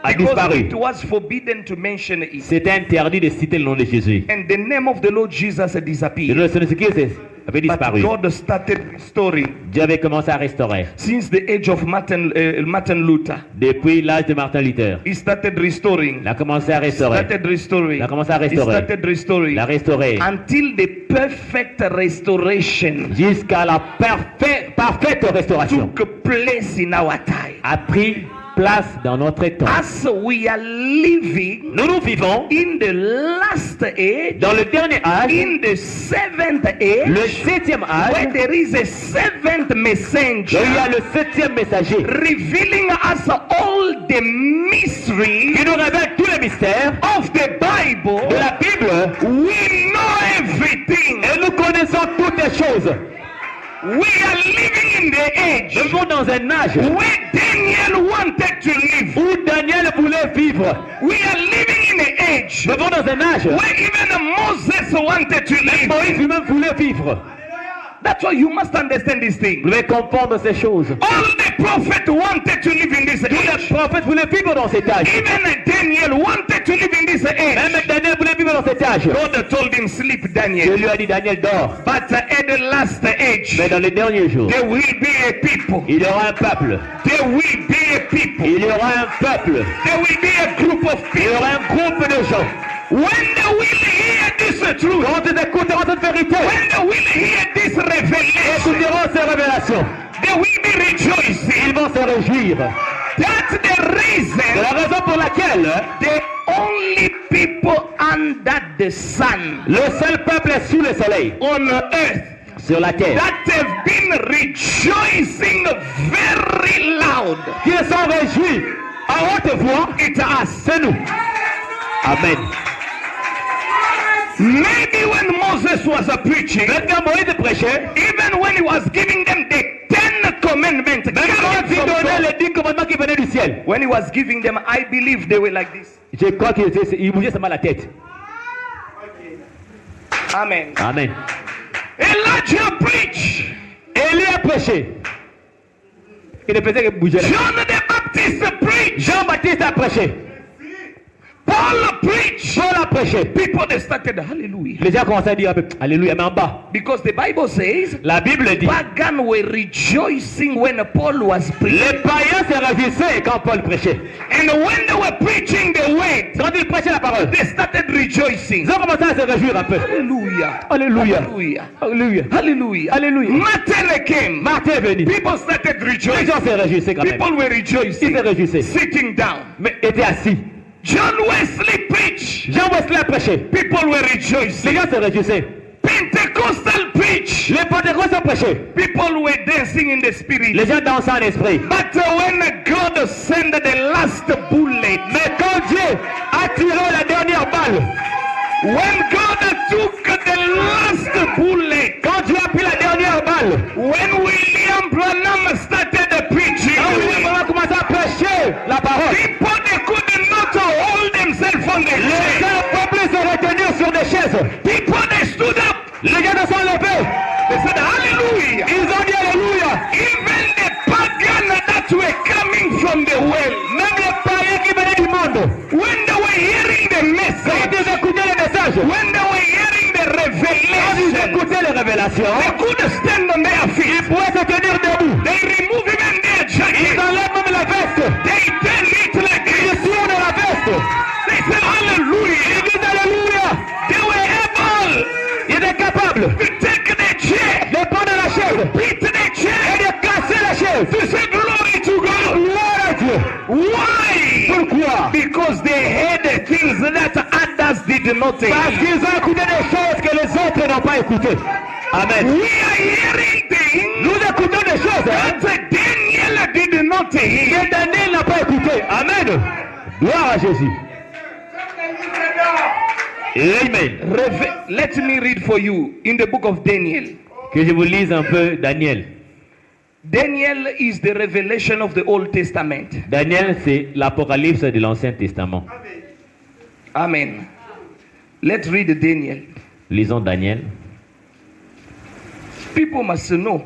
[SPEAKER 3] a
[SPEAKER 2] because
[SPEAKER 3] disparu.
[SPEAKER 2] it was forbidden to mention it.
[SPEAKER 3] C'était interdit de citer le nom de Jésus.
[SPEAKER 2] And the name of the Lord Jesus
[SPEAKER 3] Le
[SPEAKER 2] disappeared.
[SPEAKER 3] nom de Jésus-Christ avait
[SPEAKER 2] But
[SPEAKER 3] disparu.
[SPEAKER 2] God started restoring
[SPEAKER 3] Dieu avait commencé à restaurer.
[SPEAKER 2] since the age of Martin Luther.
[SPEAKER 3] Depuis l'âge de Martin Luther,
[SPEAKER 2] He started restoring.
[SPEAKER 3] il a commencé à restaurer.
[SPEAKER 2] Started restoring.
[SPEAKER 3] Il a commencé à
[SPEAKER 2] He
[SPEAKER 3] restaurer.
[SPEAKER 2] started restoring
[SPEAKER 3] Il a restauré
[SPEAKER 2] until the perfect restoration
[SPEAKER 3] jusqu'à la parfaite restauration.
[SPEAKER 2] took place in our time.
[SPEAKER 3] A pris place dans notre temps.
[SPEAKER 2] As we are living
[SPEAKER 3] Nous vivons
[SPEAKER 2] in the last age,
[SPEAKER 3] dans le dernier âge,
[SPEAKER 2] in the seventh age,
[SPEAKER 3] le 7e
[SPEAKER 2] where
[SPEAKER 3] âge,
[SPEAKER 2] there is a seventh messenger
[SPEAKER 3] où il y a le 7e messager
[SPEAKER 2] revealing us all the mystery
[SPEAKER 3] qui nous révèle tous les mystères
[SPEAKER 2] of the Bible.
[SPEAKER 3] de la Bible,
[SPEAKER 2] We know everything.
[SPEAKER 3] et nous connaissons toutes les choses.
[SPEAKER 2] We are living in the age
[SPEAKER 3] Nous vivons dans un âge
[SPEAKER 2] where Daniel wanted to live.
[SPEAKER 3] où Daniel voulait vivre.
[SPEAKER 2] We are living in the age
[SPEAKER 3] Nous vivons dans un âge
[SPEAKER 2] where even Moses wanted to live.
[SPEAKER 3] Moïse lui-même voulait vivre.
[SPEAKER 2] That's why you must understand this thing.
[SPEAKER 3] Vous devez comprendre ces choses.
[SPEAKER 2] All the prophets wanted to live in this
[SPEAKER 3] Tous les
[SPEAKER 2] age.
[SPEAKER 3] prophètes voulaient vivre dans cet âge.
[SPEAKER 2] Even Daniel wanted to live in this
[SPEAKER 3] Même
[SPEAKER 2] age.
[SPEAKER 3] Daniel voulait vivre dans cet âge.
[SPEAKER 2] God told him, sleep,
[SPEAKER 3] Dieu
[SPEAKER 2] Daniel.
[SPEAKER 3] lui a dit, Daniel, dors.
[SPEAKER 2] But at the last age,
[SPEAKER 3] Mais dans les derniers jours,
[SPEAKER 2] there will be a people.
[SPEAKER 3] il y aura un peuple.
[SPEAKER 2] There will be a people.
[SPEAKER 3] Il y aura un peuple.
[SPEAKER 2] There will be a group of
[SPEAKER 3] Il y
[SPEAKER 2] people.
[SPEAKER 3] aura un groupe de gens.
[SPEAKER 2] When they will hear this truth,
[SPEAKER 3] Quand ils écouteront cette vérité,
[SPEAKER 2] when they will hear this revelation,
[SPEAKER 3] écouteront ces révélations,
[SPEAKER 2] they will be rejoicing.
[SPEAKER 3] ils vont se réjouir.
[SPEAKER 2] That's the
[SPEAKER 3] C'est
[SPEAKER 2] reason
[SPEAKER 3] la raison pour laquelle
[SPEAKER 2] the only people under the sun
[SPEAKER 3] le seul peuple est sous le soleil,
[SPEAKER 2] on earth
[SPEAKER 3] sur la terre,
[SPEAKER 2] that have been rejoicing very loud,
[SPEAKER 3] qui se sont réjouis à haute voix,
[SPEAKER 2] it's us.
[SPEAKER 3] c'est nous. Amen.
[SPEAKER 2] Maybe when Moses was preaching,
[SPEAKER 3] Même quand Moïse prêchait,
[SPEAKER 2] even when he was giving them the 10 commandments,
[SPEAKER 3] même quand il
[SPEAKER 2] from
[SPEAKER 3] donnait
[SPEAKER 2] God,
[SPEAKER 3] les 10 commandements qui venaient du ciel,
[SPEAKER 2] when he was giving them, I believe they were like this.
[SPEAKER 3] je crois qu'il bougeait seulement la tête.
[SPEAKER 2] Amen.
[SPEAKER 3] Amen.
[SPEAKER 2] Elijah preached.
[SPEAKER 3] Élie a prêché. Il ne faisait que bouger la tête.
[SPEAKER 2] John the Baptist preached.
[SPEAKER 3] Jean-Baptiste a prêché.
[SPEAKER 2] Paul preached.
[SPEAKER 3] Paul a prêché.
[SPEAKER 2] People they started hallelujah.
[SPEAKER 3] Les gens commençaient à dire Alléluia, mais en bas.
[SPEAKER 2] Because the Bible says
[SPEAKER 3] La Bible dit,
[SPEAKER 2] pagans were rejoicing when Paul was preaching.
[SPEAKER 3] les païens se réjouissaient quand Paul prêchait.
[SPEAKER 2] And when they were preaching the word,
[SPEAKER 3] Quand il prêchait la parole,
[SPEAKER 2] they started rejoicing.
[SPEAKER 3] ils ont commencé à se réjouir un peu.
[SPEAKER 2] Hallelujah.
[SPEAKER 3] Alléluia.
[SPEAKER 2] Hallelujah.
[SPEAKER 3] Alléluia.
[SPEAKER 2] Hallelujah.
[SPEAKER 3] Alléluia.
[SPEAKER 2] Martin came.
[SPEAKER 3] Martin est venu.
[SPEAKER 2] People started
[SPEAKER 3] Les
[SPEAKER 2] rejoicing.
[SPEAKER 3] gens se réjouissaient quand même.
[SPEAKER 2] People were
[SPEAKER 3] Ils
[SPEAKER 2] rejoicing.
[SPEAKER 3] se réjouissaient.
[SPEAKER 2] Sitting down.
[SPEAKER 3] Mais étaient assis.
[SPEAKER 2] John Wesley preached.
[SPEAKER 3] Jean Wesley a prêché.
[SPEAKER 2] People were
[SPEAKER 3] Les
[SPEAKER 2] rejoicing.
[SPEAKER 3] gens se réjoussaient.
[SPEAKER 2] Pentecostal preached.
[SPEAKER 3] Les Pentecôtes ont prêché.
[SPEAKER 2] People were dancing in the spirit.
[SPEAKER 3] Les gens dansaient en esprit.
[SPEAKER 2] But when God sent the last bullet,
[SPEAKER 3] Mais quand Dieu a tiré la dernière balle,
[SPEAKER 2] when God took the last bullet,
[SPEAKER 3] quand Dieu a pris la dernière balle,
[SPEAKER 2] when William Branham started preaching,
[SPEAKER 3] quand William a commencé à prêcher la parole,
[SPEAKER 2] people they could not hold themselves on the
[SPEAKER 3] les
[SPEAKER 2] chair.
[SPEAKER 3] gens ne pouvaient plus se retenir sur des chaises.
[SPEAKER 2] People they stood up.
[SPEAKER 3] Les gens se sont levés.
[SPEAKER 2] They said, Hallelujah.
[SPEAKER 3] Ils ont dit Alléluia.
[SPEAKER 2] Even the pagans that were coming from the world,
[SPEAKER 3] Même les païens qui venaient du monde,
[SPEAKER 2] when they were hearing the
[SPEAKER 3] quand
[SPEAKER 2] message,
[SPEAKER 3] ils écoutaient les messages,
[SPEAKER 2] when they were hearing the
[SPEAKER 3] quand ils
[SPEAKER 2] revelation,
[SPEAKER 3] écoutaient les révélations,
[SPEAKER 2] they could stand on their feet.
[SPEAKER 3] ils pouvaient se tenir debout.
[SPEAKER 2] They remove even their
[SPEAKER 3] Ils
[SPEAKER 2] jacket.
[SPEAKER 3] enlèvent même la veste.
[SPEAKER 2] They
[SPEAKER 4] did not
[SPEAKER 3] Parce
[SPEAKER 4] hear.
[SPEAKER 3] qu'ils ont écouté des choses que les autres n'ont pas écoutées. Amen.
[SPEAKER 4] We are hearing things
[SPEAKER 3] Nous écoutons des choses
[SPEAKER 4] that Daniel did not hear.
[SPEAKER 3] que Daniel n'a pas écoutées. Amen. Gloire à Jésus. Amen.
[SPEAKER 4] Let me read for you in the book of Daniel.
[SPEAKER 3] Que je vous lise un peu Daniel.
[SPEAKER 4] Daniel is the revelation of the Old Testament.
[SPEAKER 3] Daniel, c'est l'Apocalypse de l'Ancien Testament.
[SPEAKER 4] Amen. Let's read Daniel.
[SPEAKER 3] Lisons Daniel.
[SPEAKER 4] People must know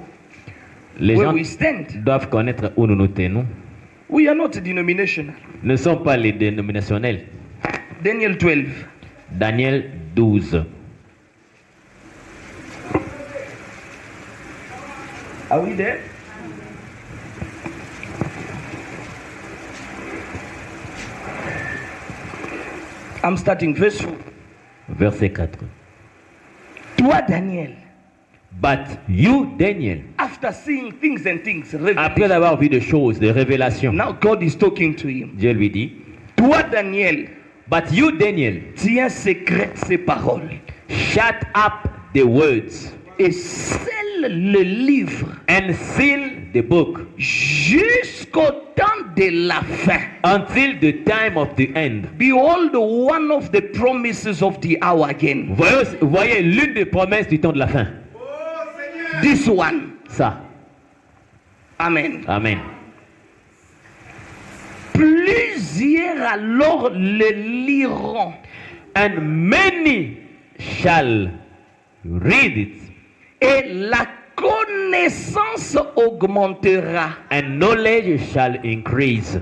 [SPEAKER 3] Les
[SPEAKER 4] where
[SPEAKER 3] gens
[SPEAKER 4] we stand.
[SPEAKER 3] doivent connaître où nous nous tenons.
[SPEAKER 4] We are not denominational.
[SPEAKER 3] Ne sont pas les dénominationnels.
[SPEAKER 4] Daniel 12.
[SPEAKER 3] Daniel 12.
[SPEAKER 4] Are we there? I'm starting verse 4.
[SPEAKER 3] Verset 4.
[SPEAKER 4] Toi, Daniel,
[SPEAKER 3] But you, Daniel,
[SPEAKER 4] after seeing things and things,
[SPEAKER 3] après avoir vu des choses, des révélations,
[SPEAKER 4] now God is talking to him.
[SPEAKER 3] Dieu lui dit,
[SPEAKER 4] Toi, Daniel,
[SPEAKER 3] But you, Daniel,
[SPEAKER 4] tiens secret ces paroles
[SPEAKER 3] shut up the words
[SPEAKER 4] et scelle le livre
[SPEAKER 3] and seal the book
[SPEAKER 4] jusqu'au temps de la fin.
[SPEAKER 3] until the time of the end.
[SPEAKER 4] Behold, one of the promises of the hour again.
[SPEAKER 3] Voyez l'une des promesses du temps de la fin.
[SPEAKER 4] This one.
[SPEAKER 3] Ça.
[SPEAKER 4] Amen.
[SPEAKER 3] Amen.
[SPEAKER 4] Plusieurs alors le liront.
[SPEAKER 3] And many shall read it,
[SPEAKER 4] Et la connaissance augmentera.
[SPEAKER 3] and knowledge shall increase.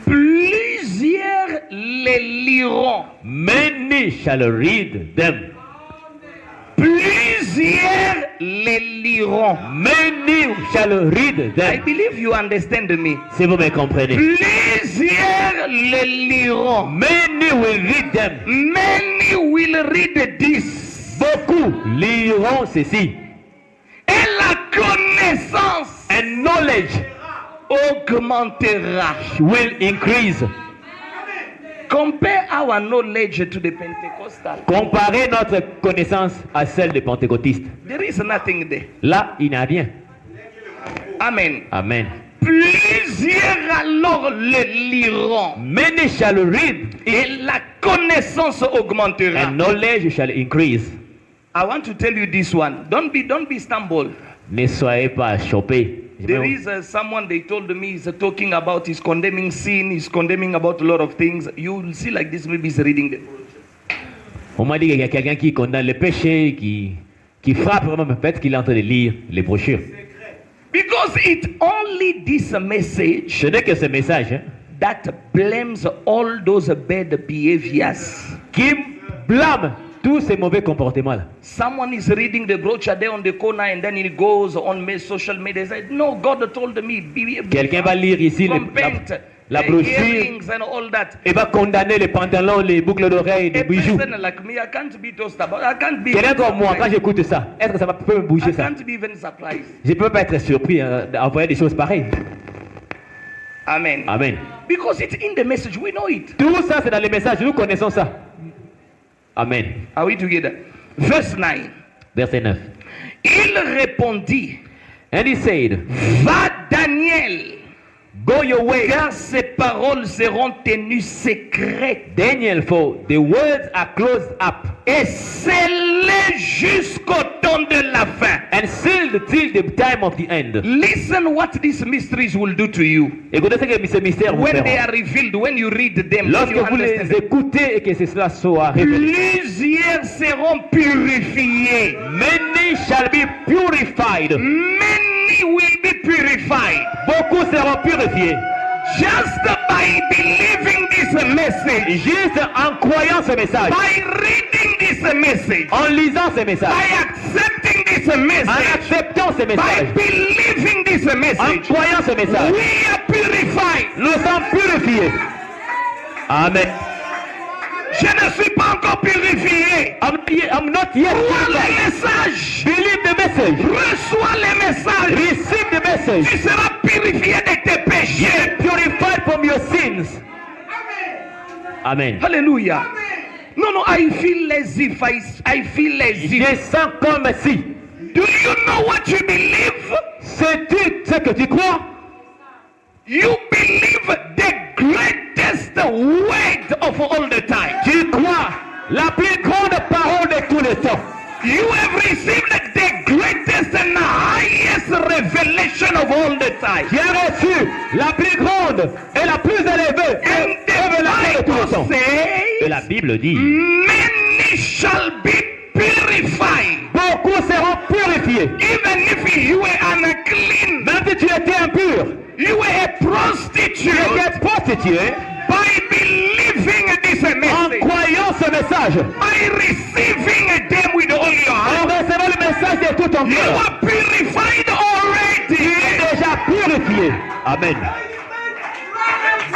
[SPEAKER 4] Plusieurs les liront.
[SPEAKER 3] Many shall read them.
[SPEAKER 4] Plusieurs les liront.
[SPEAKER 3] Many shall read
[SPEAKER 4] I
[SPEAKER 3] them.
[SPEAKER 4] believe you understand me.
[SPEAKER 3] Si vous me comprenez.
[SPEAKER 4] Plusieurs les liront.
[SPEAKER 3] Many will read them.
[SPEAKER 4] Many will read this.
[SPEAKER 3] Beaucoup liront ceci.
[SPEAKER 4] Et la connaissance
[SPEAKER 3] And knowledge
[SPEAKER 4] augmentera.
[SPEAKER 3] will increase.
[SPEAKER 4] Compare our knowledge to the Pentecostal.
[SPEAKER 3] Comparez notre connaissance à celle des pentecôtistes.
[SPEAKER 4] There is nothing there.
[SPEAKER 3] Là, il n'y a rien.
[SPEAKER 4] Amen.
[SPEAKER 3] Amen.
[SPEAKER 4] Plusieurs alors le liront.
[SPEAKER 3] Many shall read,
[SPEAKER 4] Et la connaissance augmentera.
[SPEAKER 3] and knowledge shall increase.
[SPEAKER 4] I want to tell you this one. Don't be stumbled.
[SPEAKER 3] Ne soyez pas choqués.
[SPEAKER 4] There is someone they told me is talking about, he's condemning sin, he's condemning about a lot of things. You will see like this, maybe he's reading the
[SPEAKER 3] On m'a dit qu'il y a quelqu'un qui condamne le péché, qui frappe vraiment le fait qu'il est en train de lire les brochures.
[SPEAKER 4] Because it only this message
[SPEAKER 3] Ce n'est que ce message hein,
[SPEAKER 4] that blames all those bad behaviors.
[SPEAKER 3] qui blâme tous ces mauvais comportements-là.
[SPEAKER 4] Someone is reading the brochure there on the corner and then he goes on social media and says, no, God told me,
[SPEAKER 3] Quelqu'un va lire ici la brochure
[SPEAKER 4] earrings and all that.
[SPEAKER 3] et va condamner les pantalons, les boucles d'oreilles, les
[SPEAKER 4] A
[SPEAKER 3] bijoux.
[SPEAKER 4] person like me, I can't be tossed about. I can't be
[SPEAKER 3] Quelqu'un comme moi, quand
[SPEAKER 4] surprised.
[SPEAKER 3] j'écoute ça, est-ce que ça peut me bouger
[SPEAKER 4] I
[SPEAKER 3] ça?
[SPEAKER 4] can't be even surprised.
[SPEAKER 3] Je ne peux pas être surpris d'envoyer des choses pareilles.
[SPEAKER 4] Amen.
[SPEAKER 3] Amen.
[SPEAKER 4] Because it's in the message, we know it.
[SPEAKER 3] Tout ça, c'est dans les messages, nous connaissons ça. Amen.
[SPEAKER 4] Are we together? Verse 9.
[SPEAKER 3] Verset 9.
[SPEAKER 4] Il répondit,
[SPEAKER 3] And he said,
[SPEAKER 4] va Daniel,
[SPEAKER 3] Go your way,
[SPEAKER 4] car ces paroles seront tenues secrètes
[SPEAKER 3] Daniel, for the words are closed up
[SPEAKER 4] et scellées jusqu'au temps de la fin.
[SPEAKER 3] and sealed till the time of the end.
[SPEAKER 4] Listen what these mysteries will do to you.
[SPEAKER 3] Écoutez ce que ce mystère vous
[SPEAKER 4] When they
[SPEAKER 3] fera.
[SPEAKER 4] are revealed, when you read them, when
[SPEAKER 3] Lorsque
[SPEAKER 4] you
[SPEAKER 3] vous les
[SPEAKER 4] understand.
[SPEAKER 3] écoutez et que cela soit révélé.
[SPEAKER 4] Plusieurs seront purifiés.
[SPEAKER 3] Many shall be purified.
[SPEAKER 4] Many will be purified.
[SPEAKER 3] Beaucoup seront purifiés.
[SPEAKER 4] Just by believing this message,
[SPEAKER 3] Juste en croyant ce message,
[SPEAKER 4] by reading this message,
[SPEAKER 3] en lisant ce message,
[SPEAKER 4] by accepting this
[SPEAKER 3] en
[SPEAKER 4] message,
[SPEAKER 3] acceptant ce
[SPEAKER 4] by
[SPEAKER 3] message,
[SPEAKER 4] believing this
[SPEAKER 3] en
[SPEAKER 4] message,
[SPEAKER 3] croyant ce message,
[SPEAKER 4] we are purified.
[SPEAKER 3] nous sommes purifiés. Amen.
[SPEAKER 4] Je ne suis pas encore purifié.
[SPEAKER 3] I'm not yet
[SPEAKER 4] Reçois les
[SPEAKER 3] purified.
[SPEAKER 4] messages.
[SPEAKER 3] Believe the message.
[SPEAKER 4] Reçois les messages.
[SPEAKER 3] Receive the message.
[SPEAKER 4] Tu seras purifié de tes péchés.
[SPEAKER 3] Purified from your sins. Amen.
[SPEAKER 4] Hallelujah. No, I feel as if I feel as
[SPEAKER 3] Je
[SPEAKER 4] if.
[SPEAKER 3] sens comme si.
[SPEAKER 4] Do you know what you believe?
[SPEAKER 3] Sais-tu ce que tu crois?
[SPEAKER 4] You believe the greatest word of all the time.
[SPEAKER 3] Tu crois la plus grande parole de tous les temps.
[SPEAKER 4] You have received the greatest and highest revelation of all the time.
[SPEAKER 3] Tu as reçu la plus grande et la plus élevée
[SPEAKER 4] And
[SPEAKER 3] révélation de tous les
[SPEAKER 4] the
[SPEAKER 3] temps.
[SPEAKER 4] Bible
[SPEAKER 3] Et
[SPEAKER 4] says,
[SPEAKER 3] la Bible dit,
[SPEAKER 4] many shall be purified.
[SPEAKER 3] beaucoup seront purifiés.
[SPEAKER 4] Even if you were unclean,
[SPEAKER 3] Même si tu étais impur,
[SPEAKER 4] you were a
[SPEAKER 3] tu
[SPEAKER 4] prostitute,
[SPEAKER 3] étais prostitué,
[SPEAKER 4] by believing this
[SPEAKER 3] en
[SPEAKER 4] message,
[SPEAKER 3] croyant ce message,
[SPEAKER 4] by receiving them with all your
[SPEAKER 3] en
[SPEAKER 4] heart,
[SPEAKER 3] recevant le message de tout ton
[SPEAKER 4] you
[SPEAKER 3] cœur,
[SPEAKER 4] are purified already.
[SPEAKER 3] tu es déjà purifié. Amen.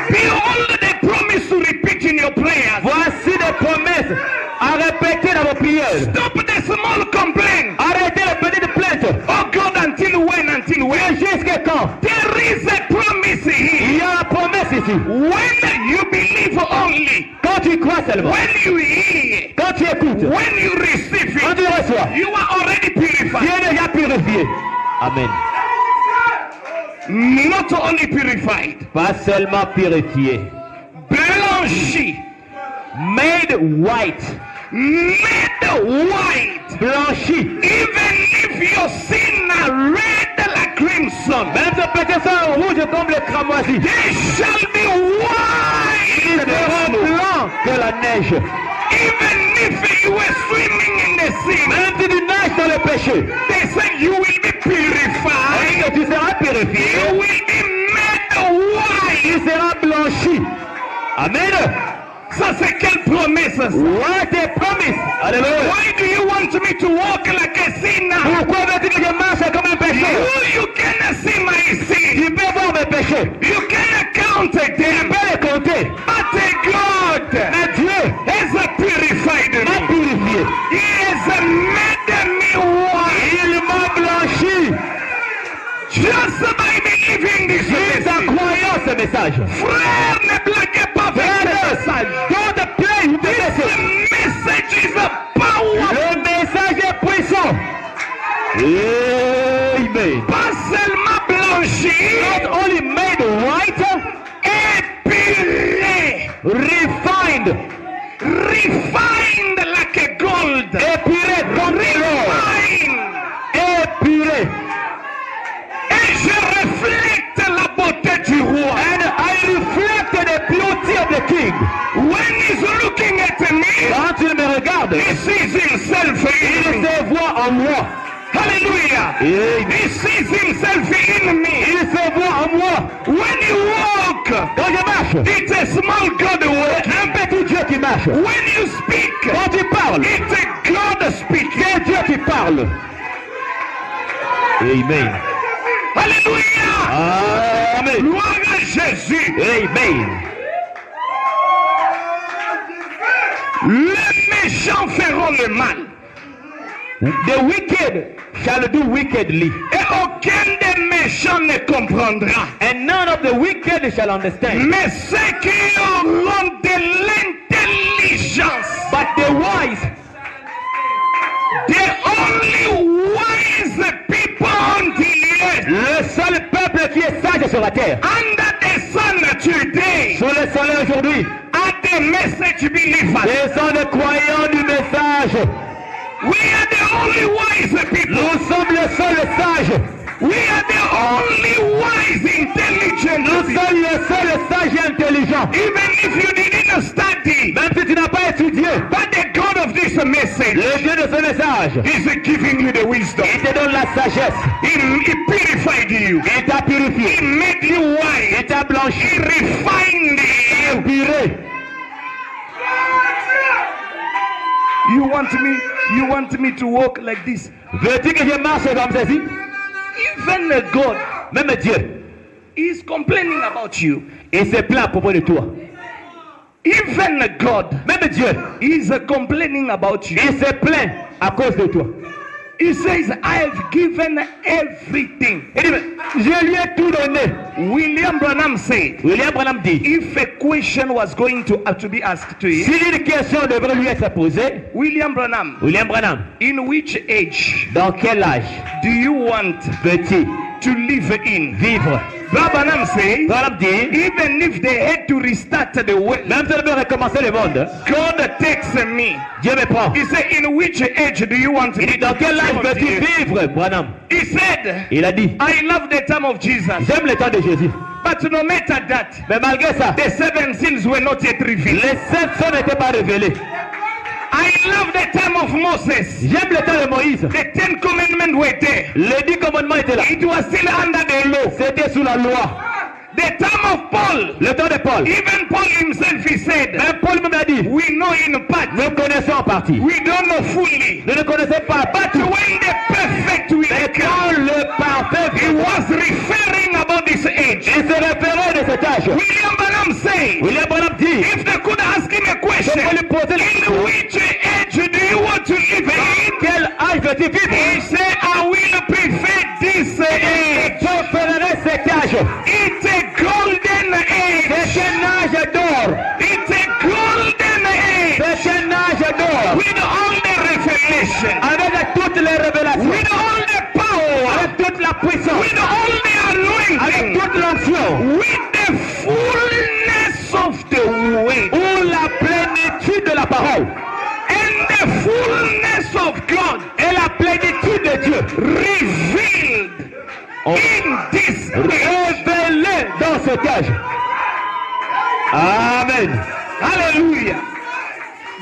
[SPEAKER 4] Behold the promise to repeat in your prayers.
[SPEAKER 3] Voici des promesses à répéter dans vos prières.
[SPEAKER 4] Stop the small complaint.
[SPEAKER 3] Arrêtez les petites plaintes.
[SPEAKER 4] Oh God, until when? Until
[SPEAKER 3] Et
[SPEAKER 4] when?
[SPEAKER 3] jusqu'à quand?
[SPEAKER 4] There is a promise
[SPEAKER 3] Il
[SPEAKER 4] here.
[SPEAKER 3] y a la promesse ici.
[SPEAKER 4] When you believe only,
[SPEAKER 3] Quand tu crois seulement,
[SPEAKER 4] when you hear,
[SPEAKER 3] quand tu écoutes,
[SPEAKER 4] when you receive
[SPEAKER 3] quand tu
[SPEAKER 4] it,
[SPEAKER 3] reçois,
[SPEAKER 4] you are already
[SPEAKER 3] tu
[SPEAKER 4] purified.
[SPEAKER 3] es déjà purifié. Amen.
[SPEAKER 4] Not only purified,
[SPEAKER 3] Pas seulement purifié.
[SPEAKER 4] blanchi,
[SPEAKER 3] Made white.
[SPEAKER 4] made white.
[SPEAKER 3] Blanchi.
[SPEAKER 4] Even if your sin are red like crimson,
[SPEAKER 3] Même ce petit sang rouge comme le cramoisi.
[SPEAKER 4] they shall be
[SPEAKER 3] Ils
[SPEAKER 4] white.
[SPEAKER 3] seront blancs que la neige.
[SPEAKER 4] Even if you were swimming in the sea,
[SPEAKER 3] Même si tu nages dans le péché,
[SPEAKER 4] they say you will be purified.
[SPEAKER 3] et que tu seras purifié,
[SPEAKER 4] You will be made white.
[SPEAKER 3] tu seras blanchi. Amen.
[SPEAKER 4] Ça c'est quelle promesse ça?
[SPEAKER 3] What a promise. Alléluia.
[SPEAKER 4] Why do you want me to walk like a sinner?
[SPEAKER 3] Pourquoi veux-tu que je marche comme un pécheur?
[SPEAKER 4] You cannot see my sin.
[SPEAKER 3] Tu peux voir mes péchés.
[SPEAKER 4] You cannot count
[SPEAKER 3] Tu
[SPEAKER 4] them.
[SPEAKER 3] peux les compter.
[SPEAKER 4] But God
[SPEAKER 3] Mais Dieu
[SPEAKER 4] has purified
[SPEAKER 3] m'a
[SPEAKER 4] me.
[SPEAKER 3] purifié.
[SPEAKER 4] He has made me white.
[SPEAKER 3] Il m'a blanchi.
[SPEAKER 4] Just by believing this
[SPEAKER 3] Juste en
[SPEAKER 4] message.
[SPEAKER 3] croyant ce message.
[SPEAKER 4] Frère, ne blaguez pas avec ce message.
[SPEAKER 3] Don't play with the
[SPEAKER 4] This
[SPEAKER 3] message.
[SPEAKER 4] message is a power.
[SPEAKER 3] Le message est puissant. Amen.
[SPEAKER 4] Pas seulement blanchi,
[SPEAKER 3] Not only made white,
[SPEAKER 4] épuré.
[SPEAKER 3] refined.
[SPEAKER 4] Refined like a gold.
[SPEAKER 3] Épuré comme l'or.
[SPEAKER 4] Refined.
[SPEAKER 3] Épuré.
[SPEAKER 4] Et je reflète la beauté du roi.
[SPEAKER 3] And I reflect the beauty of the king.
[SPEAKER 4] When he's looking at me,
[SPEAKER 3] Quand il me regarde,
[SPEAKER 4] he sees himself in
[SPEAKER 3] il
[SPEAKER 4] me.
[SPEAKER 3] se voit en moi.
[SPEAKER 4] Hallelujah.
[SPEAKER 3] Amen.
[SPEAKER 4] He sees himself in me.
[SPEAKER 3] Il se voit en moi.
[SPEAKER 4] When you walk,
[SPEAKER 3] Quand je marche,
[SPEAKER 4] it's a small God walking.
[SPEAKER 3] un petit Dieu qui marche.
[SPEAKER 4] When you speak,
[SPEAKER 3] Quand tu parles,
[SPEAKER 4] it's a God speaking.
[SPEAKER 3] c'est Dieu qui parle. Amen.
[SPEAKER 4] Alléluia.
[SPEAKER 3] Amen.
[SPEAKER 4] Gloire à Jésus.
[SPEAKER 3] Amen.
[SPEAKER 4] Les méchants feront le mal.
[SPEAKER 3] The wicked shall do wickedly,
[SPEAKER 4] Et aucun des méchants ne comprendra.
[SPEAKER 3] and none of the wicked shall understand.
[SPEAKER 4] Mais ceux qui auront de l'intelligence,
[SPEAKER 3] But the wise,
[SPEAKER 4] the only wise people on the earth,
[SPEAKER 3] le seul peuple qui est sage sur la terre,
[SPEAKER 4] under the sun today,
[SPEAKER 3] sur le soleil aujourd'hui,
[SPEAKER 4] are the message believers.
[SPEAKER 3] ce sont les croyants du message.
[SPEAKER 4] We are the only wise people.
[SPEAKER 3] Nous sommes les seuls sages.
[SPEAKER 4] We are the only wise,
[SPEAKER 3] Nous
[SPEAKER 4] intelligent.
[SPEAKER 3] sommes les seuls sages et intelligents.
[SPEAKER 4] Even if you didn't study,
[SPEAKER 3] Même si tu n'as pas étudié,
[SPEAKER 4] but the God of this message
[SPEAKER 3] le Dieu de ce message,
[SPEAKER 4] is giving you the wisdom.
[SPEAKER 3] il te donne la sagesse.
[SPEAKER 4] He purified you.
[SPEAKER 3] Il t'a purifié.
[SPEAKER 4] He made you
[SPEAKER 3] Il
[SPEAKER 4] white.
[SPEAKER 3] t'a blanchi.
[SPEAKER 4] He refined you.
[SPEAKER 3] Puré.
[SPEAKER 4] You want me to walk like this?
[SPEAKER 3] Veux-tu que je marche comme ceci?
[SPEAKER 4] Even God
[SPEAKER 3] Même Dieu,
[SPEAKER 4] is complaining about you.
[SPEAKER 3] il se plaint à propos de toi.
[SPEAKER 4] Even God
[SPEAKER 3] Même Dieu,
[SPEAKER 4] is complaining about you.
[SPEAKER 3] il se plaint à cause de toi.
[SPEAKER 4] He says, I have given everything.
[SPEAKER 3] Il dit, je lui ai tout donné.
[SPEAKER 4] William Branham said,
[SPEAKER 3] William Branham dit,
[SPEAKER 4] if a question was going to be asked to
[SPEAKER 3] si
[SPEAKER 4] him,
[SPEAKER 3] une question devrait lui être posée,
[SPEAKER 4] William Branham,
[SPEAKER 3] William Branham,
[SPEAKER 4] in which age
[SPEAKER 3] dans quel âge
[SPEAKER 4] do you want
[SPEAKER 3] veux-tu
[SPEAKER 4] to live in?
[SPEAKER 3] vivre?
[SPEAKER 4] Branham says,
[SPEAKER 3] Branham dit,
[SPEAKER 4] even if they had to restart the world,
[SPEAKER 3] même si on veut recommencer le monde,
[SPEAKER 4] God takes me.
[SPEAKER 3] Dieu me prend.
[SPEAKER 4] He said, in which age do you want to
[SPEAKER 3] Il dit, dans quel âge veux-tu vivre, Branham?
[SPEAKER 4] He said,
[SPEAKER 3] Il a dit,
[SPEAKER 4] I love the time of Jesus.
[SPEAKER 3] j'aime le temps de Jésus.
[SPEAKER 4] But no matter that,
[SPEAKER 3] Mais malgré ça,
[SPEAKER 4] the 7 seals were not yet revealed.
[SPEAKER 3] les 7 sons n'étaient pas révélés.
[SPEAKER 4] I love the time of Moses.
[SPEAKER 3] J'aime le temps de Moïse.
[SPEAKER 4] The 10 commandments were there.
[SPEAKER 3] Les 10 commandements étaient là.
[SPEAKER 4] It was still under the law.
[SPEAKER 3] C'était sous la loi.
[SPEAKER 4] The time of Paul.
[SPEAKER 3] Le temps de Paul.
[SPEAKER 4] Even Paul himself, he said,
[SPEAKER 3] Même Paul même a dit,
[SPEAKER 4] we know in part.
[SPEAKER 3] nous connaissons en partie.
[SPEAKER 4] We don't know fully.
[SPEAKER 3] Nous ne connaissons pas
[SPEAKER 4] But
[SPEAKER 3] tout.
[SPEAKER 4] when the perfect will
[SPEAKER 3] Mais quand
[SPEAKER 4] come,
[SPEAKER 3] le parfait
[SPEAKER 4] he was referring about this age.
[SPEAKER 3] il se référait de cet âge.
[SPEAKER 4] William Branham said,
[SPEAKER 3] William Branham dit,
[SPEAKER 4] if they could ask him a question,
[SPEAKER 3] je peux lui poser la
[SPEAKER 4] in
[SPEAKER 3] question,
[SPEAKER 4] which age do you want to live in?
[SPEAKER 3] quel âge veux-tu
[SPEAKER 4] He
[SPEAKER 3] vivre?
[SPEAKER 4] said, I will prefer this age.
[SPEAKER 3] Je préférerais cet âge.
[SPEAKER 4] It's a golden age.
[SPEAKER 3] C'est un âge d'or.
[SPEAKER 4] It's a golden age.
[SPEAKER 3] C'est un âge d'or.
[SPEAKER 4] With all the revelation.
[SPEAKER 3] Avec toutes les révélations.
[SPEAKER 4] With all the power.
[SPEAKER 3] Avec toute la puissance.
[SPEAKER 4] With all the
[SPEAKER 3] Avec
[SPEAKER 4] anointing.
[SPEAKER 3] toute l'onction.
[SPEAKER 4] With the fullness of the way.
[SPEAKER 3] Ou la plénitude de la parole.
[SPEAKER 4] And the fullness of God.
[SPEAKER 3] Et la plénitude de Dieu.
[SPEAKER 4] Revealed in this age.
[SPEAKER 3] Révélé dans cet âge. Amen.
[SPEAKER 4] Hallelujah.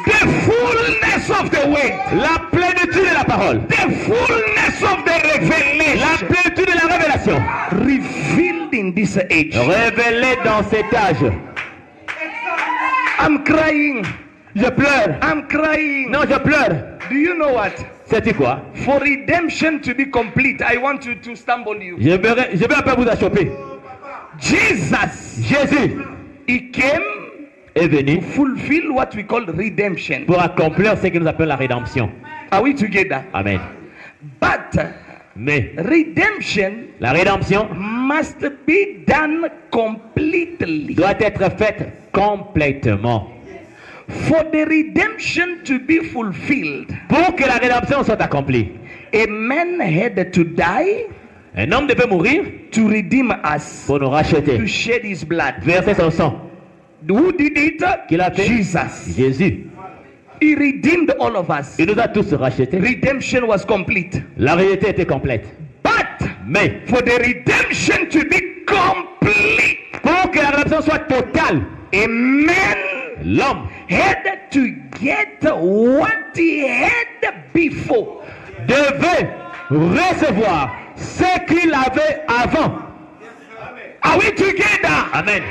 [SPEAKER 4] The fullness of the way.
[SPEAKER 3] La plénitude de la parole.
[SPEAKER 4] The fullness of the
[SPEAKER 3] La
[SPEAKER 4] revelation.
[SPEAKER 3] plénitude de la révélation.
[SPEAKER 4] Revealed in this age.
[SPEAKER 3] Révélé dans cet âge.
[SPEAKER 4] I'm crying.
[SPEAKER 3] Je pleure.
[SPEAKER 4] I'm crying.
[SPEAKER 3] Non, je pleure.
[SPEAKER 4] Do you know what?
[SPEAKER 3] Sais-tu quoi?
[SPEAKER 4] For redemption to be complete, I want you to stumble you.
[SPEAKER 3] Je vais un peu vous achoper.
[SPEAKER 4] Jesus,
[SPEAKER 3] Jésus
[SPEAKER 4] he came
[SPEAKER 3] est venu
[SPEAKER 4] to fulfill what we call redemption.
[SPEAKER 3] pour accomplir ce que nous appelons la rédemption.
[SPEAKER 4] Are we together?
[SPEAKER 3] Amen.
[SPEAKER 4] But
[SPEAKER 3] Mais
[SPEAKER 4] redemption
[SPEAKER 3] la rédemption
[SPEAKER 4] must be done completely.
[SPEAKER 3] doit être faite complètement.
[SPEAKER 4] For the redemption to be fulfilled,
[SPEAKER 3] Pour que la rédemption soit accomplie,
[SPEAKER 4] a man had to die
[SPEAKER 3] un homme devait mourir
[SPEAKER 4] to redeem us,
[SPEAKER 3] pour nous racheter,
[SPEAKER 4] to shed his blood.
[SPEAKER 3] verser son sang.
[SPEAKER 4] Who did it?
[SPEAKER 3] Qu'il a fait?
[SPEAKER 4] Jesus.
[SPEAKER 3] Jésus.
[SPEAKER 4] He redeemed all of us.
[SPEAKER 3] Il nous a tous rachetés.
[SPEAKER 4] Redemption was complete.
[SPEAKER 3] La réalité était complète.
[SPEAKER 4] But
[SPEAKER 3] Mais
[SPEAKER 4] for the redemption to be complete,
[SPEAKER 3] pour que la rédemption soit totale,
[SPEAKER 4] a man
[SPEAKER 3] l'homme
[SPEAKER 4] had to get what he had before.
[SPEAKER 3] devait recevoir ce qu'il avait avant.
[SPEAKER 4] Are we together?
[SPEAKER 3] Amen.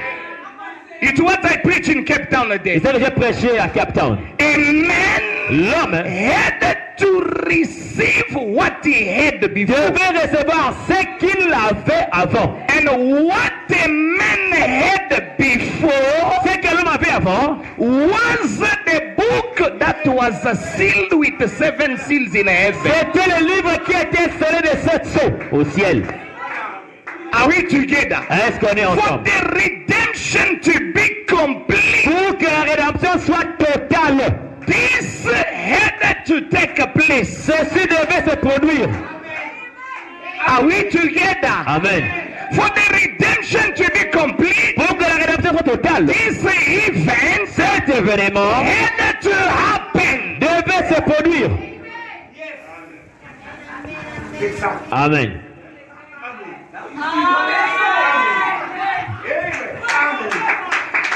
[SPEAKER 4] It's what I preach in Cape Town
[SPEAKER 3] Et
[SPEAKER 4] today.
[SPEAKER 3] c'est ce que j'ai prêché à Cape Town.
[SPEAKER 4] A man
[SPEAKER 3] L'homme
[SPEAKER 4] had to receive what he had before.
[SPEAKER 3] devait recevoir ce qu'il avait avant.
[SPEAKER 4] And what a man had before
[SPEAKER 3] Ce que l'homme avait avant,
[SPEAKER 4] was the book that was sealed with the 7 seals in heaven.
[SPEAKER 3] c'était le livre qui était scellé de 7 sceaux au ciel.
[SPEAKER 4] Are we together?
[SPEAKER 3] Est-ce qu'on est
[SPEAKER 4] For
[SPEAKER 3] ensemble?
[SPEAKER 4] the redemption to be complete,
[SPEAKER 3] Pour que la rédemption soit totale,
[SPEAKER 4] this had to take place.
[SPEAKER 3] ceci devait se produire.
[SPEAKER 4] Are we together?
[SPEAKER 3] Amen.
[SPEAKER 4] For the redemption to be complete,
[SPEAKER 3] Pour que la rédemption soit totale,
[SPEAKER 4] this event
[SPEAKER 3] cet événement
[SPEAKER 4] had to happen.
[SPEAKER 3] devait se produire. Amen.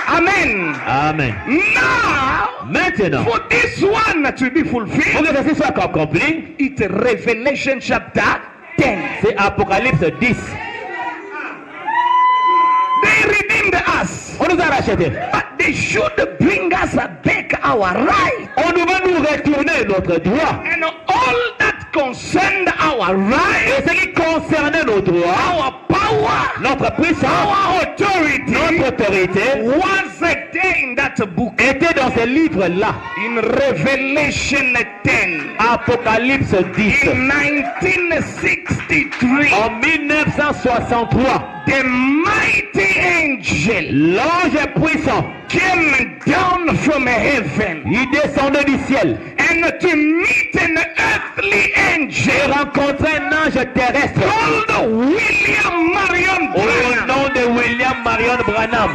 [SPEAKER 4] Amen.
[SPEAKER 3] Amen.
[SPEAKER 4] Now,
[SPEAKER 3] Maintenant,
[SPEAKER 4] for this one to be
[SPEAKER 3] pour
[SPEAKER 4] fulfilled,
[SPEAKER 3] que ceci soit accompli,
[SPEAKER 4] it's Revelation chapter 10.
[SPEAKER 3] c'est Apocalypse 10.
[SPEAKER 4] They redeemed us,
[SPEAKER 3] On nous a rachetés.
[SPEAKER 4] but they should bring us back our right.
[SPEAKER 3] On nous va nous retourner notre droit.
[SPEAKER 4] And all that concerned our right,
[SPEAKER 3] Et ce qui concernait nos droits,
[SPEAKER 4] our power power,
[SPEAKER 3] notre puissance,
[SPEAKER 4] our authority
[SPEAKER 3] notre autorité
[SPEAKER 4] was there in that book.
[SPEAKER 3] était dans ce livre-là.
[SPEAKER 4] In Revelation 10.
[SPEAKER 3] Apocalypse 10.
[SPEAKER 4] In 1963.
[SPEAKER 3] En 1963,
[SPEAKER 4] The mighty angel
[SPEAKER 3] l'ange puissant,
[SPEAKER 4] came down from heaven
[SPEAKER 3] il descendait du ciel
[SPEAKER 4] and to meet an earthly
[SPEAKER 3] et
[SPEAKER 4] angel
[SPEAKER 3] rencontrait un ange terrestre
[SPEAKER 4] called William Marion
[SPEAKER 3] au
[SPEAKER 4] Branham
[SPEAKER 3] nom de William Marion Branham.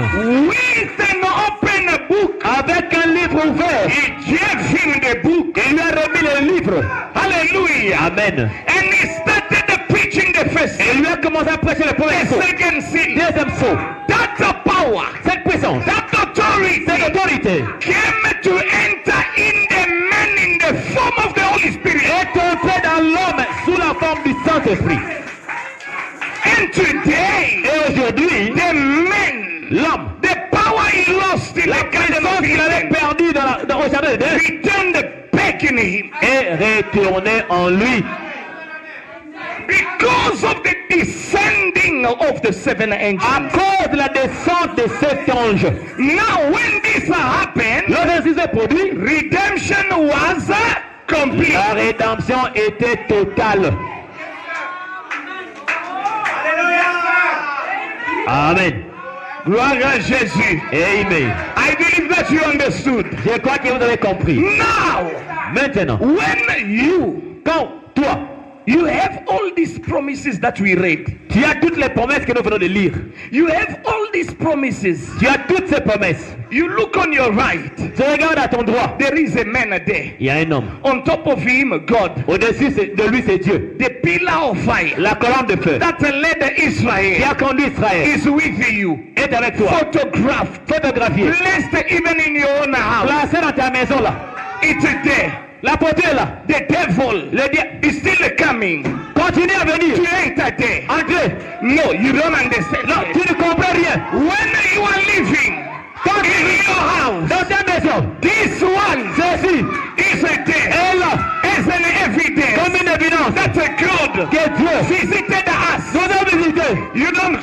[SPEAKER 4] with an open book.
[SPEAKER 3] Avec un livre ouvert,
[SPEAKER 4] He gave him the book.
[SPEAKER 3] il lui a remis le livre.
[SPEAKER 4] Hallelujah.
[SPEAKER 3] Amen.
[SPEAKER 4] And he started preaching the first
[SPEAKER 3] Et il lui a commencé à prêcher le premier
[SPEAKER 4] the
[SPEAKER 3] saut.
[SPEAKER 4] second seal.
[SPEAKER 3] Deuxième saut.
[SPEAKER 4] That power,
[SPEAKER 3] Cette puissance,
[SPEAKER 4] that authority
[SPEAKER 3] cette autorité
[SPEAKER 4] came to enter in the man in the form of the Holy Spirit.
[SPEAKER 3] est entrée dans l'homme sous la forme du Saint-Esprit.
[SPEAKER 4] And today,
[SPEAKER 3] Et aujourd'hui,
[SPEAKER 4] the man,
[SPEAKER 3] l'homme,
[SPEAKER 4] the power he lost in
[SPEAKER 3] la
[SPEAKER 4] the Garden
[SPEAKER 3] puissance
[SPEAKER 4] of
[SPEAKER 3] qu'il avait
[SPEAKER 4] Eden,
[SPEAKER 3] perdue au jardin d'Éden
[SPEAKER 4] returned back in him
[SPEAKER 3] est retournée en lui
[SPEAKER 4] because of the descending of the seven
[SPEAKER 3] à
[SPEAKER 4] angels.
[SPEAKER 3] cause de la descente de cet ange.
[SPEAKER 4] Now, when this happened,
[SPEAKER 3] Lorsque ceci produit,
[SPEAKER 4] redemption was complete.
[SPEAKER 3] la rédemption était totale. Amen.
[SPEAKER 4] Gloire à Jésus.
[SPEAKER 3] Amen.
[SPEAKER 4] I believe that you understood.
[SPEAKER 3] Je crois que vous avez compris.
[SPEAKER 4] Now,
[SPEAKER 3] Maintenant,
[SPEAKER 4] when
[SPEAKER 3] quand toi,
[SPEAKER 4] you have all these promises that we read,
[SPEAKER 3] tu as toutes les promesses que nous venons de lire.
[SPEAKER 4] you have all these promises.
[SPEAKER 3] Tu as toutes ces promesses.
[SPEAKER 4] You look on your right,
[SPEAKER 3] Tu regardes à ton droit.
[SPEAKER 4] there is a man there.
[SPEAKER 3] Il y a un homme.
[SPEAKER 4] On top of him, God,
[SPEAKER 3] Au-dessus de lui, c'est Dieu.
[SPEAKER 4] the pillar of fire
[SPEAKER 3] La colonne de feu
[SPEAKER 4] that led
[SPEAKER 3] qui
[SPEAKER 4] Israel
[SPEAKER 3] a conduit Israël
[SPEAKER 4] is with you.
[SPEAKER 3] est avec toi.
[SPEAKER 4] Photographed,
[SPEAKER 3] Photographié.
[SPEAKER 4] placed even in your own house.
[SPEAKER 3] Placé dans ta maison là.
[SPEAKER 4] It's there.
[SPEAKER 3] La portée est là.
[SPEAKER 4] The devil
[SPEAKER 3] Le diable
[SPEAKER 4] is still coming
[SPEAKER 3] continue à venir.
[SPEAKER 4] to enter there.
[SPEAKER 3] Entrez.
[SPEAKER 4] No, you don't understand.
[SPEAKER 3] Non, tu ne comprends rien.
[SPEAKER 4] When you are living in your house,
[SPEAKER 3] Dans ta maison,
[SPEAKER 4] this one
[SPEAKER 3] ceci
[SPEAKER 4] is there
[SPEAKER 3] est là
[SPEAKER 4] as an evidence
[SPEAKER 3] comme une évidence
[SPEAKER 4] that God
[SPEAKER 3] que Dieu
[SPEAKER 4] visited us.
[SPEAKER 3] nous a visité.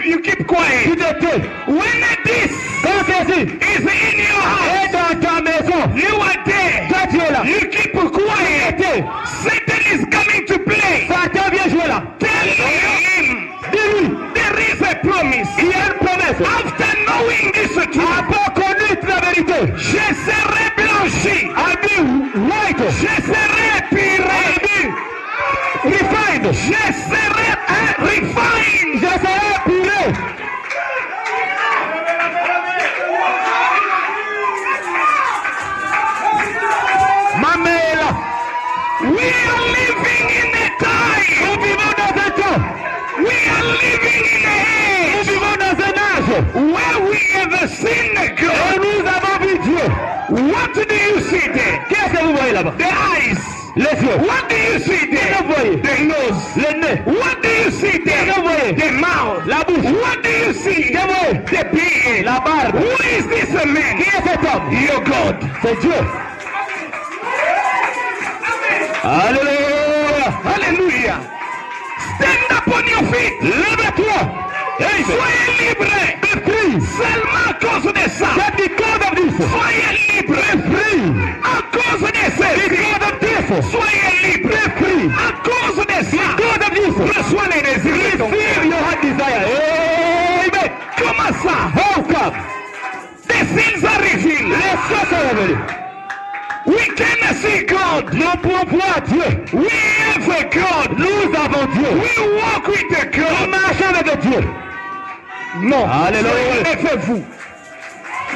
[SPEAKER 4] You keep
[SPEAKER 3] Tu
[SPEAKER 4] quiet.
[SPEAKER 3] te tais.
[SPEAKER 4] When this
[SPEAKER 3] Quand ceci
[SPEAKER 4] is in your house,
[SPEAKER 3] est dans ta maison,
[SPEAKER 4] you are there.
[SPEAKER 3] toi tu es là.
[SPEAKER 4] You keep quiet.
[SPEAKER 3] Tais.
[SPEAKER 4] Satan is coming to play.
[SPEAKER 3] Satan vient jouer là.
[SPEAKER 4] Tell him
[SPEAKER 3] Dis-lui,
[SPEAKER 4] there is a promise.
[SPEAKER 3] il y a une promesse.
[SPEAKER 4] After knowing this truth,
[SPEAKER 3] Après connaître la vérité,
[SPEAKER 4] je serai blanchi.
[SPEAKER 3] habit white,
[SPEAKER 4] Je serai puré.
[SPEAKER 3] refined,
[SPEAKER 4] Je serai refined.
[SPEAKER 3] je serai puré. Ma mère est là.
[SPEAKER 4] We are living in a time.
[SPEAKER 3] Nous vivons dans un temps.
[SPEAKER 4] We are living in a
[SPEAKER 3] Nous
[SPEAKER 4] age
[SPEAKER 3] vivons dans un âge
[SPEAKER 4] where we have seen
[SPEAKER 3] et
[SPEAKER 4] God.
[SPEAKER 3] nous avons vu Dieu.
[SPEAKER 4] What do you see there?
[SPEAKER 3] Qu'est-ce que vous voyez là-bas?
[SPEAKER 4] The eyes.
[SPEAKER 3] Les yeux,
[SPEAKER 4] What do you see
[SPEAKER 3] que
[SPEAKER 4] there?
[SPEAKER 3] vous voyez?
[SPEAKER 4] The nose.
[SPEAKER 3] Le nez,
[SPEAKER 4] What do you see there?
[SPEAKER 3] que vous voyez?
[SPEAKER 4] The mouth.
[SPEAKER 3] La bouche,
[SPEAKER 4] What do you see?
[SPEAKER 3] que vous voyez?
[SPEAKER 4] The beard.
[SPEAKER 3] La barbe.
[SPEAKER 4] Who is this man?
[SPEAKER 3] Qui est cet homme?
[SPEAKER 4] Your God.
[SPEAKER 3] C'est Dieu. Alléluia.
[SPEAKER 4] Hallelujah. Stand up on your feet.
[SPEAKER 3] Lève-toi.
[SPEAKER 4] Soyez libre.
[SPEAKER 3] Be free.
[SPEAKER 4] Seulement à cause de ça.
[SPEAKER 3] Just because of this.
[SPEAKER 4] Soyez libre.
[SPEAKER 3] Be free.
[SPEAKER 4] À cause de ça.
[SPEAKER 3] Because of this.
[SPEAKER 4] Soyez libre.
[SPEAKER 3] Be free.
[SPEAKER 4] À cause de ça.
[SPEAKER 3] Because of this.
[SPEAKER 4] Reçois les désirs de ton
[SPEAKER 3] Receive
[SPEAKER 4] cœur.
[SPEAKER 3] your heart desire. Amen.
[SPEAKER 4] Comment ça?
[SPEAKER 3] How come?
[SPEAKER 4] The sins are revealed.
[SPEAKER 3] Les choses sont révélées.
[SPEAKER 4] We can see God.
[SPEAKER 3] Nous pouvons voir Dieu.
[SPEAKER 4] We have a God.
[SPEAKER 3] Nous avons Dieu.
[SPEAKER 4] We walk with a
[SPEAKER 3] Nous
[SPEAKER 4] God.
[SPEAKER 3] marchons avec Dieu.
[SPEAKER 4] Non.
[SPEAKER 3] Alléluia.
[SPEAKER 4] Levez-vous.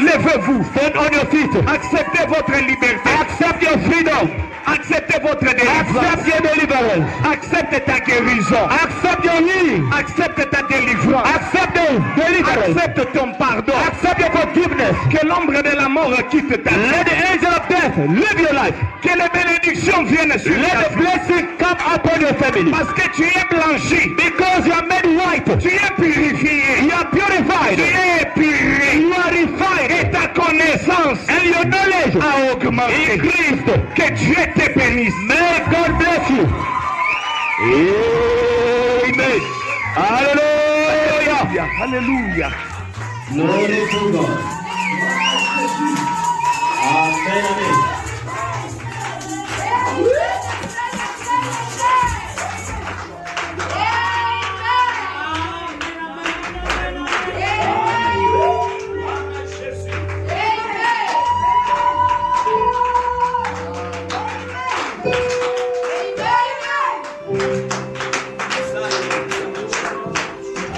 [SPEAKER 4] Levez-vous.
[SPEAKER 3] Stand on your feet.
[SPEAKER 4] Acceptez votre liberté.
[SPEAKER 3] Accept your freedom.
[SPEAKER 4] Acceptez votre délivrance.
[SPEAKER 3] Accept your deliverance.
[SPEAKER 4] Accepte ta guérison.
[SPEAKER 3] Accept your healing.
[SPEAKER 4] Accepte ta délivrance.
[SPEAKER 3] Accept the deliverance.
[SPEAKER 4] Accepte ton pardon.
[SPEAKER 3] Accept your forgiveness.
[SPEAKER 4] Que l'ombre de la mort quitte ta vie.
[SPEAKER 3] Let the angel of death live your life.
[SPEAKER 4] Que les bénédictions viennent sur
[SPEAKER 3] Let
[SPEAKER 4] ta
[SPEAKER 3] the
[SPEAKER 4] vie.
[SPEAKER 3] blessing come upon your family.
[SPEAKER 4] Parce que tu es blanchi.
[SPEAKER 3] Because you are made white.
[SPEAKER 4] Tu es purifié.
[SPEAKER 3] You are purified.
[SPEAKER 4] Tu es épuré.
[SPEAKER 3] You are refined.
[SPEAKER 4] Et ta connaissance
[SPEAKER 3] And your knowledge
[SPEAKER 4] a augmenté.
[SPEAKER 3] increased.
[SPEAKER 4] Que Dieu te bénisse.
[SPEAKER 3] May God bless you. Amen. Hallelujah.
[SPEAKER 4] Alléluia, Alléluia.
[SPEAKER 1] Glory to God. Amen, amen.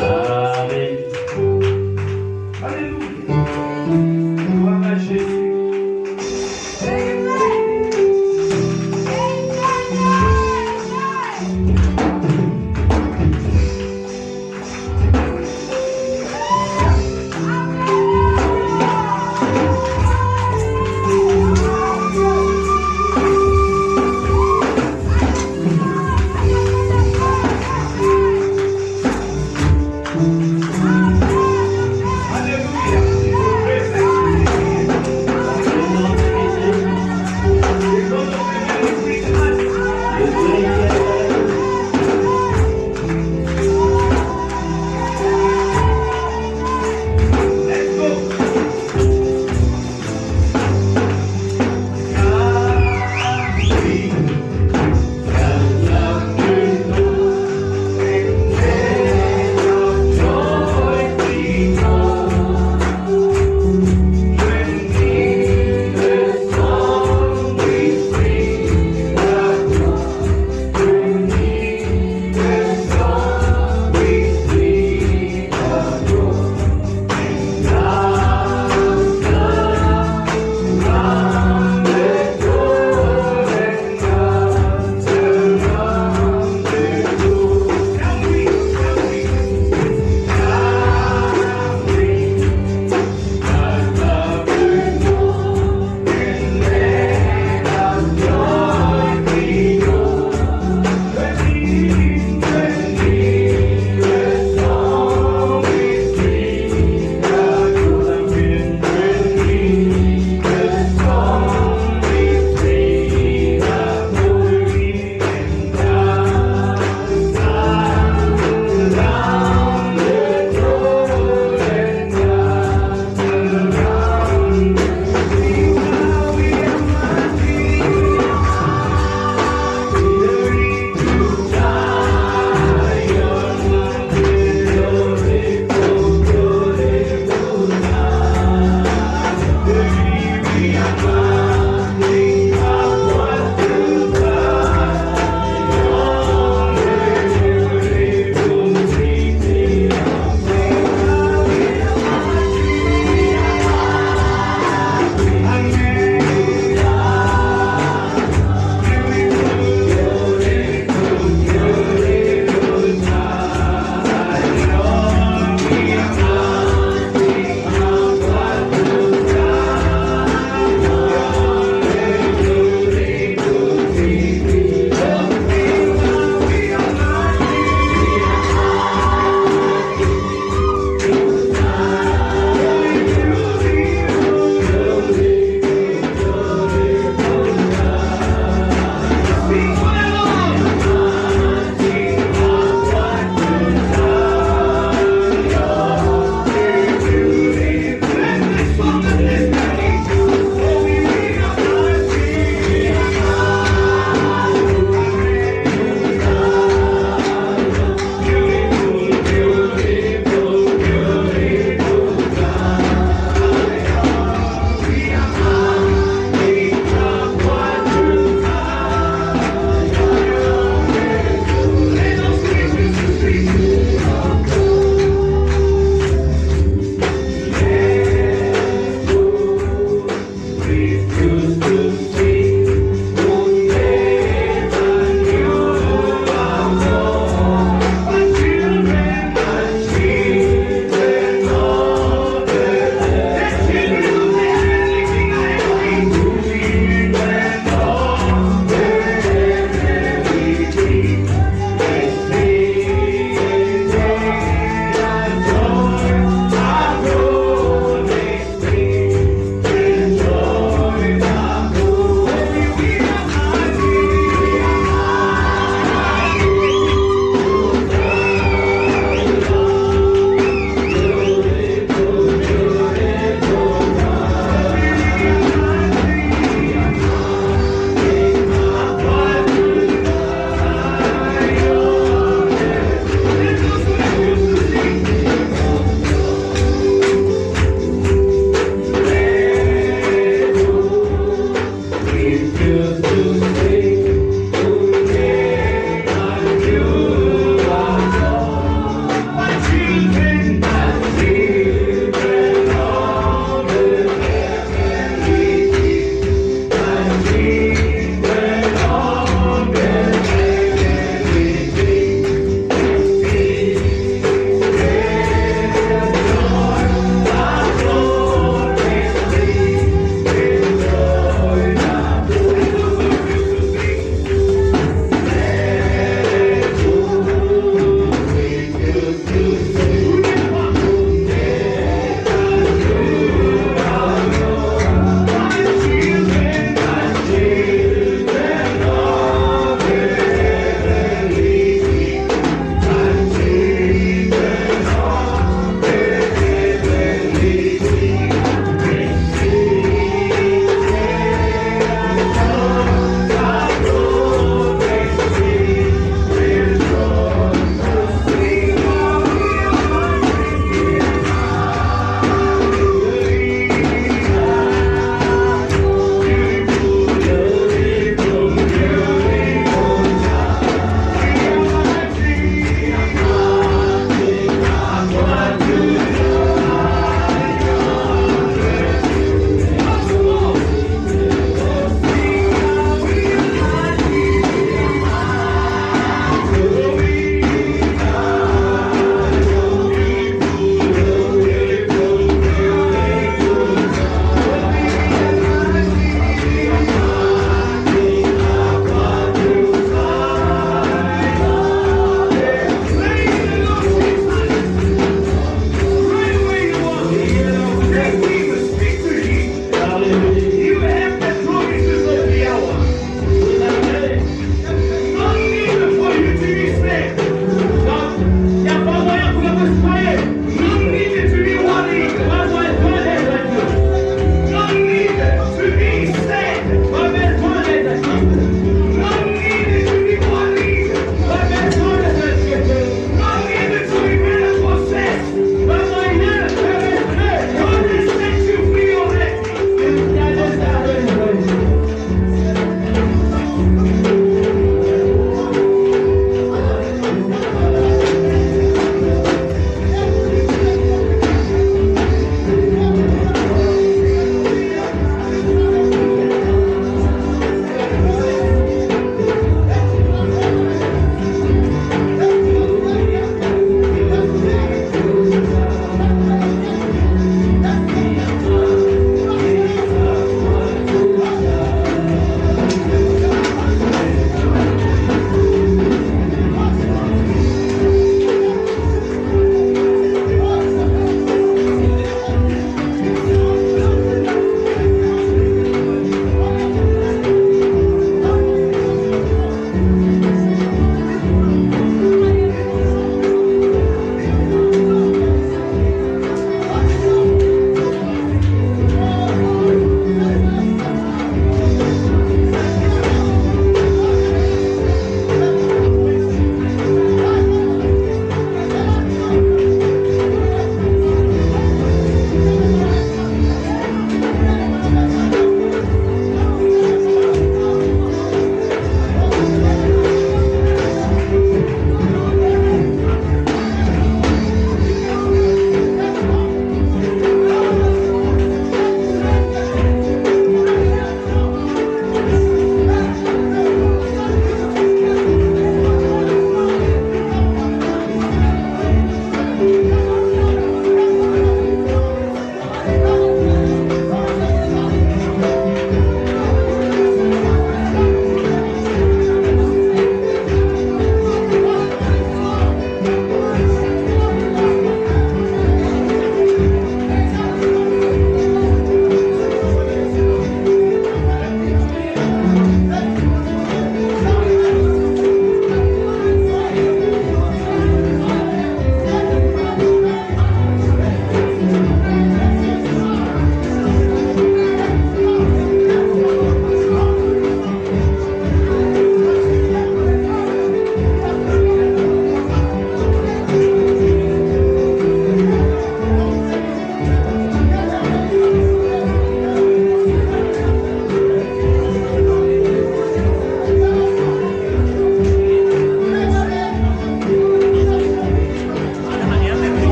[SPEAKER 1] Amen.
[SPEAKER 4] Alléluia. Gloire à Jésus.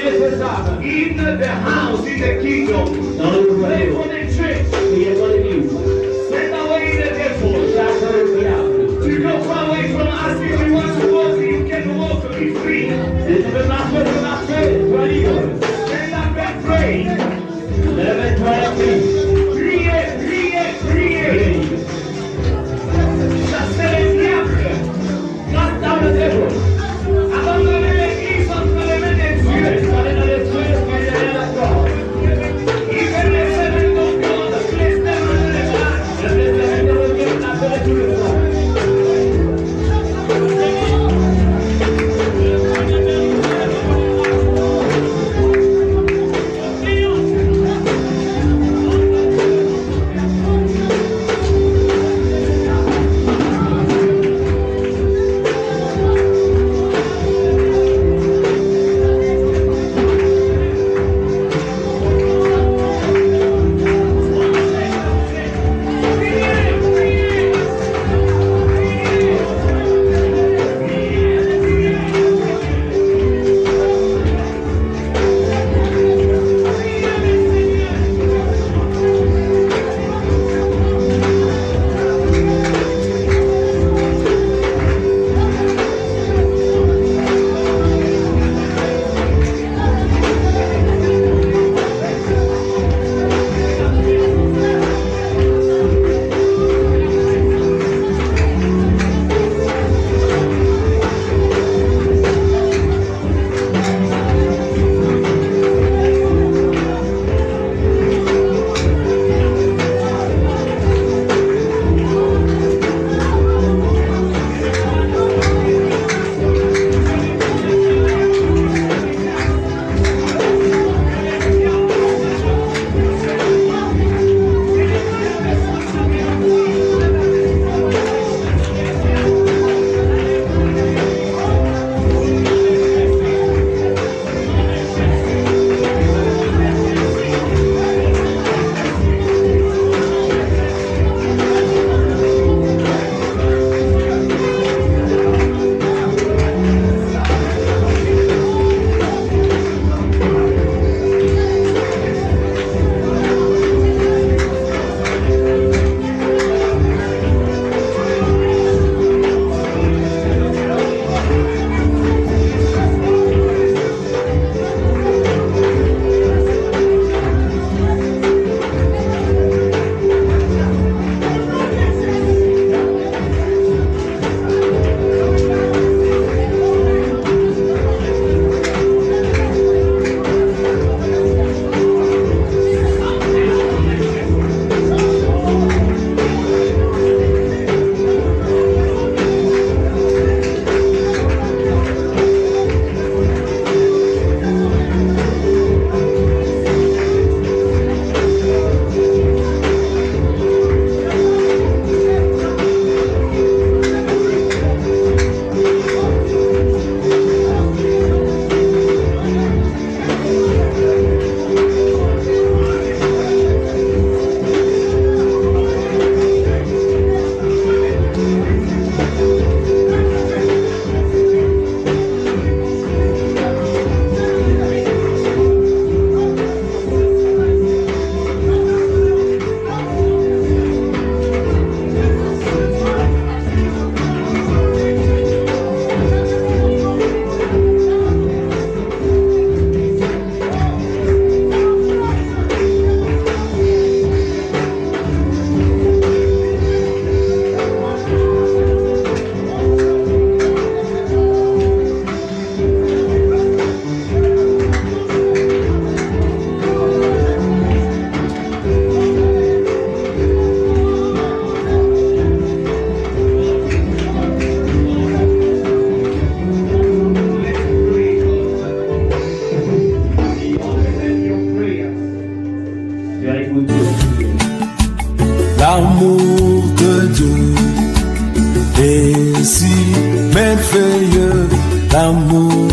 [SPEAKER 4] In the house, in the kingdom.
[SPEAKER 1] Dans le
[SPEAKER 4] Pray for
[SPEAKER 1] royaume.
[SPEAKER 4] the church.
[SPEAKER 1] Priez pour l'Église.
[SPEAKER 4] Send away the devil.
[SPEAKER 1] Chasse le diable.
[SPEAKER 4] To go far away from us. If you want to walk, you can walk. Be free.
[SPEAKER 1] Si tu veux marcher, tu marcher. Sois libre.
[SPEAKER 4] Stand up and pray.
[SPEAKER 1] Lève-toi et prie.
[SPEAKER 4] Priez, priez, priez.
[SPEAKER 1] Prie.
[SPEAKER 4] Chassez les diables.
[SPEAKER 1] Cast out the devil.
[SPEAKER 4] Abandonnez l'église entre les mains des dieux.
[SPEAKER 1] Allez dans les cieux, soyez d'accord.
[SPEAKER 4] Even the servant of God, place them under the blood.
[SPEAKER 1] Le blessé de Dieu, appelez tout le monde.
[SPEAKER 5] L'amour de Dieu est si merveilleux, l'amour